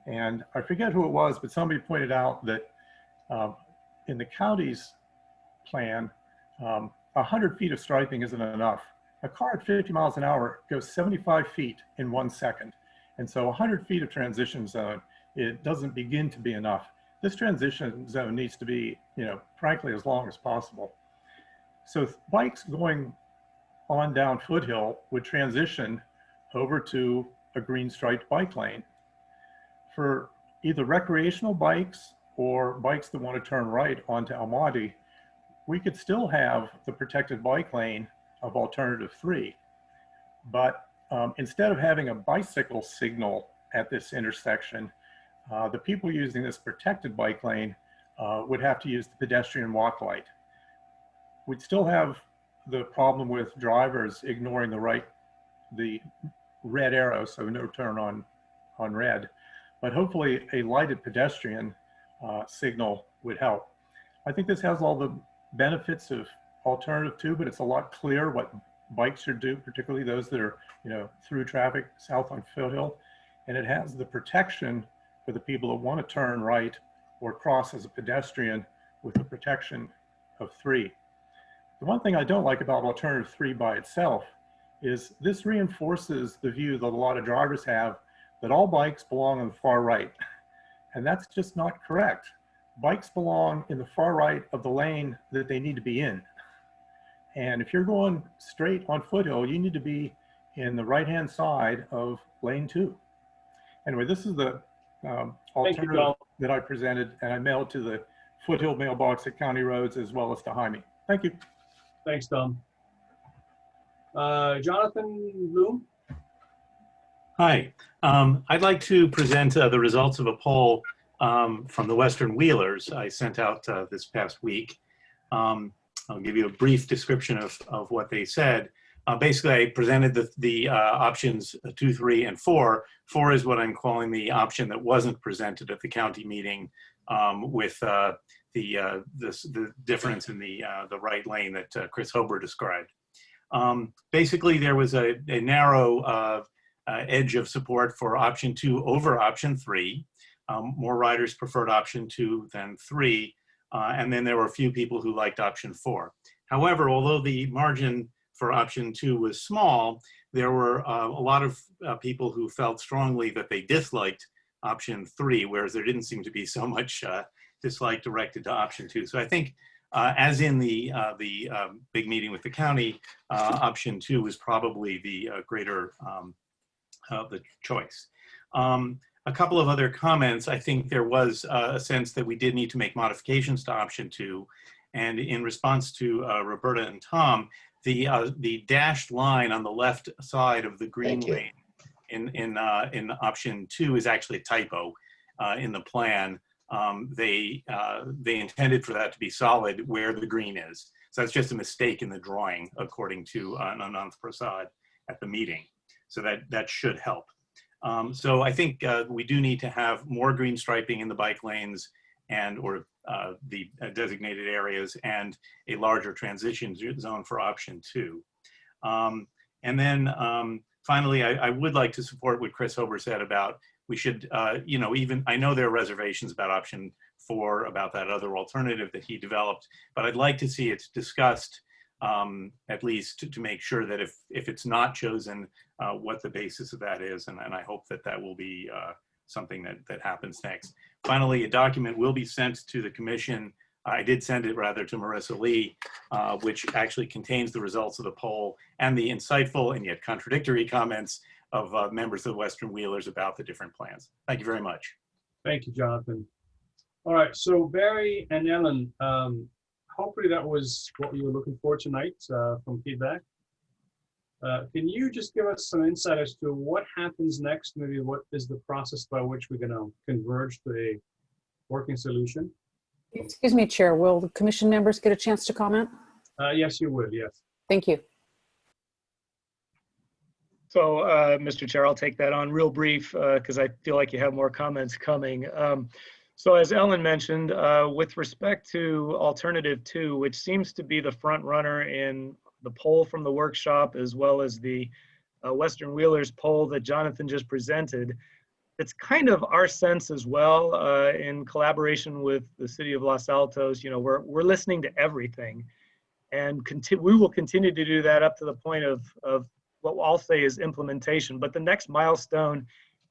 S21: And I forget who it was, but somebody pointed out that in the county's plan, 100 feet of striping isn't enough. A car at 50 miles an hour goes 75 feet in 1 second. And so 100 feet of transition zone, it doesn't begin to be enough. This transition zone needs to be, frankly, as long as possible. So bikes going on down Foothill would transition over to a green striped bike lane. For either recreational bikes or bikes that want to turn right onto Almaty, we could still have the protected bike lane of alternative 3. But instead of having a bicycle signal at this intersection, the people using this protected bike lane would have to use the pedestrian walk light. We'd still have the problem with drivers ignoring the red arrow, so no turn on red. But hopefully a lighted pedestrian signal would help. I think this has all the benefits of alternative 2, but it's a lot clearer what bikes should do, particularly those that are, through traffic south on Foothill. And it has the protection for the people that want to turn right or cross as a pedestrian with the protection of 3. The one thing I don't like about alternative 3 by itself is this reinforces the view that a lot of drivers have that all bikes belong on the far right. And that's just not correct. Bikes belong in the far right of the lane that they need to be in. And if you're going straight on Foothill, you need to be in the right-hand side of lane 2. Anyway, this is the alternative that I presented, and I mailed to the Foothill mailbox at County Roads as well as to Jaime. Thank you.
S2: Thanks, Tom. Jonathan Bloom?
S8: Hi, I'd like to present the results of a poll from the Western Wheelers I sent out this past week. I'll give you a brief description of what they said. Basically, I presented the options 2, 3, and 4. 4 is what I'm calling the option that wasn't presented at the county meeting with the difference in the right lane that Chris Hober described. Basically, there was a narrow edge of support for option 2 over option 3. More riders preferred option 2 than 3. And then there were a few people who liked option 4. However, although the margin for option 2 was small, there were a lot of people who felt strongly that they disliked option 3, whereas there didn't seem to be so much dislike directed to option 2. So I think, as in the big meeting with the county, option 2 was probably the greater the choice. A couple of other comments. I think there was a sense that we did need to make modifications to option 2. And in response to Roberta and Tom, the dashed line on the left side of the green lane in option 2 is actually a typo in the plan. They intended for that to be solid where the green is. So that's just a mistake in the drawing, according to Ananth Prasad at the meeting. So that should help. So I think we do need to have more green striping in the bike lanes and or the designated areas, and a larger transition zone for option 2. And then finally, I would like to support what Chris Hober said about we should, you know, even, I know there are reservations about option 4, about that other alternative that he developed, but I'd like to see it discussed at least to make sure that if it's not chosen, what the basis of that is. And I hope that that will be something that happens next. Finally, a document will be sent to the commission. I did send it rather to Marissa Lee, which actually contains the results of the poll and the insightful and yet contradictory comments of members of the Western Wheelers about the different plans. Thank you very much.
S2: Thank you, Jonathan. All right, so Barry and Ellen, hopefully that was what you were looking for tonight from feedback. Can you just give us some insight as to what happens next? Maybe what is the process by which we're going to converge to a working solution?
S4: Excuse me, Chair, will the commission members get a chance to comment?
S2: Yes, you would, yes.
S4: Thank you.
S15: So, Mr. Chair, I'll take that on real brief because I feel like you have more comments coming. So as Ellen mentioned, with respect to alternative 2, which seems to be the front runner in the poll from the workshop, as well as the Western Wheelers poll that Jonathan just presented, it's kind of our sense as well, in collaboration with the city of Los Altos. You know, we're listening to everything, and we will continue to do that up to the point of what I'll say is implementation. But the next milestone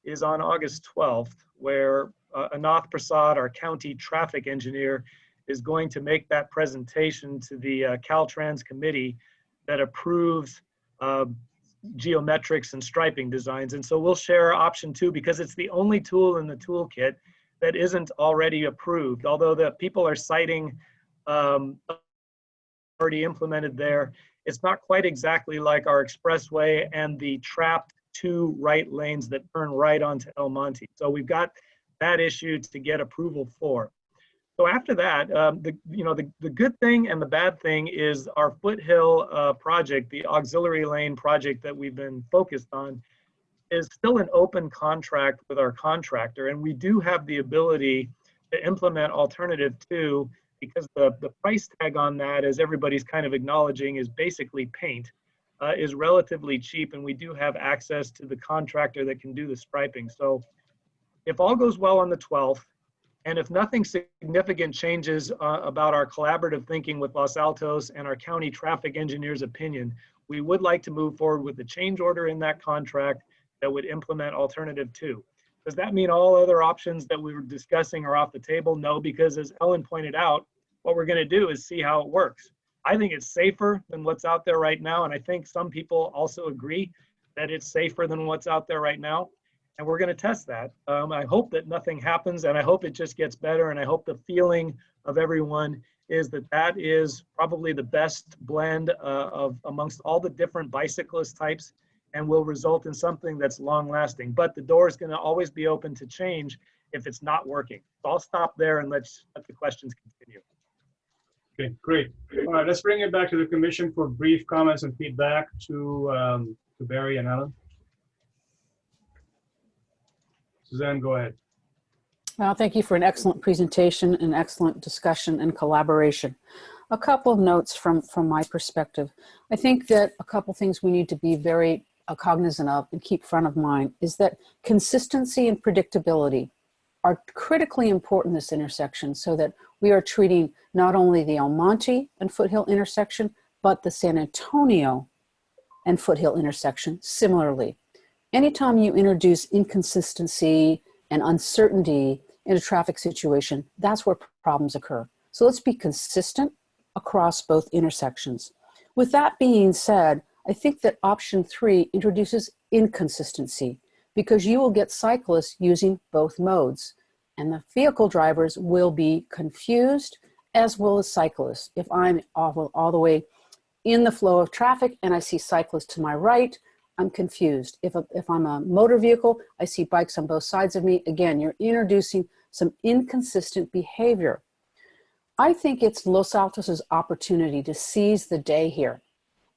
S15: is on August 12th, where Anath Prasad, our county traffic engineer, is going to make that presentation to the Caltrans committee that approves geometrics and striping designs. And so we'll share option 2 because it's the only tool in the toolkit that isn't already approved. Although the people are citing already implemented there, it's not quite exactly like our expressway and the trapped 2 right lanes that turn right onto El Monte. So we've got that issue to get approval for. So after that, the good thing and the bad thing is our Foothill project, the auxiliary lane project that we've been focused on, is still an open contract with our contractor, and we do have the ability to implement alternative 2 because the price tag on that, as everybody's kind of acknowledging, is basically paint, is relatively cheap, and we do have access to the contractor that can do the striping. So if all goes well on the 12th, and if nothing significant changes about our collaborative thinking with Los Altos and our county traffic engineer's opinion, we would like to move forward with the change order in that contract that would implement alternative 2. Does that mean all other options that we were discussing are off the table? No, because as Ellen pointed out, what we're going to do is see how it works. I think it's safer than what's out there right now, and I think some people also agree that it's safer than what's out there right now. And we're going to test that. I hope that nothing happens, and I hope it just gets better, and I hope the feeling of everyone is that that is probably the best blend of amongst all the different bicyclist types, and will result in something that's long lasting. But the door is going to always be open to change if it's not working. So I'll stop there and let the questions continue.
S2: Okay, great. All right, let's bring it back to the commission for brief comments and feedback to Barry and Ellen. Suzanne, go ahead.
S4: Well, thank you for an excellent presentation and excellent discussion and collaboration. A couple of notes from my perspective. I think that a couple things we need to be very cognizant of and keep front of mind is that consistency and predictability are critically important in this intersection, so that we are treating not only the El Monte and Foothill intersection, but the San Antonio and Foothill intersection similarly. Anytime you introduce inconsistency and uncertainty in a traffic situation, that's where problems occur. So let's be consistent across both intersections. With that being said, I think that option 3 introduces inconsistency because you will get cyclists using both modes, and the vehicle drivers will be confused as well as cyclists. If I'm all the way in the flow of traffic and I see cyclists to my right, I'm confused. If I'm a motor vehicle, I see bikes on both sides of me. Again, you're introducing some inconsistent behavior. I think it's Los Altos' opportunity to seize the day here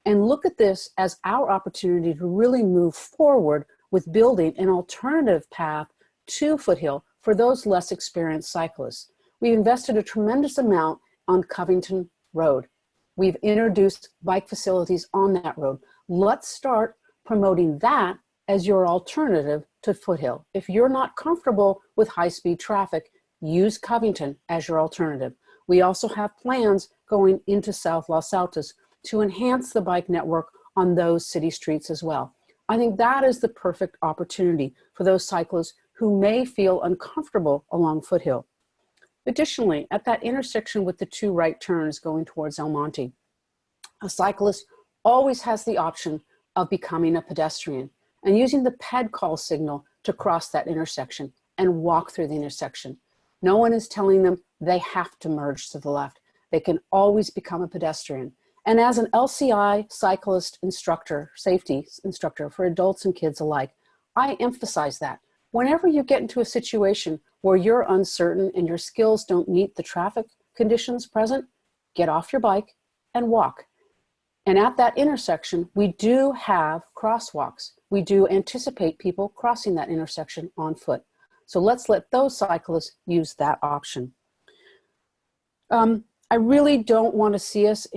S4: and look at this as our opportunity to really move forward with building an alternative path to Foothill for those less experienced cyclists. We've invested a tremendous amount on Covington Road. We've introduced bike facilities on that road. Let's start promoting that as your alternative to Foothill. If you're not comfortable with high-speed traffic, use Covington as your alternative. We also have plans going into South Los Altos to enhance the bike network on those city streets as well. I think that is the perfect opportunity for those cyclists who may feel uncomfortable along Foothill. Additionally, at that intersection with the 2 right turns going towards El Monte, a cyclist always has the option of becoming a pedestrian and using the ped call signal to cross that intersection and walk through the intersection. No one is telling them they have to merge to the left. They can always become a pedestrian. And as an LCI cyclist instructor, safety instructor for adults and kids alike, I emphasize that. Whenever you get into a situation where you're uncertain and your skills don't meet the traffic conditions present, get off your bike and walk. And at that intersection, we do have crosswalks. We do anticipate people crossing that intersection on foot. So let's let those cyclists use that option. I really don't want to see us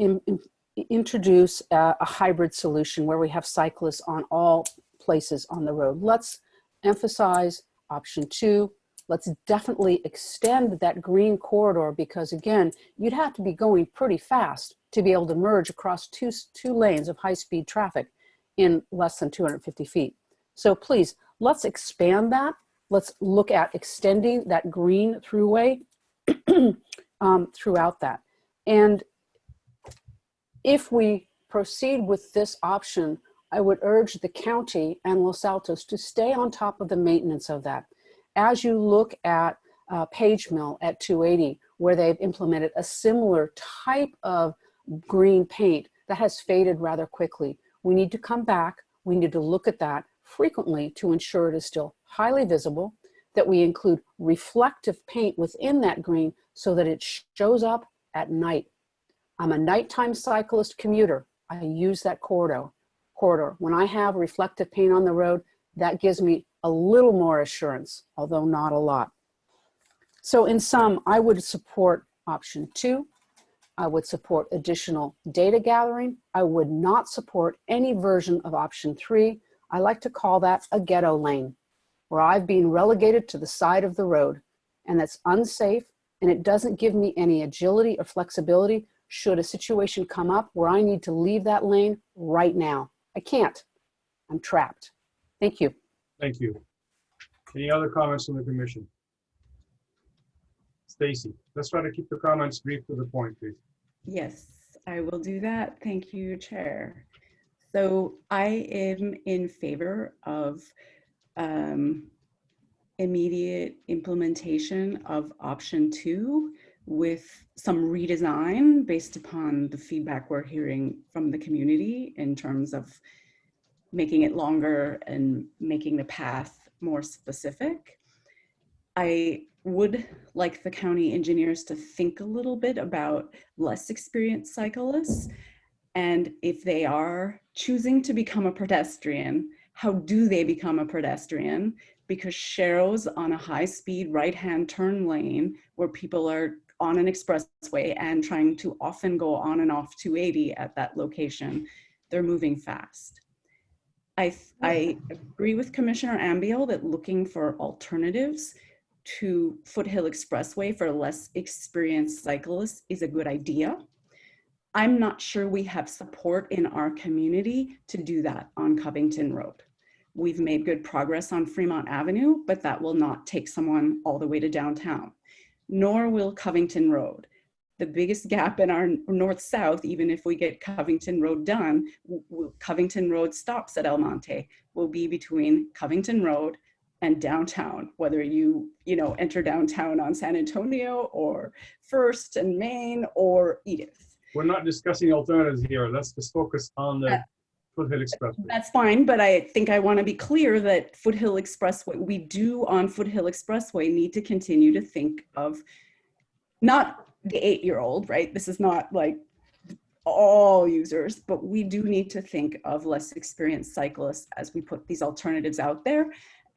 S4: introduce a hybrid solution where we have cyclists on all places on the road. Let's emphasize option 2. Let's definitely extend that green corridor, because again, you'd have to be going pretty fast to be able to merge across two lanes of high-speed traffic in less than 250 feet. So please, let's expand that. Let's look at extending that green throughway throughout that. And if we proceed with this option, I would urge the county and Los Altos to stay on top of the maintenance of that. As you look at Page Mill at 280, where they've implemented a similar type of green paint that has faded rather quickly, we need to come back. We need to look at that frequently to ensure it is still highly visible, that we include reflective paint within that green so that it shows up at night. I'm a nighttime cyclist commuter. I use that corridor. When I have reflective paint on the road, that gives me a little more assurance, although not a lot. So in sum, I would support option 2. I would support additional data gathering. I would not support any version of option 3. I like to call that a ghetto lane, where I've been relegated to the side of the road, and that's unsafe, and it doesn't give me any agility or flexibility should a situation come up where I need to leave that lane right now. I can't. I'm trapped. Thank you.
S2: Thank you. Any other comments from the commission? Stacy, let's try to keep the comments brief to the point, please.
S17: Yes, I will do that. Thank you, Chair. So I am in favor of immediate implementation of option 2 with some redesign based upon the feedback we're hearing from the community in terms of making it longer and making the path more specific. I would like the county engineers to think a little bit about less experienced cyclists, and if they are choosing to become a pedestrian, how do they become a pedestrian? Because Sharrow's on a high-speed right-hand turn lane where people are on an expressway and trying to often go on and off 280 at that location. They're moving fast. I agree with Commissioner Ambiel that looking for alternatives to Foothill Expressway for less experienced cyclists is a good idea. I'm not sure we have support in our community to do that on Covington Road. We've made good progress on Fremont Avenue, but that will not take someone all the way to downtown, nor will Covington Road. The biggest gap in our north-south, even if we get Covington Road done, Covington Road stops at El Monte, will be between Covington Road and downtown, whether you enter downtown on San Antonio or First and Main or Edith.
S2: We're not discussing alternatives here. Let's just focus on the Foothill Expressway.
S17: That's fine, but I think I want to be clear that Foothill Expressway, we do on Foothill Expressway need to continue to think of not the 8-year-old, right? This is not like all users, but we do need to think of less experienced cyclists as we put these alternatives out there.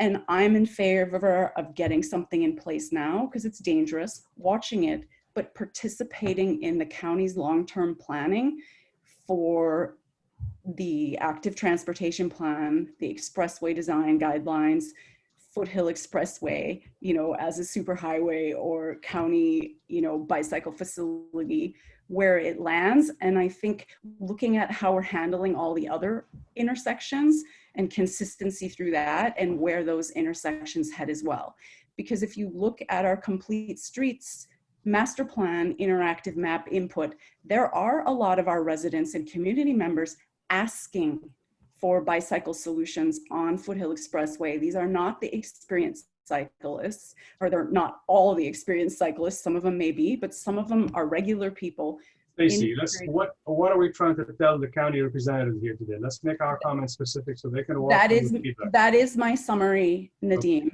S17: And I'm in favor of getting something in place now because it's dangerous, watching it, but participating in the county's long-term planning for the active transportation plan, the expressway design guidelines, Foothill Expressway, you know, as a superhighway or county, you know, bicycle facility, where it lands. And I think looking at how we're handling all the other intersections and consistency through that and where those intersections head as well. Because if you look at our complete streets master plan interactive map input, there are a lot of our residents and community members asking for bicycle solutions on Foothill Expressway. These are not the experienced cyclists, or they're not all the experienced cyclists. Some of them may be, but some of them are regular people.
S2: Stacey, what are we trying to tell the county representatives here today? Let's make our comments specific so they can walk through the feedback.
S17: That is my summary, Nadeem.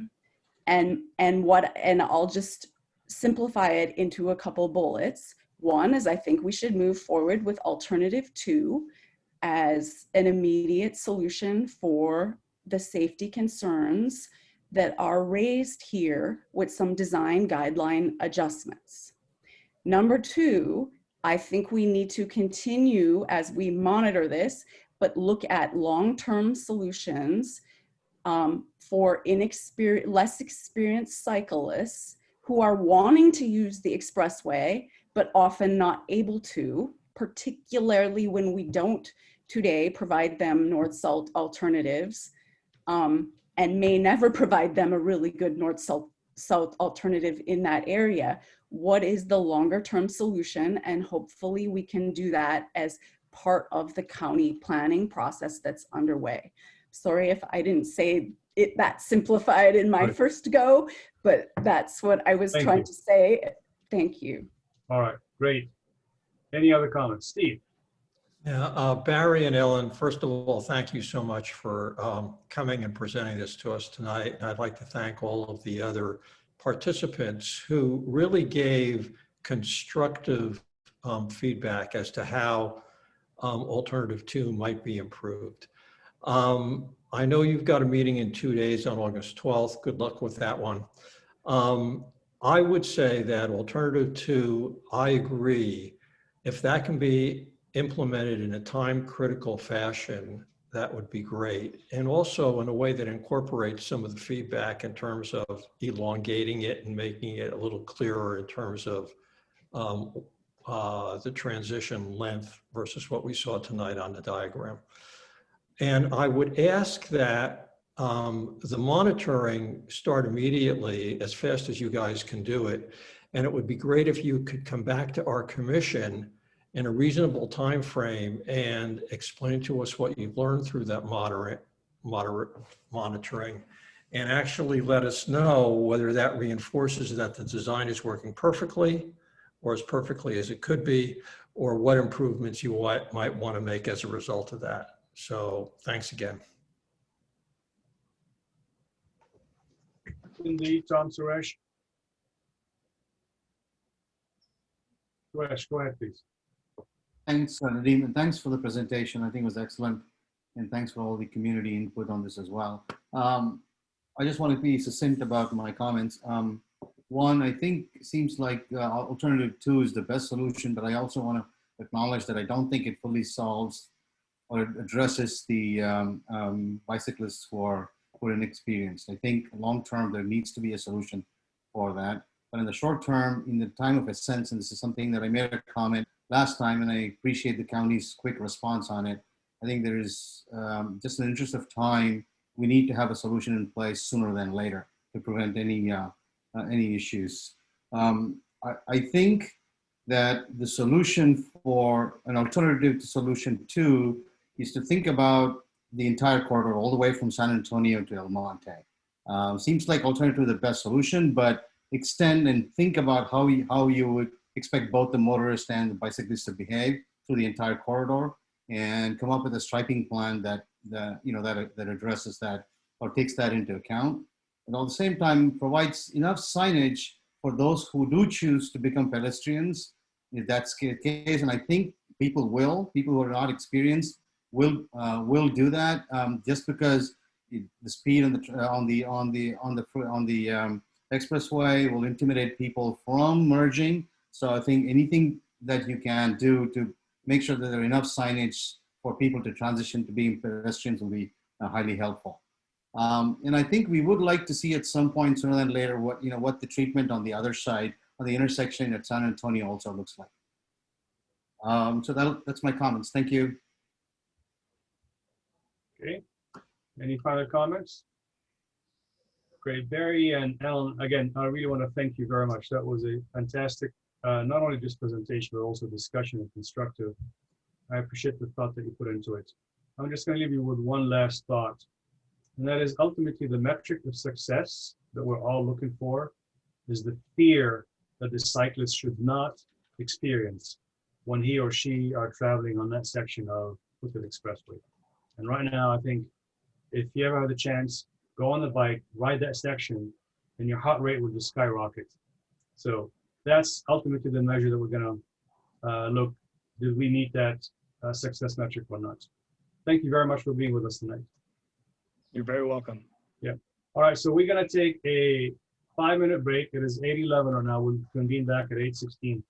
S17: Okay. And I'll just simplify it into a couple bullets. One is I think we should move forward with alternative 2 as an immediate solution for the safety concerns that are raised here with some design guideline adjustments. Number 2, I think we need to continue as we monitor this, but look at long-term solutions for less experienced cyclists who are wanting to use the expressway, but often not able to, particularly when we don't today provide them north-south alternatives, and may never provide them a really good north-south alternative in that area. What is the longer-term solution? And hopefully we can do that as part of the county planning process that's underway. Sorry if I didn't say it that simplified in my first go, but that's what I was trying to say. Thank you.
S2: All right, great. Any other comments? Steve?
S3: Yeah, Barry and Ellen, first of all, thank you so much for coming and presenting this to us tonight. And I'd like to thank all of the other participants who really gave constructive feedback as to how alternative 2 might be improved. I know you've got a meeting in 2 days on August 12th. Good luck with that one. I would say that alternative 2, I agree, if that can be implemented in a time-critical fashion, that would be great. And also in a way that incorporates some of the feedback in terms of elongating it and making it a little clearer in terms of the transition length versus what we saw tonight on the diagram. And I would ask that the monitoring start immediately as fast as you guys can do it. And it would be great if you could come back to our commission in a reasonable time frame and explain to us what you've learned through that moderate monitoring, and actually let us know whether that reinforces that the design is working perfectly or as perfectly as it could be, or what improvements you might want to make as a result of that. So thanks again.
S2: Indeed, Tom Suresh. Suresh, go ahead, please.
S13: Thanks, Nadeem, and thanks for the presentation. I think it was excellent. And thanks for all the community input on this as well. I just want to be succinct about my comments. One, I think it seems like alternative 2 is the best solution, but I also want to acknowledge that I don't think it fully solves or addresses the bicyclists who are inexperienced. I think long-term, there needs to be a solution for that. But in the short term, in the time of ascents, and this is something that I made a comment last time, and I appreciate the county's quick response on it. I think there is, just in the interest of time, we need to have a solution in place sooner than later to prevent any issues. I think that the solution for an alternative to solution 2 is to think about the entire corridor all the way from San Antonio to El Monte. Seems like alternative is the best solution, but extend and think about how you would expect both the motorists and the bicyclists to behave through the entire corridor, and come up with a striping plan that addresses that or takes that into account. And at the same time, provides enough signage for those who do choose to become pedestrians, if that's the case. And I think people who are not experienced will do that, just because the speed on the expressway will intimidate people from merging. So I think anything that you can do to make sure that there are enough signage for people to transition to being pedestrians will be highly helpful. And I think we would like to see at some point sooner than later what the treatment on the other side, on the intersection at San Antonio also looks like. So that's my comments. Thank you.
S2: Okay. Any final comments? Great. Barry and Ellen, again, I really want to thank you very much. That was a fantastic, not only just presentation, but also discussion and constructive. I appreciate the thought that you put into it. I'm just going to leave you with one last thought, and that is ultimately the metric of success that we're all looking for is the fear that the cyclist should not experience when he or she are traveling on that section of Foothill Expressway. And right now, I think if you ever have the chance, go on the bike, ride that section, and your heart rate will just skyrocket. So that's ultimately the measure that we're going to look, did we meet that success metric or not? Thank you very much for being with us tonight.
S15: You're very welcome.
S2: Yeah. All right, so we're going to take a 5-minute break. It is 8:11 right now. We'll convene back at 8:16.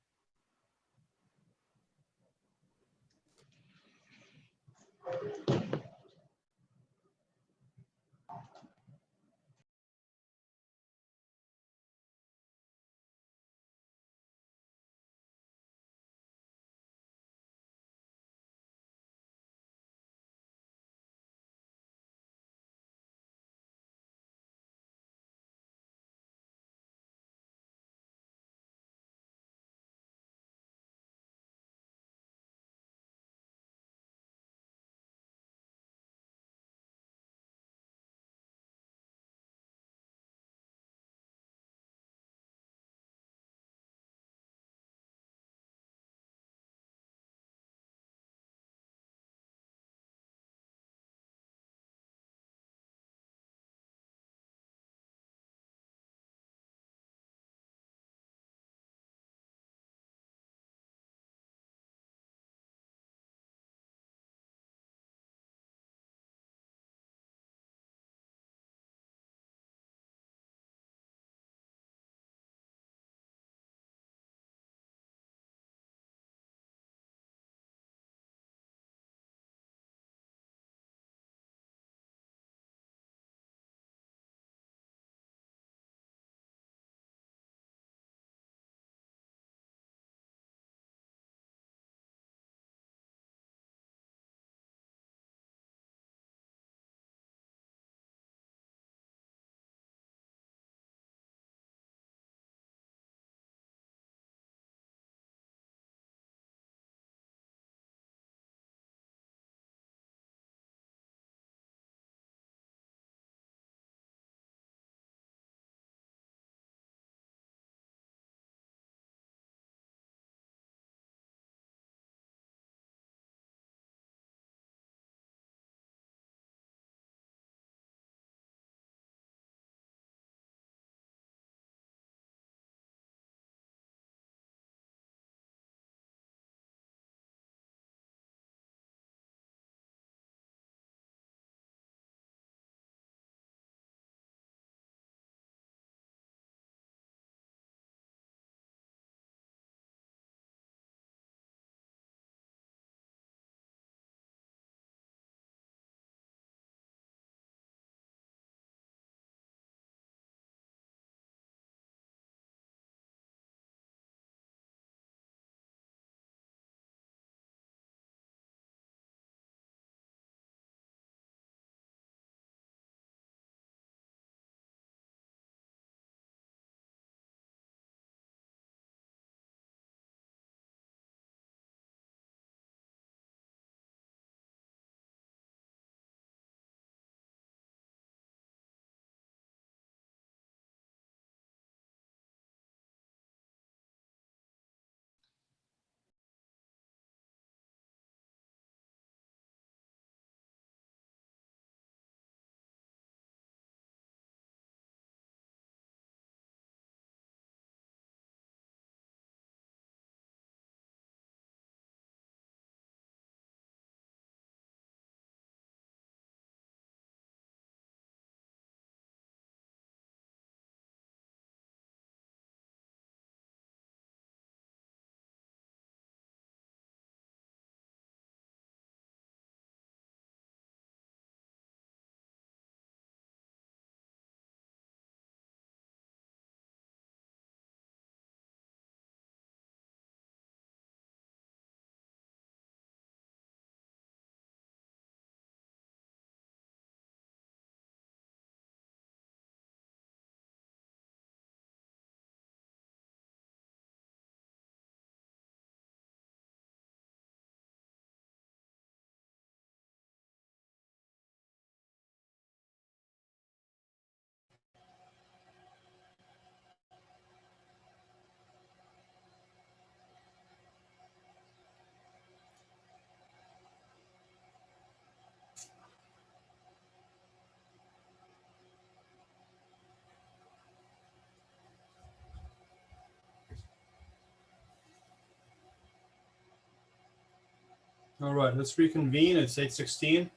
S2: All right, let's reconvene. It's 8:16.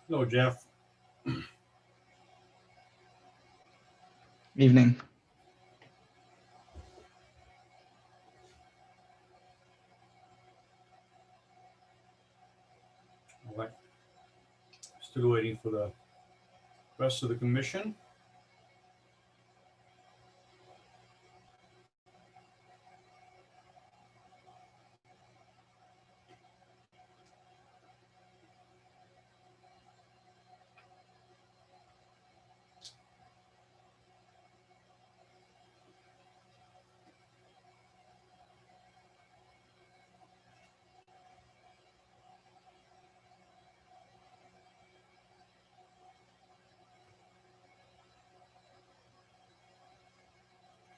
S2: Hello, Jeff.
S9: Evening.
S2: All right. Still waiting for the rest of the commission.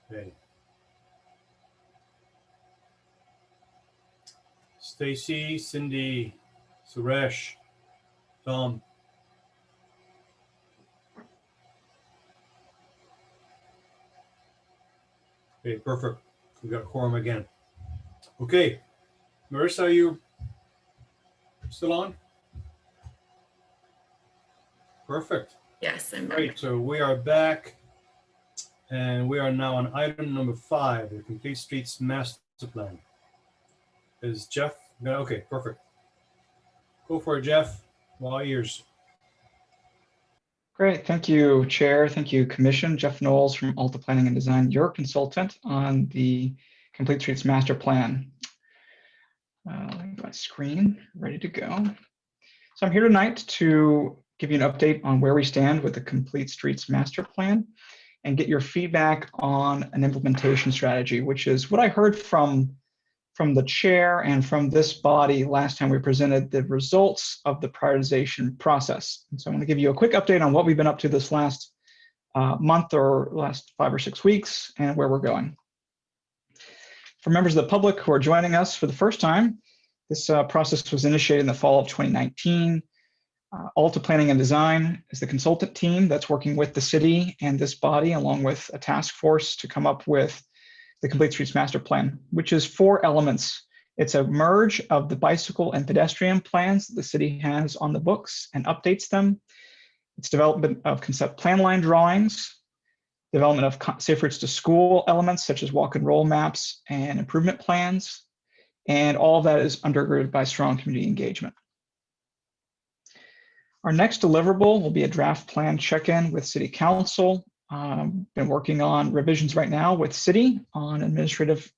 S2: Okay. Stacy, Cindy, Suresh, Tom. Okay, perfect. We got a quorum again. Okay, Marissa, are you still on? Perfect.
S14: Yes, I'm back.
S2: Great, so we are back, and we are now on item number 5, the Complete Streets Master Plan. Is Jeff? No, okay, perfect. Go for it, Jeff. All ears.
S9: Great. Thank you, Chair. Thank you, Commission. Jeff Knowles from Alta Planning and Design, your consultant on the Complete Streets Master Plan. Let me get my screen ready to go. So I'm here tonight to give you an update on where we stand with the Complete Streets Master Plan and get your feedback on an implementation strategy, which is what I heard from the chair and from this body last time we presented the results of the prioritization process. And so I want to give you a quick update on what we've been up to this last month or last 5 or 6 weeks and where we're going. For members of the public who are joining us for the first time, this process was initiated in the fall of 2019. Alta Planning and Design is the consultant team that's working with the city and this body, along with a task force, to come up with the Complete Streets Master Plan, which is 4 elements. It's a merge of the bicycle and pedestrian plans that the city has on the books and updates them. It's development of concept plan line drawings, development of safe routes to school elements such as walk and roll maps and improvement plans, and all of that is undergirded by strong community engagement. Our next deliverable will be a draft plan check-in with City Council. Been working on revisions right now with City on administrative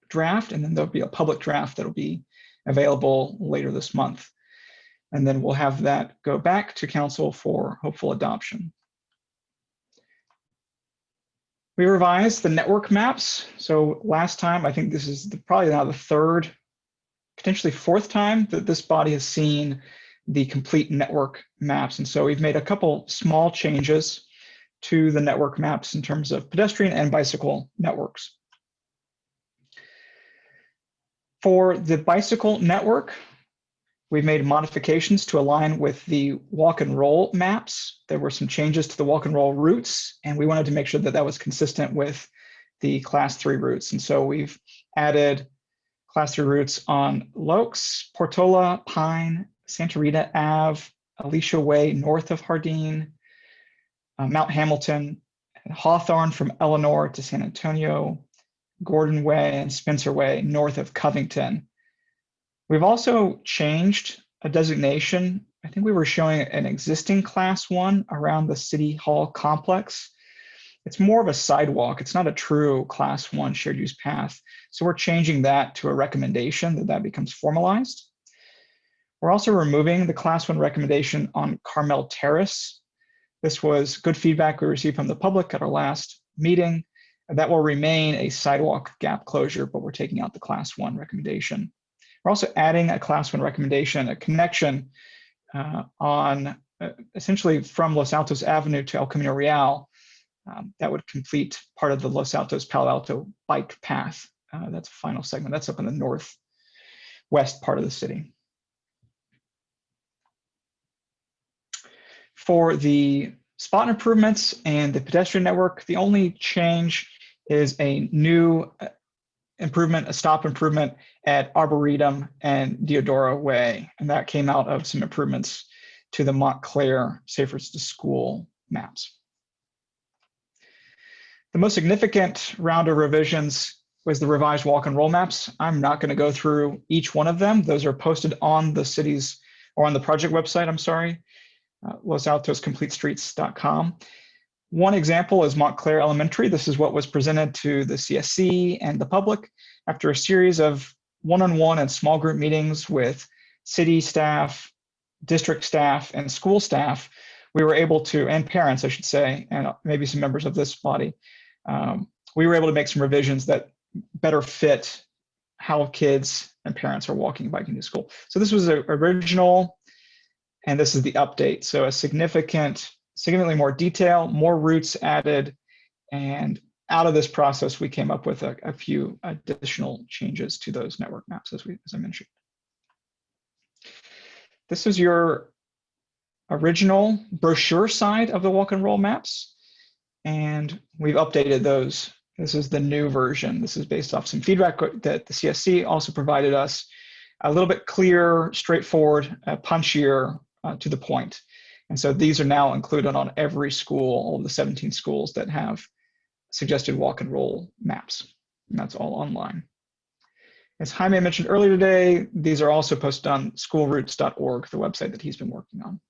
S9: draft, and then there'll be a public draft that'll be available later this month. And then we'll have that go back to Council for hopeful adoption. We revised the network maps. So last time, I think this is probably now the 3rd, potentially 4th time that this body has seen the complete network maps. And so we've made a couple small changes to the network maps in terms of pedestrian and bicycle networks. For the bicycle network, we've made modifications to align with the walk and roll maps. There were some changes to the walk and roll routes, and we wanted to make sure that that was consistent with the Class 3 routes. And so we've added Class 3 routes on Lokes, Portola, Pine, Santa Rita Ave, Alicia Way north of Hardin, Mount Hamilton, Hawthorne from Eleanor to San Antonio, Gordon Way and Spencer Way north of Covington. We've also changed a designation. I think we were showing an existing Class 1 around the City Hall complex. It's more of a sidewalk. It's not a true Class 1 shared use path. So we're changing that to a recommendation that becomes formalized. We're also removing the Class 1 recommendation on Carmel Terrace. This was good feedback we received from the public at our last meeting. And that will remain a sidewalk gap closure, but we're taking out the Class 1 recommendation. We're also adding a Class 1 recommendation, a connection on essentially from Los Altos Avenue to El Camino Real. That would complete part of the Los Altos Palo Alto bike path That's a final segment. That's up in the northwest part of the city. For the spot improvements and the pedestrian network, the only change is a new improvement, a stop improvement at Arboretum and Deodora Way. And that came out of some improvements to the Montclair Safe Routes to School maps. The most significant round of revisions was the revised walk and roll maps. I'm not going to go through each one of them. Those are posted on the city's, or on the project website, I'm sorry, LosAltosCompleteStreets.com. One example is Montclair Elementary. This is what was presented to the CSC and the public after a series of one-on-one and small group meetings with city staff, district staff, and school staff. We were able to, and parents, I should say, and maybe some members of this body, we were able to make some revisions that better fit how kids and parents are walking and biking to school. So this was the original, and this is the update. So a significantly more detail, more routes added, and out of this process, we came up with a few additional changes to those network maps, as I mentioned. This is your original brochure side of the walk and roll maps, and we've updated those. This is the new version. This is based off some feedback that the CSC also provided us, a little bit clearer, straightforward, punchier, to the point. And so these are now included on every school, all of the 17 schools that have suggested walk and roll maps. And that's all online. As Jaime mentioned earlier today, these are also posted on schoolroutes.org, the website that he's been working on.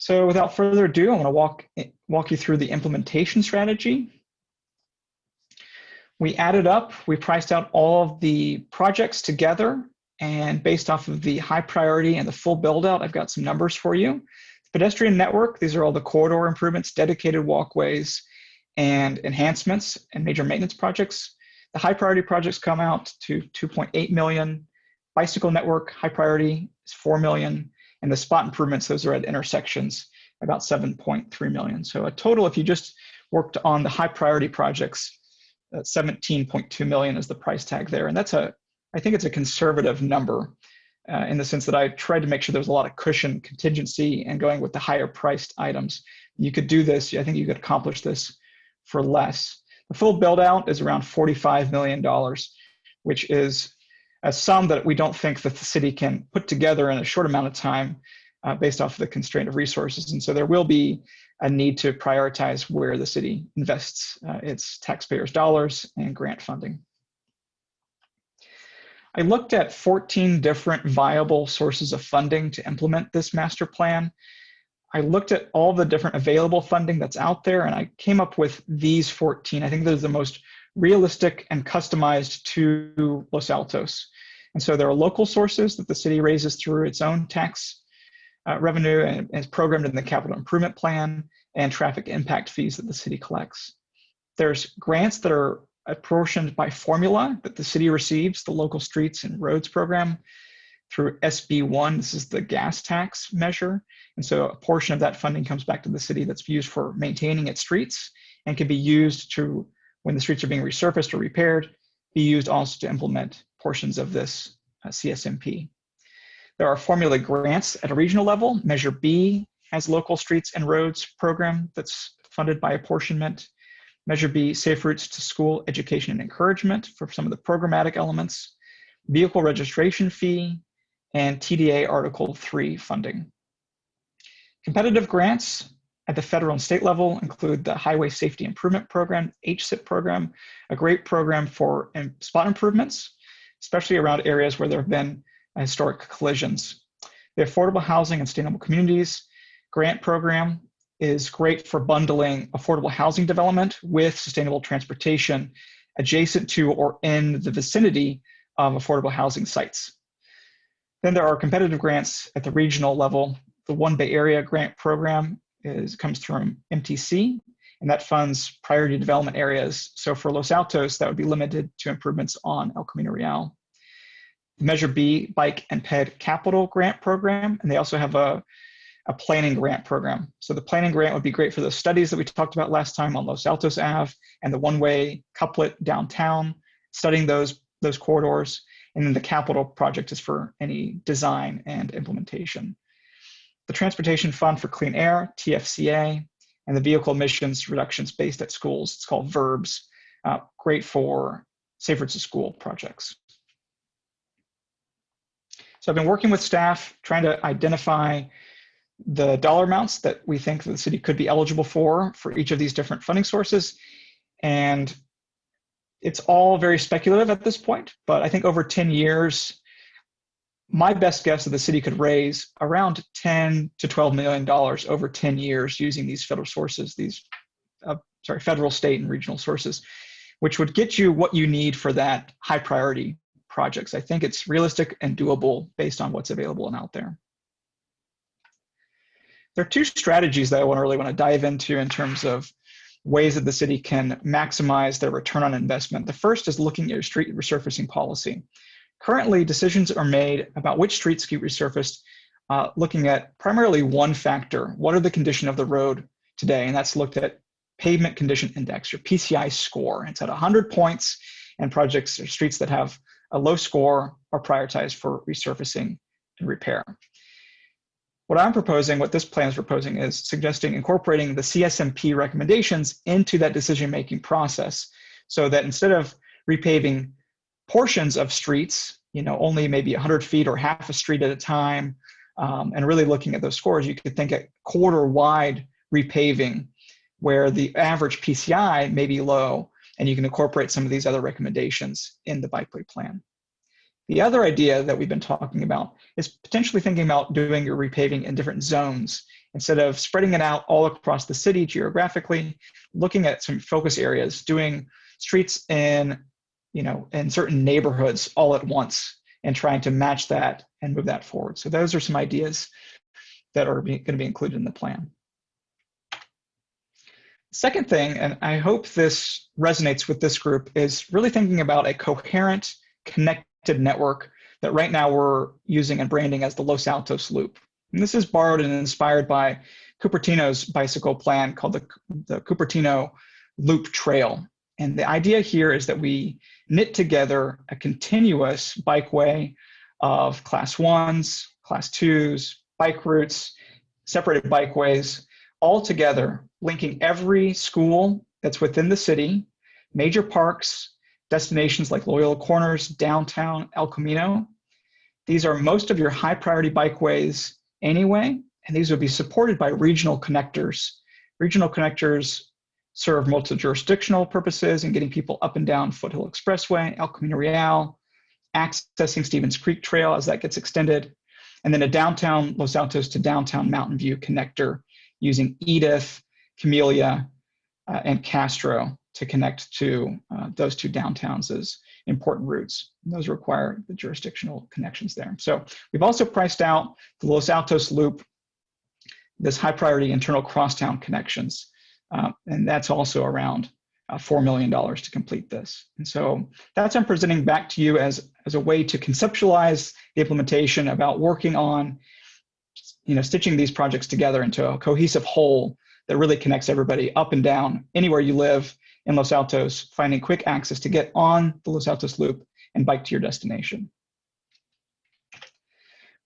S9: So without further ado, I want to walk you through the implementation strategy. We priced out all of the projects together, and based off of the high priority and the full build out, I've got some numbers for you. The pedestrian network, these are all the corridor improvements, dedicated walkways, and enhancements and major maintenance projects. The high priority projects come out to 2.8 million. Bicycle network, high priority is 4 million. And the spot improvements, those are at intersections, about 7.3 million. So a total, if you just worked on the high priority projects, 17.2 million is the price tag there. And that's I think it's a conservative number in the sense that I tried to make sure there was a lot of cushion contingency and going with the higher priced items. You could do this, I think you could accomplish this for less. The full build out is around $45 million, which is a sum that we don't think that the city can put together in a short amount of time based off of the constraint of resources. And so there will be a need to prioritize where the city invests its taxpayers' dollars and grant funding. I looked at 14 different viable sources of funding to implement this master plan. I looked at all the different available funding that's out there, and I came up with these 14. I think those are the most realistic and customized to Los Altos. And so there are local sources that the city raises through its own tax revenue and is programmed in the capital improvement plan, and traffic impact fees that the city collects. There's grants that are apportioned by formula that the city receives, the local streets and roads program, through SB1. This is the gas tax measure. And so a portion of that funding comes back to the city that's used for maintaining its streets and can be used to, when the streets are being resurfaced or repaired, be used also to implement portions of this CSMP. There are formula grants at a regional level. Measure B has local streets and roads program that's funded by apportionment. Measure B, Safe Routes to School Education and Encouragement for some of the programmatic elements, vehicle registration fee, and TDA Article 3 funding. Competitive grants at the federal and state level include the Highway Safety Improvement Program, HSIP program, a great program for spot improvements, especially around areas where there have been historic collisions. The Affordable Housing and Sustainable Communities grant program is great for bundling affordable housing development with sustainable transportation adjacent to or in the vicinity of affordable housing sites. Then there are competitive grants at the regional level. The One Bay Area grant program comes from MTC, and that funds priority development areas. So for Los Altos, that would be limited to improvements on El Camino Real. Measure B, Bike and Ped Capital Grant Program, and they also have a a planning grant program. So the planning grant would be great for the studies that we talked about last time on Los Altos Ave and the one-way couplet downtown, studying those corridors. And then the capital project is for any design and implementation. The Transportation Fund for Clean Air, TFCA, and the Vehicle Emissions Reductions Based at Schools, it's called VERBS, great for Safer to School projects. So I've been working with staff trying to identify the dollar amounts that we think the city could be eligible for each of these different funding sources. And it's all very speculative at this point, but I think over 10 years, my best guess that the city could raise around $10 to $12 million over 10 years using these federal sources, federal, state, and regional sources, which would get you what you need for that high priority projects. I think it's realistic and doable based on what's available and out there. There are two strategies that I really want to dive into in terms of ways that the city can maximize their return on investment. The first is looking at your street resurfacing policy. Currently, decisions are made about which streets get resurfaced, looking at primarily one factor. What are the condition of the road today? And that's looked at pavement condition index, your PCI score. It's at 100 points, and projects or streets that have a low score are prioritized for resurfacing and repair. What I'm proposing, what this plan is proposing, is suggesting incorporating the CSMP recommendations into that decision-making process, so that instead of repaving portions of streets, only maybe 100 feet or half a street at a time, and really looking at those scores, you could think at quarter-wide repaving, where the average PCI may be low, and you can incorporate some of these other recommendations in the bikeway plan. The other idea that we've been talking about is potentially thinking about doing your repaving in different zones. Instead of spreading it out all across the city geographically, looking at some focus areas, doing streets in certain neighborhoods all at once, and trying to match that and move that forward. So those are some ideas that are going to be included in the plan. Second thing, and I hope this resonates with this group, is really thinking about a coherent, connected network that right now we're using and branding as the Los Altos Loop. And this is borrowed and inspired by Cupertino's bicycle plan called the Cupertino Loop Trail. And the idea here is that we knit together a continuous bikeway of class 1s, class 2s, bike routes, separated bikeways, all together, linking every school that's within the city, major parks, destinations like Loyola Corners, downtown, El Camino. These are most of your high priority bikeways anyway, and these would be supported by regional connectors. Regional connectors serve multi-jurisdictional purposes in getting people up and down Foothill Expressway, El Camino Real, accessing Stevens Creek Trail as that gets extended, and then a downtown Los Altos to downtown Mountain View connector using Edith, Camellia, and Castro to connect to those two downtowns as important routes. And those require the jurisdictional connections there. So we've also priced out the Los Altos Loop, this high priority internal crosstown connections. And that's also around $4 million to complete this. And so that's what I'm presenting back to you as a way to conceptualize the implementation, about working on stitching these projects together into a cohesive whole that really connects everybody up and down anywhere you live in Los Altos, finding quick access to get on the Los Altos Loop and bike to your destination.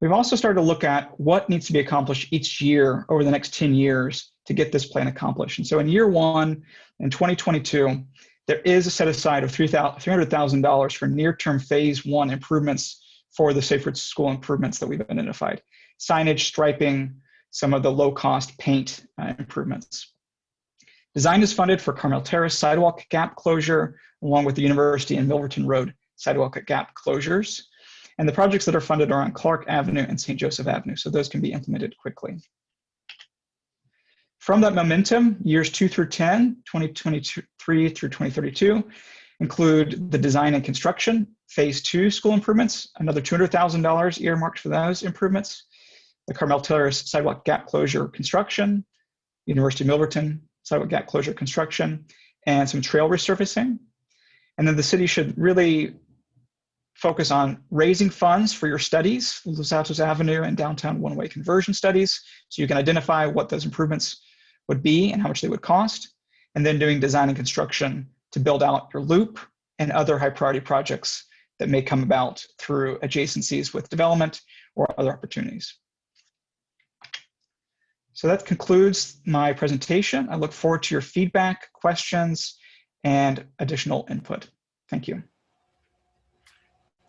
S9: We've also started to look at what needs to be accomplished each year over the next 10 years to get this plan accomplished. And so in year one, in 2022, there is a set aside of $300,000 for near-term phase one improvements for the Safer School improvements that we've identified. Signage, striping, some of the low-cost paint improvements. Design is funded for Carmel Terrace sidewalk gap closure, along with the University and Milverton Road sidewalk gap closures. And the projects that are funded are on Clark Avenue and St. Joseph Avenue, so those can be implemented quickly. From that momentum, years 2 through 10, 2023 through 2032, include the design and construction, phase 2 school improvements, another $200,000 earmarked for those improvements, the Carmel Terrace sidewalk gap closure construction, University of Milverton sidewalk gap closure construction, and some trail resurfacing. And then the city should really focus on raising funds for your studies, Los Altos Avenue and downtown one-way conversion studies, so you can identify what those improvements would be and how much they would cost, and then doing design and construction to build out your loop and other high priority projects that may come about through adjacencies with development or other opportunities. So that concludes my presentation. I look forward to your feedback, questions, and additional input. Thank you.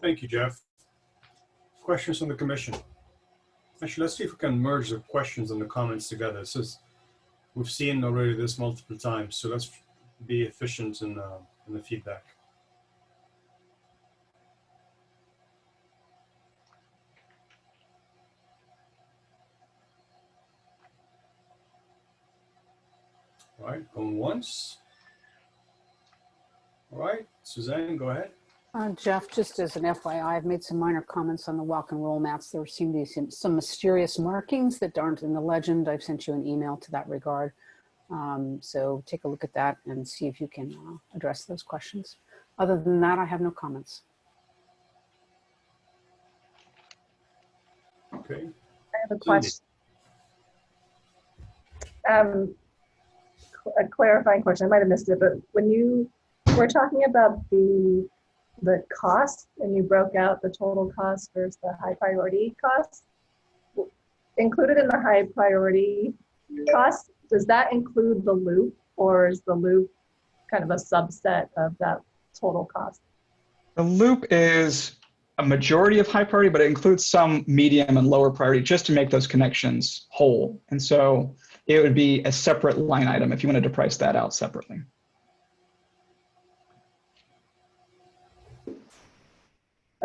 S2: Thank you, Jeff. Questions from the commission? Actually, let's see if we can merge the questions and the comments together. So we've seen already this multiple times, so let's be efficient in the feedback. All right, going once. All right, Suzanne, go ahead.
S4: Jeff, just as an FYI, I've made some minor comments on the walk and roll maps. There seem to be some mysterious markings that aren't in the legend. I've sent you an email to that regard. So take a look at that and see if you can address those questions. Other than that, I have no comments.
S2: Okay.
S18: I have a question. A clarifying question. I might have missed it, but when you were talking about the cost and you broke out the total cost versus the high priority cost, included in the high priority cost, does that include the loop, or is the loop kind of a subset of that total cost?
S9: The loop is a majority of high priority, but it includes some medium and lower priority just to make those connections whole. And so it would be a separate line item if you wanted to price that out separately.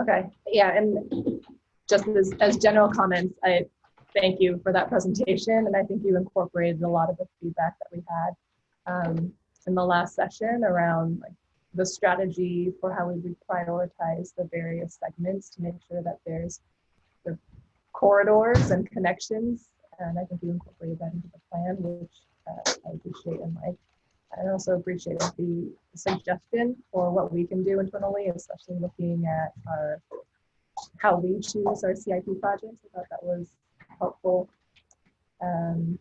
S18: Okay, yeah, and just as general comments, I thank you for that presentation, and I think you incorporated a lot of the feedback that we had in the last session around like the strategy for how we would prioritize the various segments to make sure that there's the corridors and connections, and I think you incorporated that into the plan, which I appreciate and like. I also appreciated the suggestion for what we can do internally, especially looking at how we choose our CIP projects. I thought that was helpful. And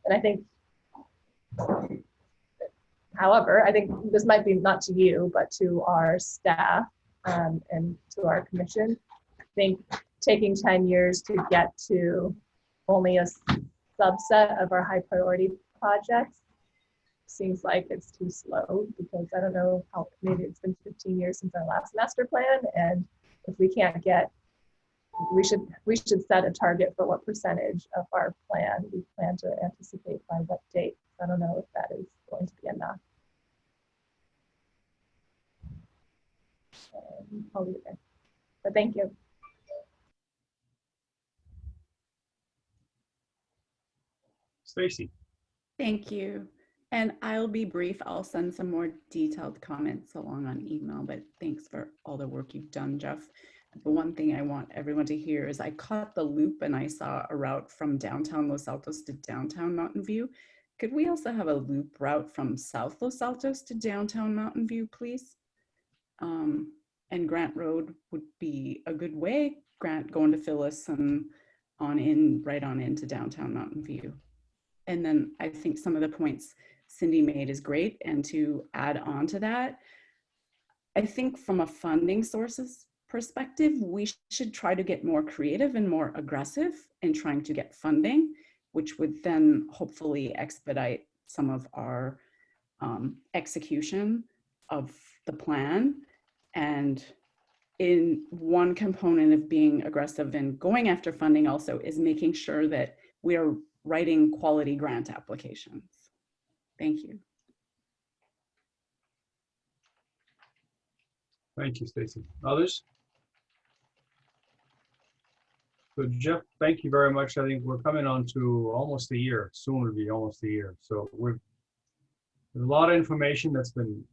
S18: I think, however, I think this might be not to you, but to our staff and to our commission. I think taking 10 years to get to only a subset of our high priority projects seems like it's too slow, because I don't know how, maybe it's been 15 years since our last master plan, and if we can't get, we should set a target for what percentage of our plan we plan to anticipate by what date. I don't know if that is going to be enough. I'll leave it there, but thank you.
S2: Stacy.
S17: Thank you. And I'll be brief. I'll send some more detailed comments along on email, but thanks for all the work you've done, Jeff. The one thing I want everyone to hear is I caught the loop and I saw a route from downtown Los Altos to downtown Mountain View. Could we also have a loop route from South Los Altos to downtown Mountain View, please? And Grant Road would be a good way. Grant going to Phyllis and right on into downtown Mountain View. And then I think some of the points Cindy made is great. And to add on to that, I think from a funding sources perspective, we should try to get more creative and more aggressive in trying to get funding, which would then hopefully expedite some of our execution of the plan. And in one component of being aggressive and going after funding also is making sure that we are writing quality grant applications. Thank you.
S2: Thank you, Stacy. Others? So Jeff, thank you very much. I think we're coming on to almost a year. Soon will be almost a year. So there's a lot of information that's been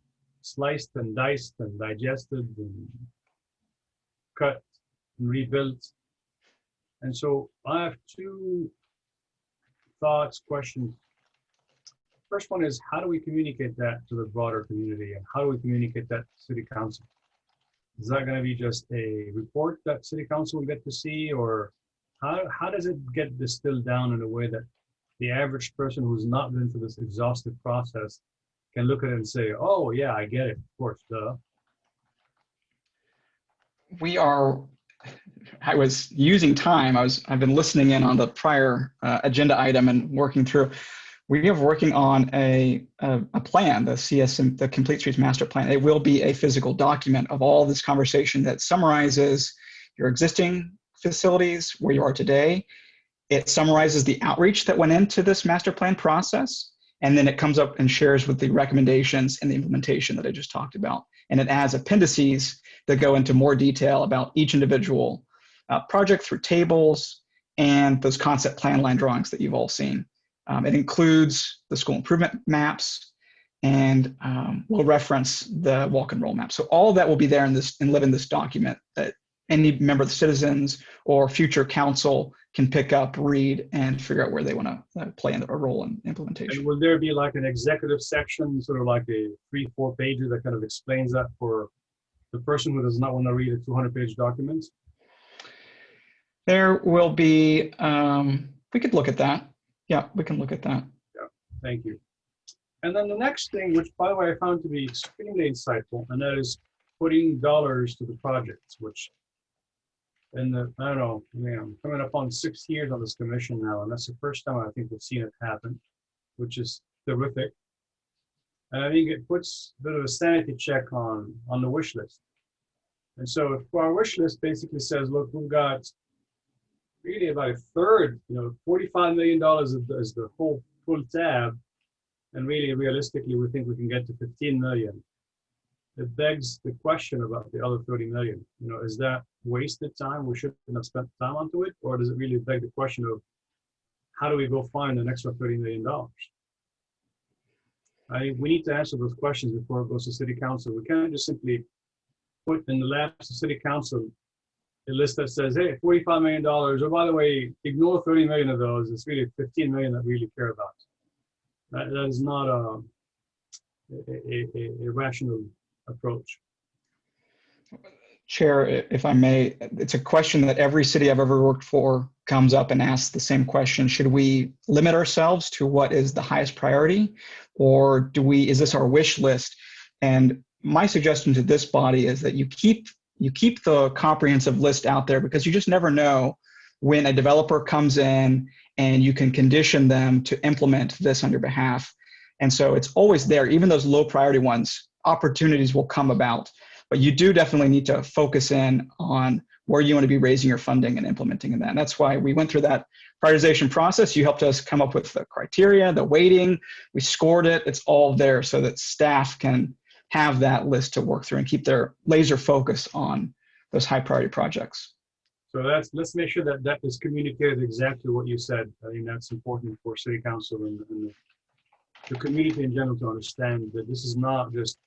S2: sliced and diced and digested and cut and rebuilt. And so I have two thoughts, questions. First one is, how do we communicate that to the broader community, and how do we communicate that to City Council? Is that going to be just a report that City Council will get to see, or how does it get distilled down in a way that the average person who's not been through this exhaustive process can look at it and say, oh yeah, I get it, of course, duh.
S9: I was using time. I've been listening in on the prior agenda item and working through. We are working on a plan, the CSM, the Complete Streets Master Plan. It will be a physical document of all this conversation that summarizes your existing facilities, where you are today. It summarizes the outreach that went into this master plan process, and then it comes up and shares with the recommendations and the implementation that I just talked about. And it adds appendices that go into more detail about each individual project through tables and those concept plan line drawings that you've all seen. It includes the school improvement maps, and we'll reference the walk and roll map. So all that will be there in this and live in this document that any member of the citizens or future council can pick up, read, and figure out where they want to play a role in implementation.
S2: And will there be like an executive section, sort of like a 3-4 pager that kind of explains that for the person who does not want to read a 200-page document?
S9: There will be, we could look at that. Yeah, we can look at that.
S2: Yeah, thank you. And then the next thing, which by the way I found to be extremely insightful, and that is putting dollars to the projects, which in the, I don't know, I'm coming up on 6 years on this commission now, and that's the first time I think we've seen it happen, which is terrific. And I think it puts a bit of a sanity check on the wish list. And so if our wish list basically says, look, we've got really about a third, $45 million is the whole full tab, and really realistically we think we can get to 15 million. It begs the question about the other 30 million. Is that wasted time? We shouldn't have spent time onto it, or does it really beg the question of how do we go find an extra $30 million? I think we need to answer those questions before it goes to City Council. We can't just simply put in the laps of City Council a list that says, hey, $45 million, or by the way, ignore 30 million of those. It's really 15 million that we really care about. That is not a rational approach.
S9: Chair, if I may, it's a question that every city I've ever worked for comes up and asks the same question. Should we limit ourselves to what is the highest priority, or is this our wish list? And my suggestion to this body is that you keep the comprehensive list out there, because you just never know when a developer comes in and you can condition them to implement this on your behalf. And so it's always there. Even those low priority ones, opportunities will come about. But you do definitely need to focus in on where you want to be raising your funding and implementing in that. And that's why we went through that prioritization process. You helped us come up with the criteria, the weighting. We scored it. It's all there so that staff can have that list to work through and keep their laser focus on those high priority projects.
S2: So let's make sure that is communicated exactly what you said. I think that's important for City Council and the community in general to understand that this is not just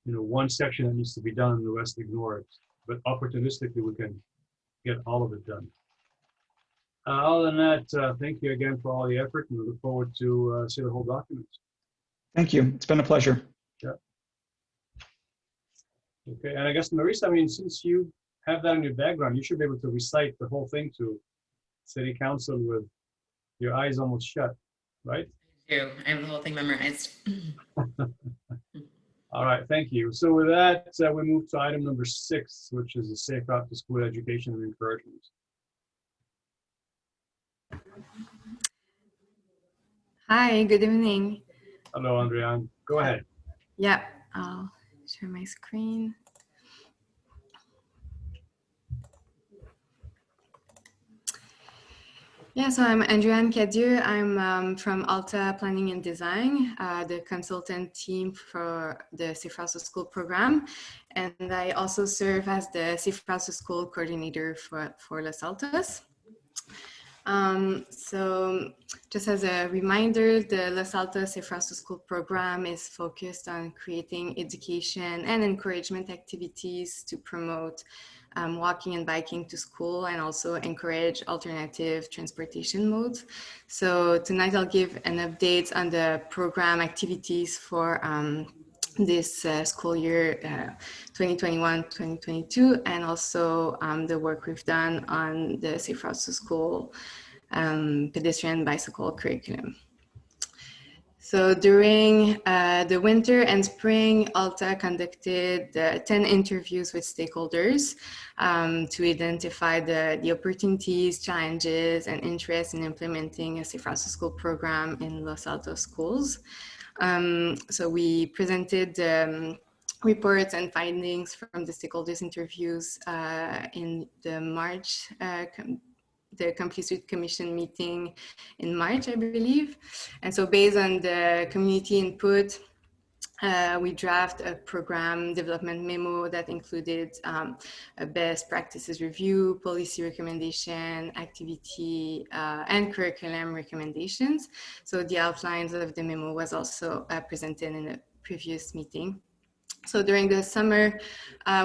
S2: one section that needs to be done and the rest ignore it, but opportunistically we can get all of it done. Other than that, thank you again for all the effort, and we look forward to see the whole document.
S9: Thank you. It's been a pleasure.
S2: Yeah. Okay, and I guess Marisa, since you have that in your background, you should be able to recite the whole thing to City Council with your eyes almost shut, right?
S14: I do. I have the whole thing memorized.
S2: All right, thank you. So with that, we move to item number 6, which is a safe route to school education and encouragement.
S5: Hi, good evening.
S2: Hello, Andrian. Go ahead.
S5: Yeah, I'll share my screen. Yeah, so I'm Andriane Cadieux. I'm from Alta Planning and Design, the consultant team for the Safe Routes to School program. And I also serve as the Safe Routes to School coordinator for Los Altos. So just as a reminder, the Los Altos Safe Routes to School program is focused on creating education and encouragement activities to promote walking and biking to school and also encourage alternative transportation modes. So tonight I'll give an update on the program activities for this school year 2021-2022, and also the work we've done on the Safe Routes to School pedestrian bicycle curriculum. So during the winter and spring, Alta conducted 10 interviews with stakeholders to identify the opportunities, challenges, and interests in implementing a Safe Routes to School program in Los Altos schools. So we presented reports and findings from the stakeholders interviews in the March the Complete Street Commission meeting in March, I believe. And so based on the community input, we draft a program development memo that included a best practices review, policy recommendation, activity, and curriculum recommendations. So the outlines of the memo was also presented in a previous meeting. So during the summer,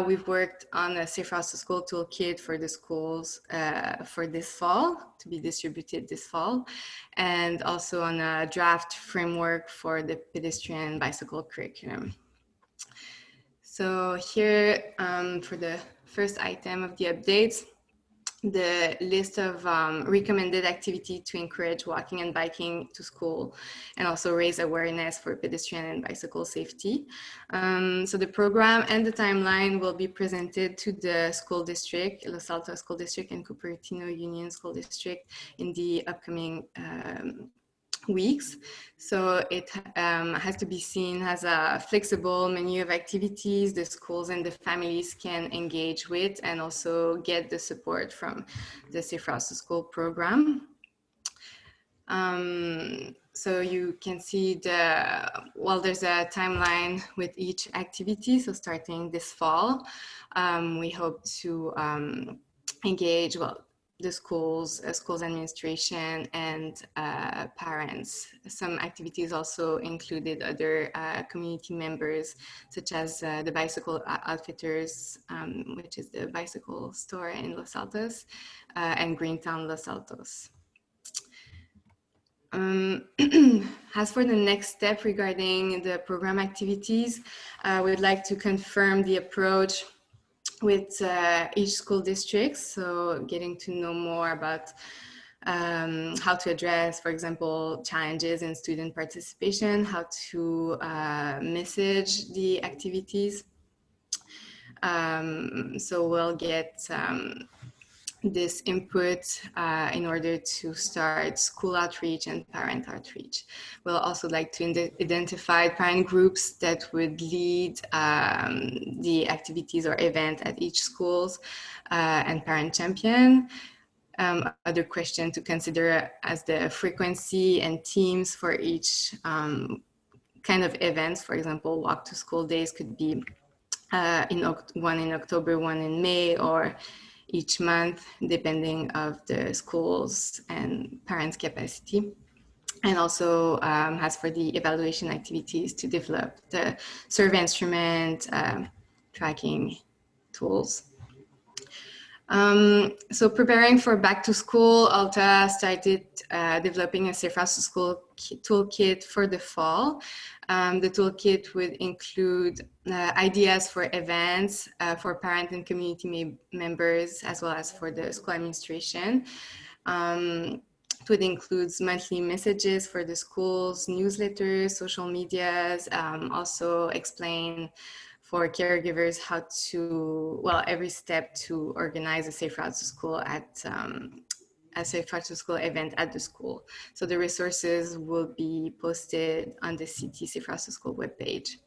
S5: we've worked on a Safe Routes to School toolkit for the schools for this fall, to be distributed this fall, and also on a draft framework for the pedestrian bicycle curriculum. So here, for the first item of the updates, the list of recommended activity to encourage walking and biking to school and also raise awareness for pedestrian and bicycle safety. So the program and the timeline will be presented to the school district, Los Altos School District and Cupertino Union School District in the upcoming weeks. So it has to be seen as a flexible menu of activities the schools and the families can engage with and also get the support from the Safe Routes to School program. So you can see there's a timeline with each activity. So starting this fall, we hope to engage, the schools, schools administration, and parents. Some activities also included other community members, such as the Bicycle Outfitters, which is the bicycle store in Los Altos, and Greentown Los Altos. As for the next step regarding the program activities, we'd like to confirm the approach with each school district, so getting to know more about how to address, for example, challenges in student participation, how to message the activities. So we'll get this input in order to start school outreach and parent outreach. We'll also like to identify parent groups that would lead the activities or event at each schools and parent champion. Other question to consider as the frequency and themes for each kind of events. For example, walk to school days could be one in October, one in May, or each month, depending of the schools and parents' capacity. And also, as for the evaluation activities, to develop the survey instrument, tracking tools. So preparing for back to school, Alta started developing a Safe Routes to School toolkit for the fall. The toolkit would include ideas for events for parent and community members, as well as for the school administration. It would include monthly messages for the schools, newsletters, social medias, also explain for caregivers how to, every step to organize a Safe Routes to School at a Safe Routes to School event at the school. So the resources will be posted on the CT Safe Routes to School webpage.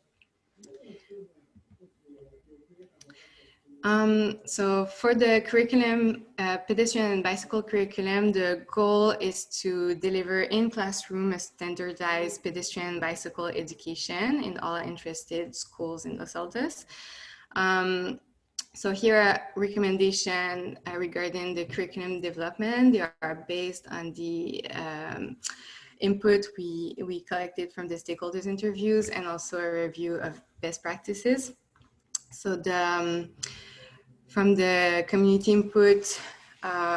S5: So for the curriculum, pedestrian and bicycle curriculum, the goal is to deliver in classroom a standardized pedestrian and bicycle education in all interested schools in Los Altos. So here are recommendations regarding the curriculum development. They are based on the input we collected from the stakeholders interviews and also a review of best practices. So from the community input,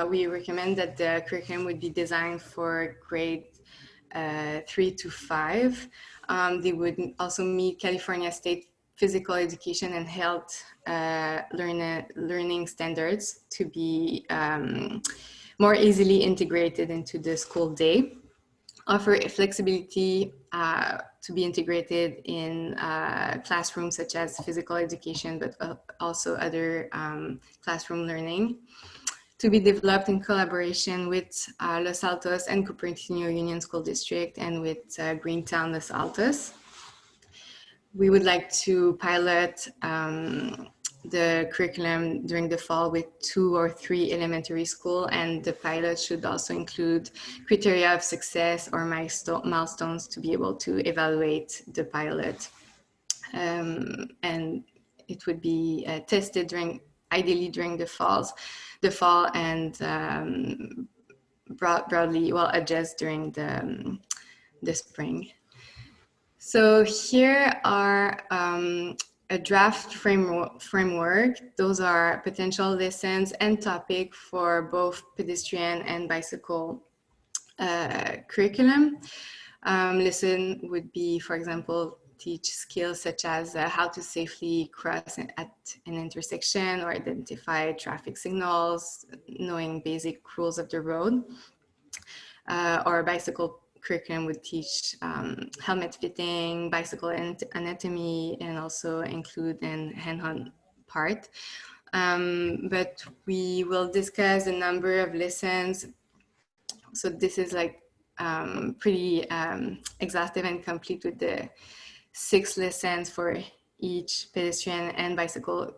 S5: we recommend that the curriculum would be designed for grade 3 to 5. They would also meet California State Physical Education and Health learning standards to be more easily integrated into the school day. Offer flexibility to be integrated in classrooms such as physical education, but also other classroom learning. To be developed in collaboration with Los Altos and Cupertino Union School District and with Greentown Los Altos. We would like to pilot the curriculum during the fall with 2 or 3 elementary school, and the pilot should also include criteria of success or milestones to be able to evaluate the pilot. And it would be tested ideally during the fall, and broadly adjust during the spring. So here are a draft framework. Those are potential lessons and topic for both pedestrian and bicycle curriculum. Lesson would be, for example, teach skills such as how to safely cross at an intersection or identify traffic signals, knowing basic rules of the road. Or bicycle curriculum would teach helmet fitting, bicycle anatomy, and also include an hand-on part. But we will discuss a number of lessons. So this is like pretty exhaustive and complete with the 6 lessons for each pedestrian and bicycle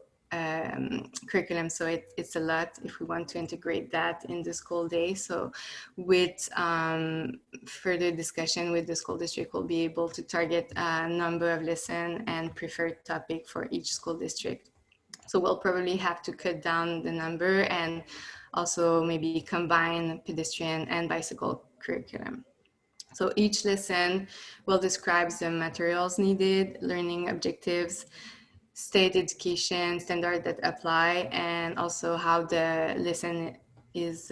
S5: curriculum. So it's a lot if we want to integrate that in the school day. So with further discussion with the school district, we'll be able to target a number of lessons and preferred topic for each school district. So we'll probably have to cut down the number and also maybe combine pedestrian and bicycle curriculum. So each lesson will describe the materials needed, learning objectives, state education standard that apply, and also how the lesson is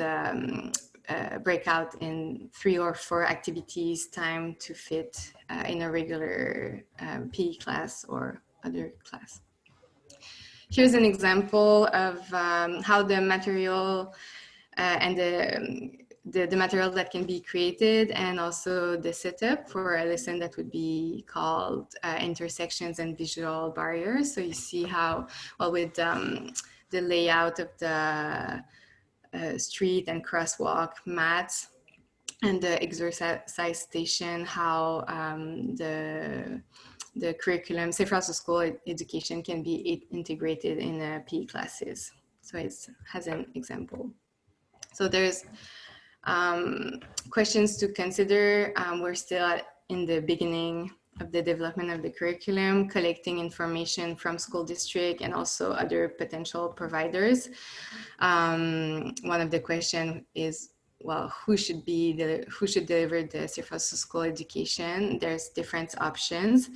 S5: break out in 3 or 4 activities time to fit in a regular PE class or other class. Here's an example of how the material and the material that can be created, and also the setup for a lesson that would be called intersections and visual barriers. So you see how, well, with the layout of the street and crosswalk mats and the exercise station, how the curriculum, Safe Routes to School education can be integrated in PE classes. So it has an example. So there's questions to consider. We're still in the beginning of the development of the curriculum, collecting information from school district and also other potential providers. One of the questions is, well, who should deliver the Safe Routes to School education? There's different options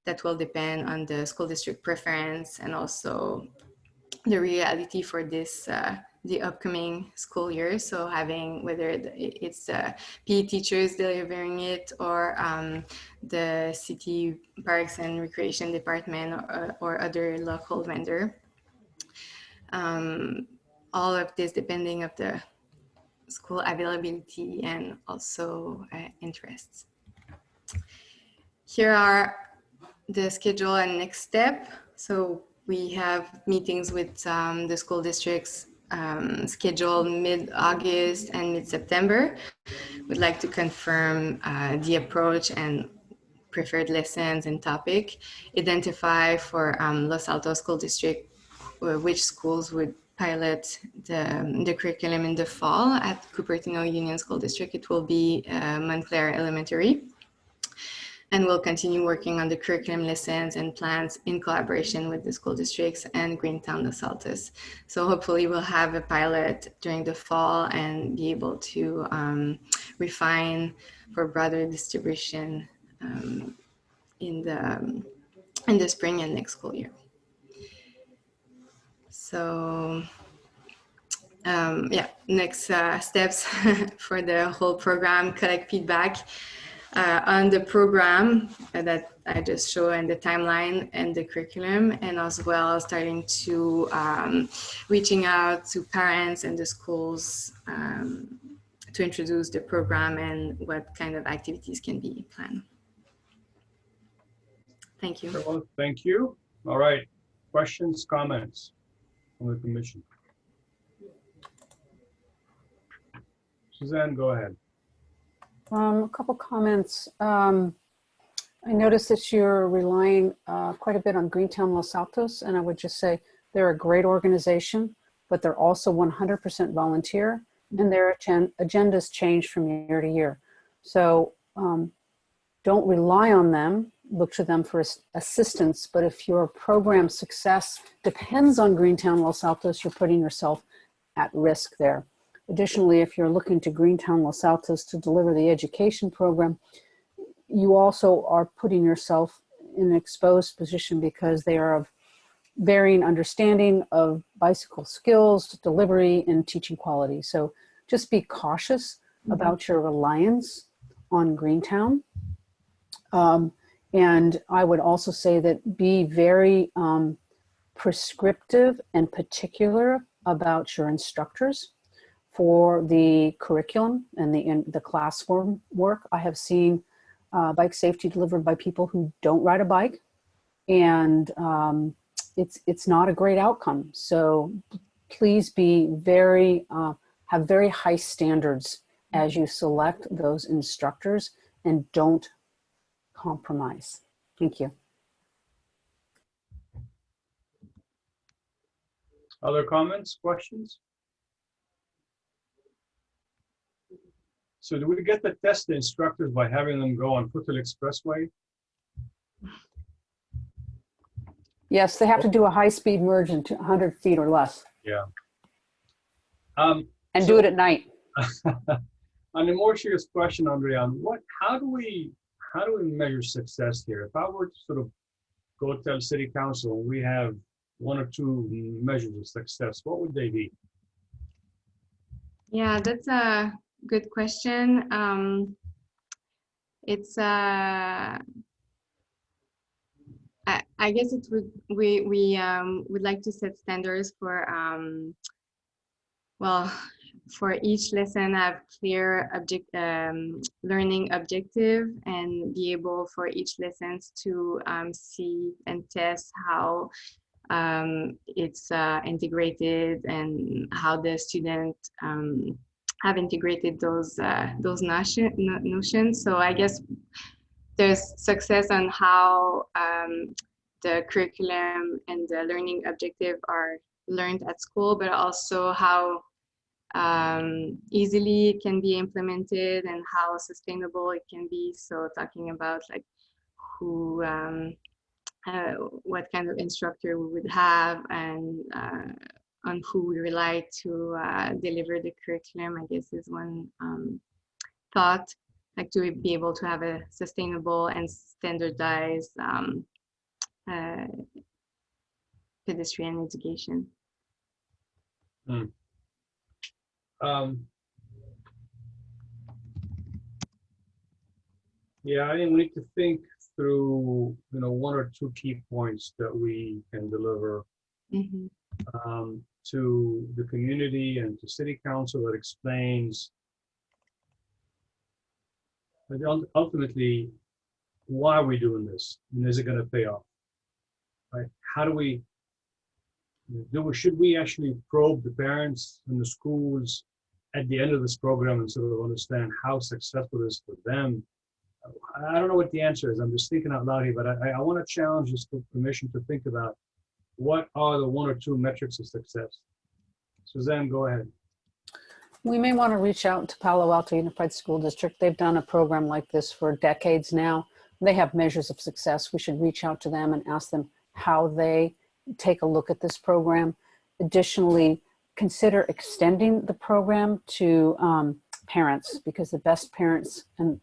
S5: that will depend on the school district preference and also the reality for this the upcoming school year. So having whether it's PE teachers delivering it or the city parks and recreation department or other local vendor. All of this depending of the school availability and also interests. Here are the schedule and next step. So we have meetings with the school districts scheduled mid-August and mid-September. We'd like to confirm the approach and preferred lessons and topic, identify for Los Altos School District which schools would pilot the curriculum in the fall. At Cupertino Union School District, it will be Montclair Elementary. And we'll continue working on the curriculum lessons and plans in collaboration with the school districts and Greentown Los Altos. So hopefully we'll have a pilot during the fall and be able to refine for broader distribution in the spring and next school year. So yeah, next steps for the whole program: collect feedback on the program that I just showed and the timeline and the curriculum, and as well starting to reaching out to parents and the schools to introduce the program and what kind of activities can be planned. Thank you.
S2: Well, thank you. All right. Questions, comments from the commission? Suzanne, go ahead.
S4: A couple comments. I noticed that you're relying quite a bit on Greentown Los Altos, and I would just say they're a great organization, but they're also 100% volunteer, and their agendas change from year to year. So don't rely on them, look to them for assistance, but if your program success depends on Greentown Los Altos, you're putting yourself at risk there. Additionally, if you're looking to Greentown Los Altos to deliver the education program, you also are putting yourself in an exposed position because they are of varying understanding of bicycle skills, delivery, and teaching quality. So just be cautious about your reliance on Greentown. And I would also say that be very prescriptive and particular about your instructors for the curriculum and the classroom work. I have seen bike safety delivered by people who don't ride a bike, and it's not a great outcome. So please be have very high standards as you select those instructors, and don't compromise. Thank you.
S2: Other comments, questions? So do we get to test the instructors by having them go on Foothill Expressway?
S4: Yes, they have to do a high-speed merge in 100 feet or less.
S2: Yeah.
S4: And do it at night.
S2: On a more serious question, Andrea, how do we measure success here? If I were to sort of go tell City Council we have one or two measures of success, what would they be?
S5: Yeah, that's a good question. It's I guess it would we would like to set standards for well, for each lesson have clear learning objective, and be able for each lessons to see and test how it's integrated, and how the student have integrated those notions. So I guess there's success on how the curriculum and the learning objective are learned at school, but also how easily it can be implemented and how sustainable it can be. So talking about like who, what kind of instructor we would have, and on who we rely to deliver the curriculum, I guess is one thought, like to be able to have a sustainable and standardized pedestrian education.
S2: Yeah, I think we need to think through, one or two key points that we can deliver to the community and to City Council that explains ultimately why are we doing this, and is it going to pay off? Right? How do we should we actually probe the parents and the schools at the end of this program and sort of understand how successful it is for them? I don't know what the answer is. I'm just thinking out loud here, but I want to challenge this commission to think about what are the one or two metrics of success. Suzanne, go ahead.
S4: We may want to reach out to Palo Alto Unified School District. They've done a program like this for decades now. They have measures of success. We should reach out to them and ask them how they take a look at this program. Additionally, consider extending the program to parents, because the best parents and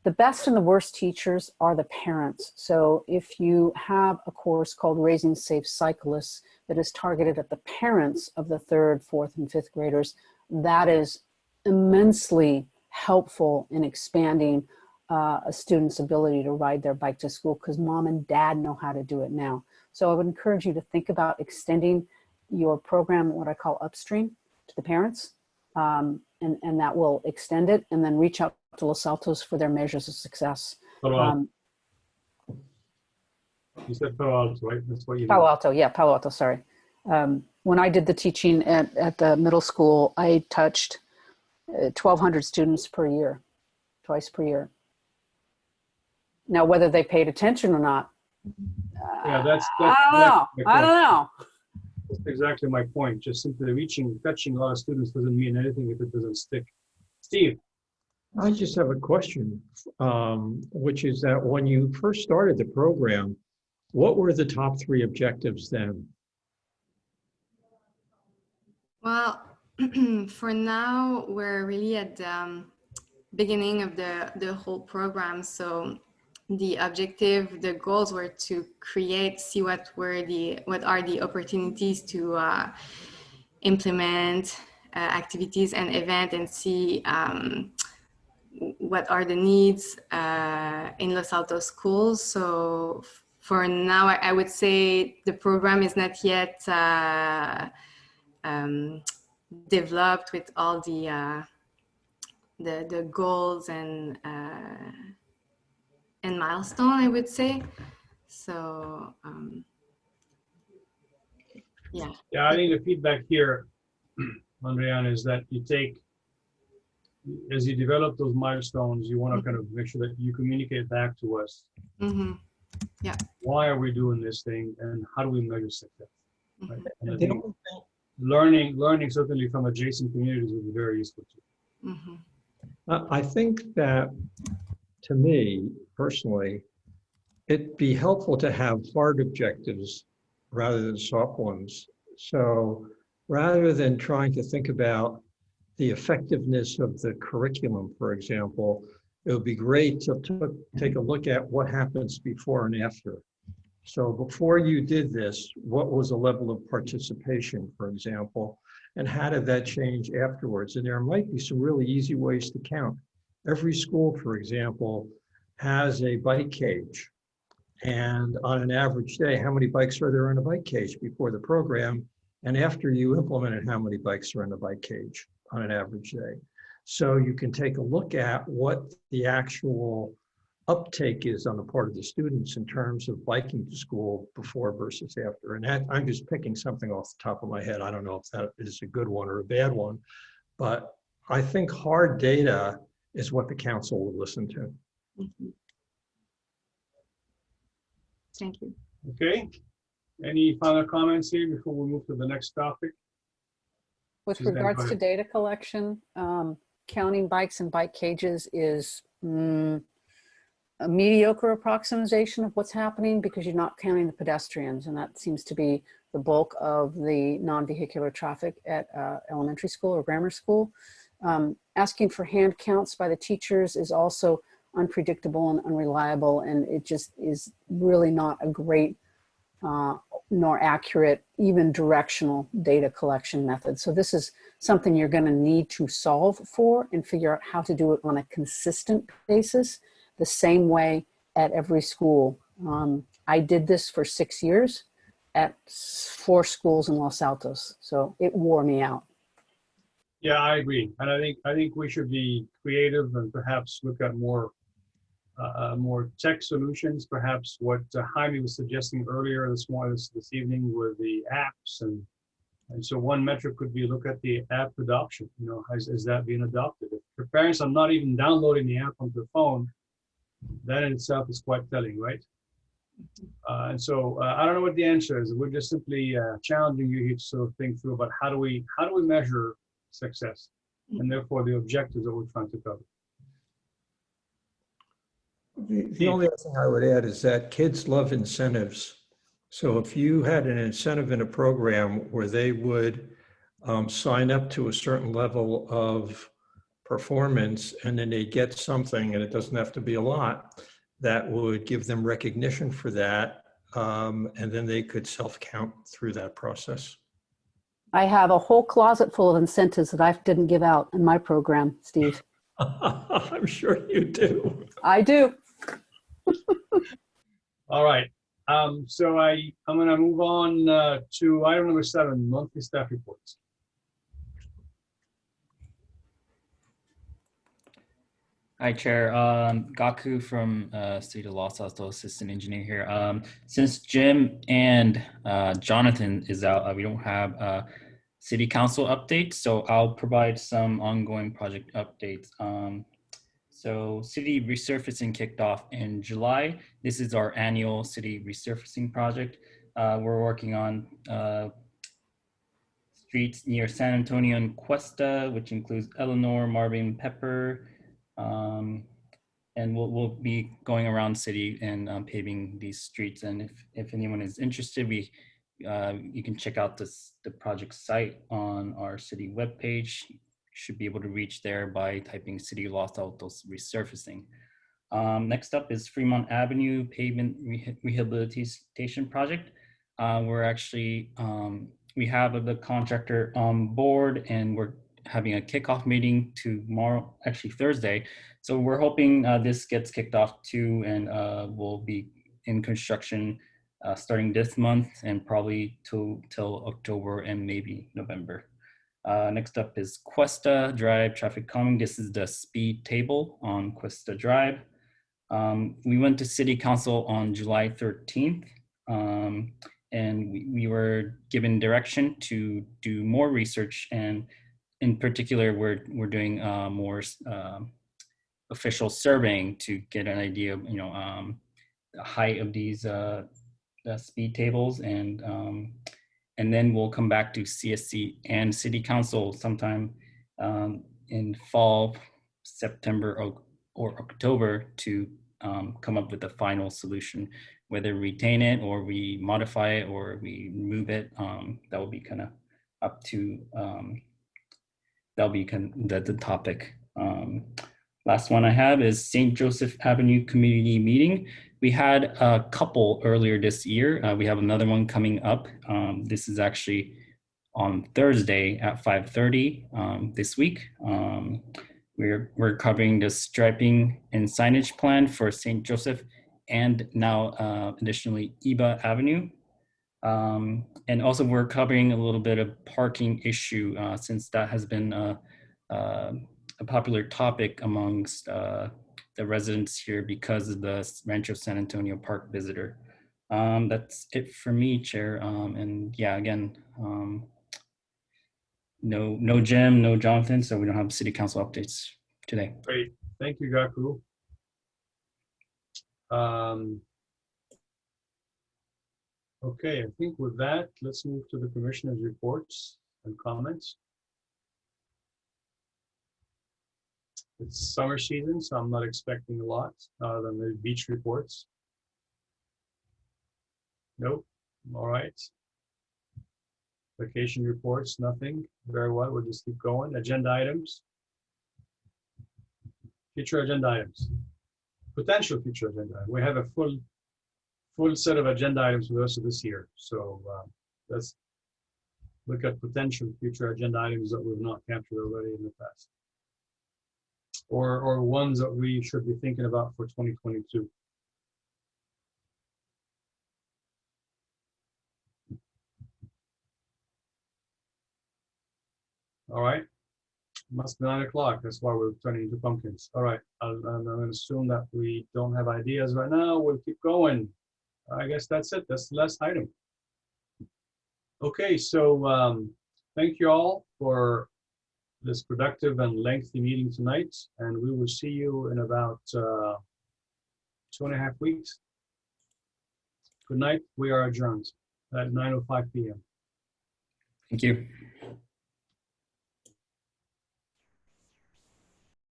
S4: the best and the worst teachers are the parents. So if you have a course called Raising Safe Cyclists that is targeted at the parents of the 3rd, 4th, and 5th graders, that is immensely helpful in expanding a student's ability to ride their bike to school, because mom and dad know how to do it now. So I would encourage you to think about extending your program, what I call upstream, to the parents, and that will extend it, and then reach out to Los Altos for their measures of success.
S2: You said Palo Alto, right? That's what you
S4: Palo Alto, yeah, Palo Alto, sorry. When I did the teaching at the middle school, I touched 1,200 students per year, twice per year. Now, whether they paid attention or not,
S2: Yeah,
S4: I don't know.
S2: That's exactly my point. Just simply touching a lot of students doesn't mean anything if it doesn't stick. Steve.
S3: I just have a question, which is that when you first started the program, what were the top 3 objectives then?
S5: Well, for now, we're really at the beginning of the whole program. So the objective, the goals were to see what are the opportunities to implement activities and events, and see what are the needs in Los Altos schools. So for now, I would say the program is not yet developed with all the goals and milestone, I would say. So yeah.
S2: Yeah, I think the feedback here, Andriana, is that you take, as you develop those milestones, you want to kind of make sure that you communicate back to us.
S5: Mm-hmm. Yeah.
S2: Why are we doing this thing, and how do we measure success? Right?
S5: Mm-hmm.
S2: And I think learning certainly from adjacent communities would be very useful too.
S5: Mm-hmm.
S3: I think that, to me personally, it'd be helpful to have hard objectives rather than soft ones. So rather than trying to think about the effectiveness of the curriculum, for example, it would be great to take a look at what happens before and after. So before you did this, what was the level of participation, for example, and how did that change afterwards? And there might be some really easy ways to count. Every school, for example, has a bike cage. And on an average day, how many bikes are there in a bike cage before the program? And after you implement it, how many bikes are in the bike cage on an average day? So you can take a look at what the actual uptake is on the part of the students in terms of biking to school before versus after. And that, I'm just picking something off the top of my head. I don't know if that is a good one or a bad one, but I think hard data is what the council will listen to.
S5: Mm-hmm. Thank you.
S2: Okay. Any final comments here before we move to the next topic?
S4: With regards to data collection, counting bikes and bike cages is a mediocre approximation of what's happening, because you're not counting the pedestrians, and that seems to be the bulk of the non-vehicular traffic at elementary school or grammar school. Asking for hand counts by the teachers is also unpredictable and unreliable, and it just is really not a great nor accurate, even directional data collection method. So this is something you're going to need to solve for and figure out how to do it on a consistent basis, the same way at every school. I did this for 6 years at 4 schools in Los Altos, so it wore me out.
S2: Yeah, I agree, and I think we should be creative and perhaps look at more tech solutions. Perhaps what Jaime was suggesting earlier this evening with the apps, and so one metric could be look at the app adoption. You know, is that being adopted? If your parents are not even downloading the app onto the phone, that in itself is quite telling, right? And so I don't know what the answer is. We're just simply challenging you here to sort of think through about how do we measure success, and therefore the objectives that we're trying to cover.
S3: The only other thing I would add is that kids love incentives. So if you had an incentive in a program where they would sign up to a certain level of performance, and then they get something, and it doesn't have to be a lot, that would give them recognition for that, and then they could self-count through that process.
S4: I have a whole closet full of incentives that I didn't give out in my program, Steve.
S3: I'm sure you do.
S4: I do.
S2: All right. So I'm going to move on to item number 7, monthly staff reports.
S22: Hi, Chair. Gaku from City of Los Altos, Assistant Engineer here. Since Jim and Jonathan is out, we don't have City Council updates, so I'll provide some ongoing project updates. So city resurfacing kicked off in July. This is our annual city resurfacing project. We're working on streets near San Antonio and Cuesta, which includes Eleanor, Marvin, Pepper, and we'll be going around city and paving these streets. And if anyone is interested, you can check out the project site on our city webpage. You should be able to reach there by typing City Los Altos resurfacing. Next up is Fremont Avenue pavement rehabilitation project. We're actually, we have the contractor on board and we're having a kickoff meeting tomorrow, actually Thursday. So we're hoping this gets kicked off too, and we'll be in construction starting this month and probably till October and maybe November. Next up is Cuesta Drive traffic calming. This is the speed table on Cuesta Drive. We went to City Council on July 13th, and we were given direction to do more research, and in particular, we're doing more official surveying to get an idea of the height of these the speed tables, and then we'll come back to CSC and City Council sometime in fall, September or October to come up with a final solution, whether we retain it or we modify it or we remove it. That will be kind of up to, that'll be kind of the topic. Last one I have is St. Joseph Avenue Community Meeting. We had a couple earlier this year. We have another one coming up. This is actually on Thursday at 5:30 this week. We're covering the striping and signage plan for St. Joseph and now additionally Iba Avenue. And also we're covering a little bit of parking issue since that has been a popular topic amongst the residents here because of the Rancho San Antonio Park visitor. That's it for me, Chair. And yeah, again, no Jim, no Jonathan, so we don't have city council updates today.
S2: Great, thank you, Gaku. Okay, I think with that, let's move to the commissioner's reports and comments. It's summer season, so I'm not expecting a lot other than the beach reports. Nope, all right. Vacation reports, nothing. Very well, we'll just keep going. Agenda items. Future agenda items. Potential future agenda. We have a full set of agenda items for the rest of this year. So let's look at potential future agenda items that we've not captured already in the past. Or ones that we should be thinking about for 2022. All right, must be 9 o'clock. That's why we're turning into pumpkins. All right, I'm going to assume that we don't have ideas right now. We'll keep going. I guess that's it. That's the last item. Okay, so thank you all for this productive and lengthy meeting tonight, and we will see you in about 2.5 weeks. Good night. We are adjourned at 9:05 p.m.
S22: Thank you.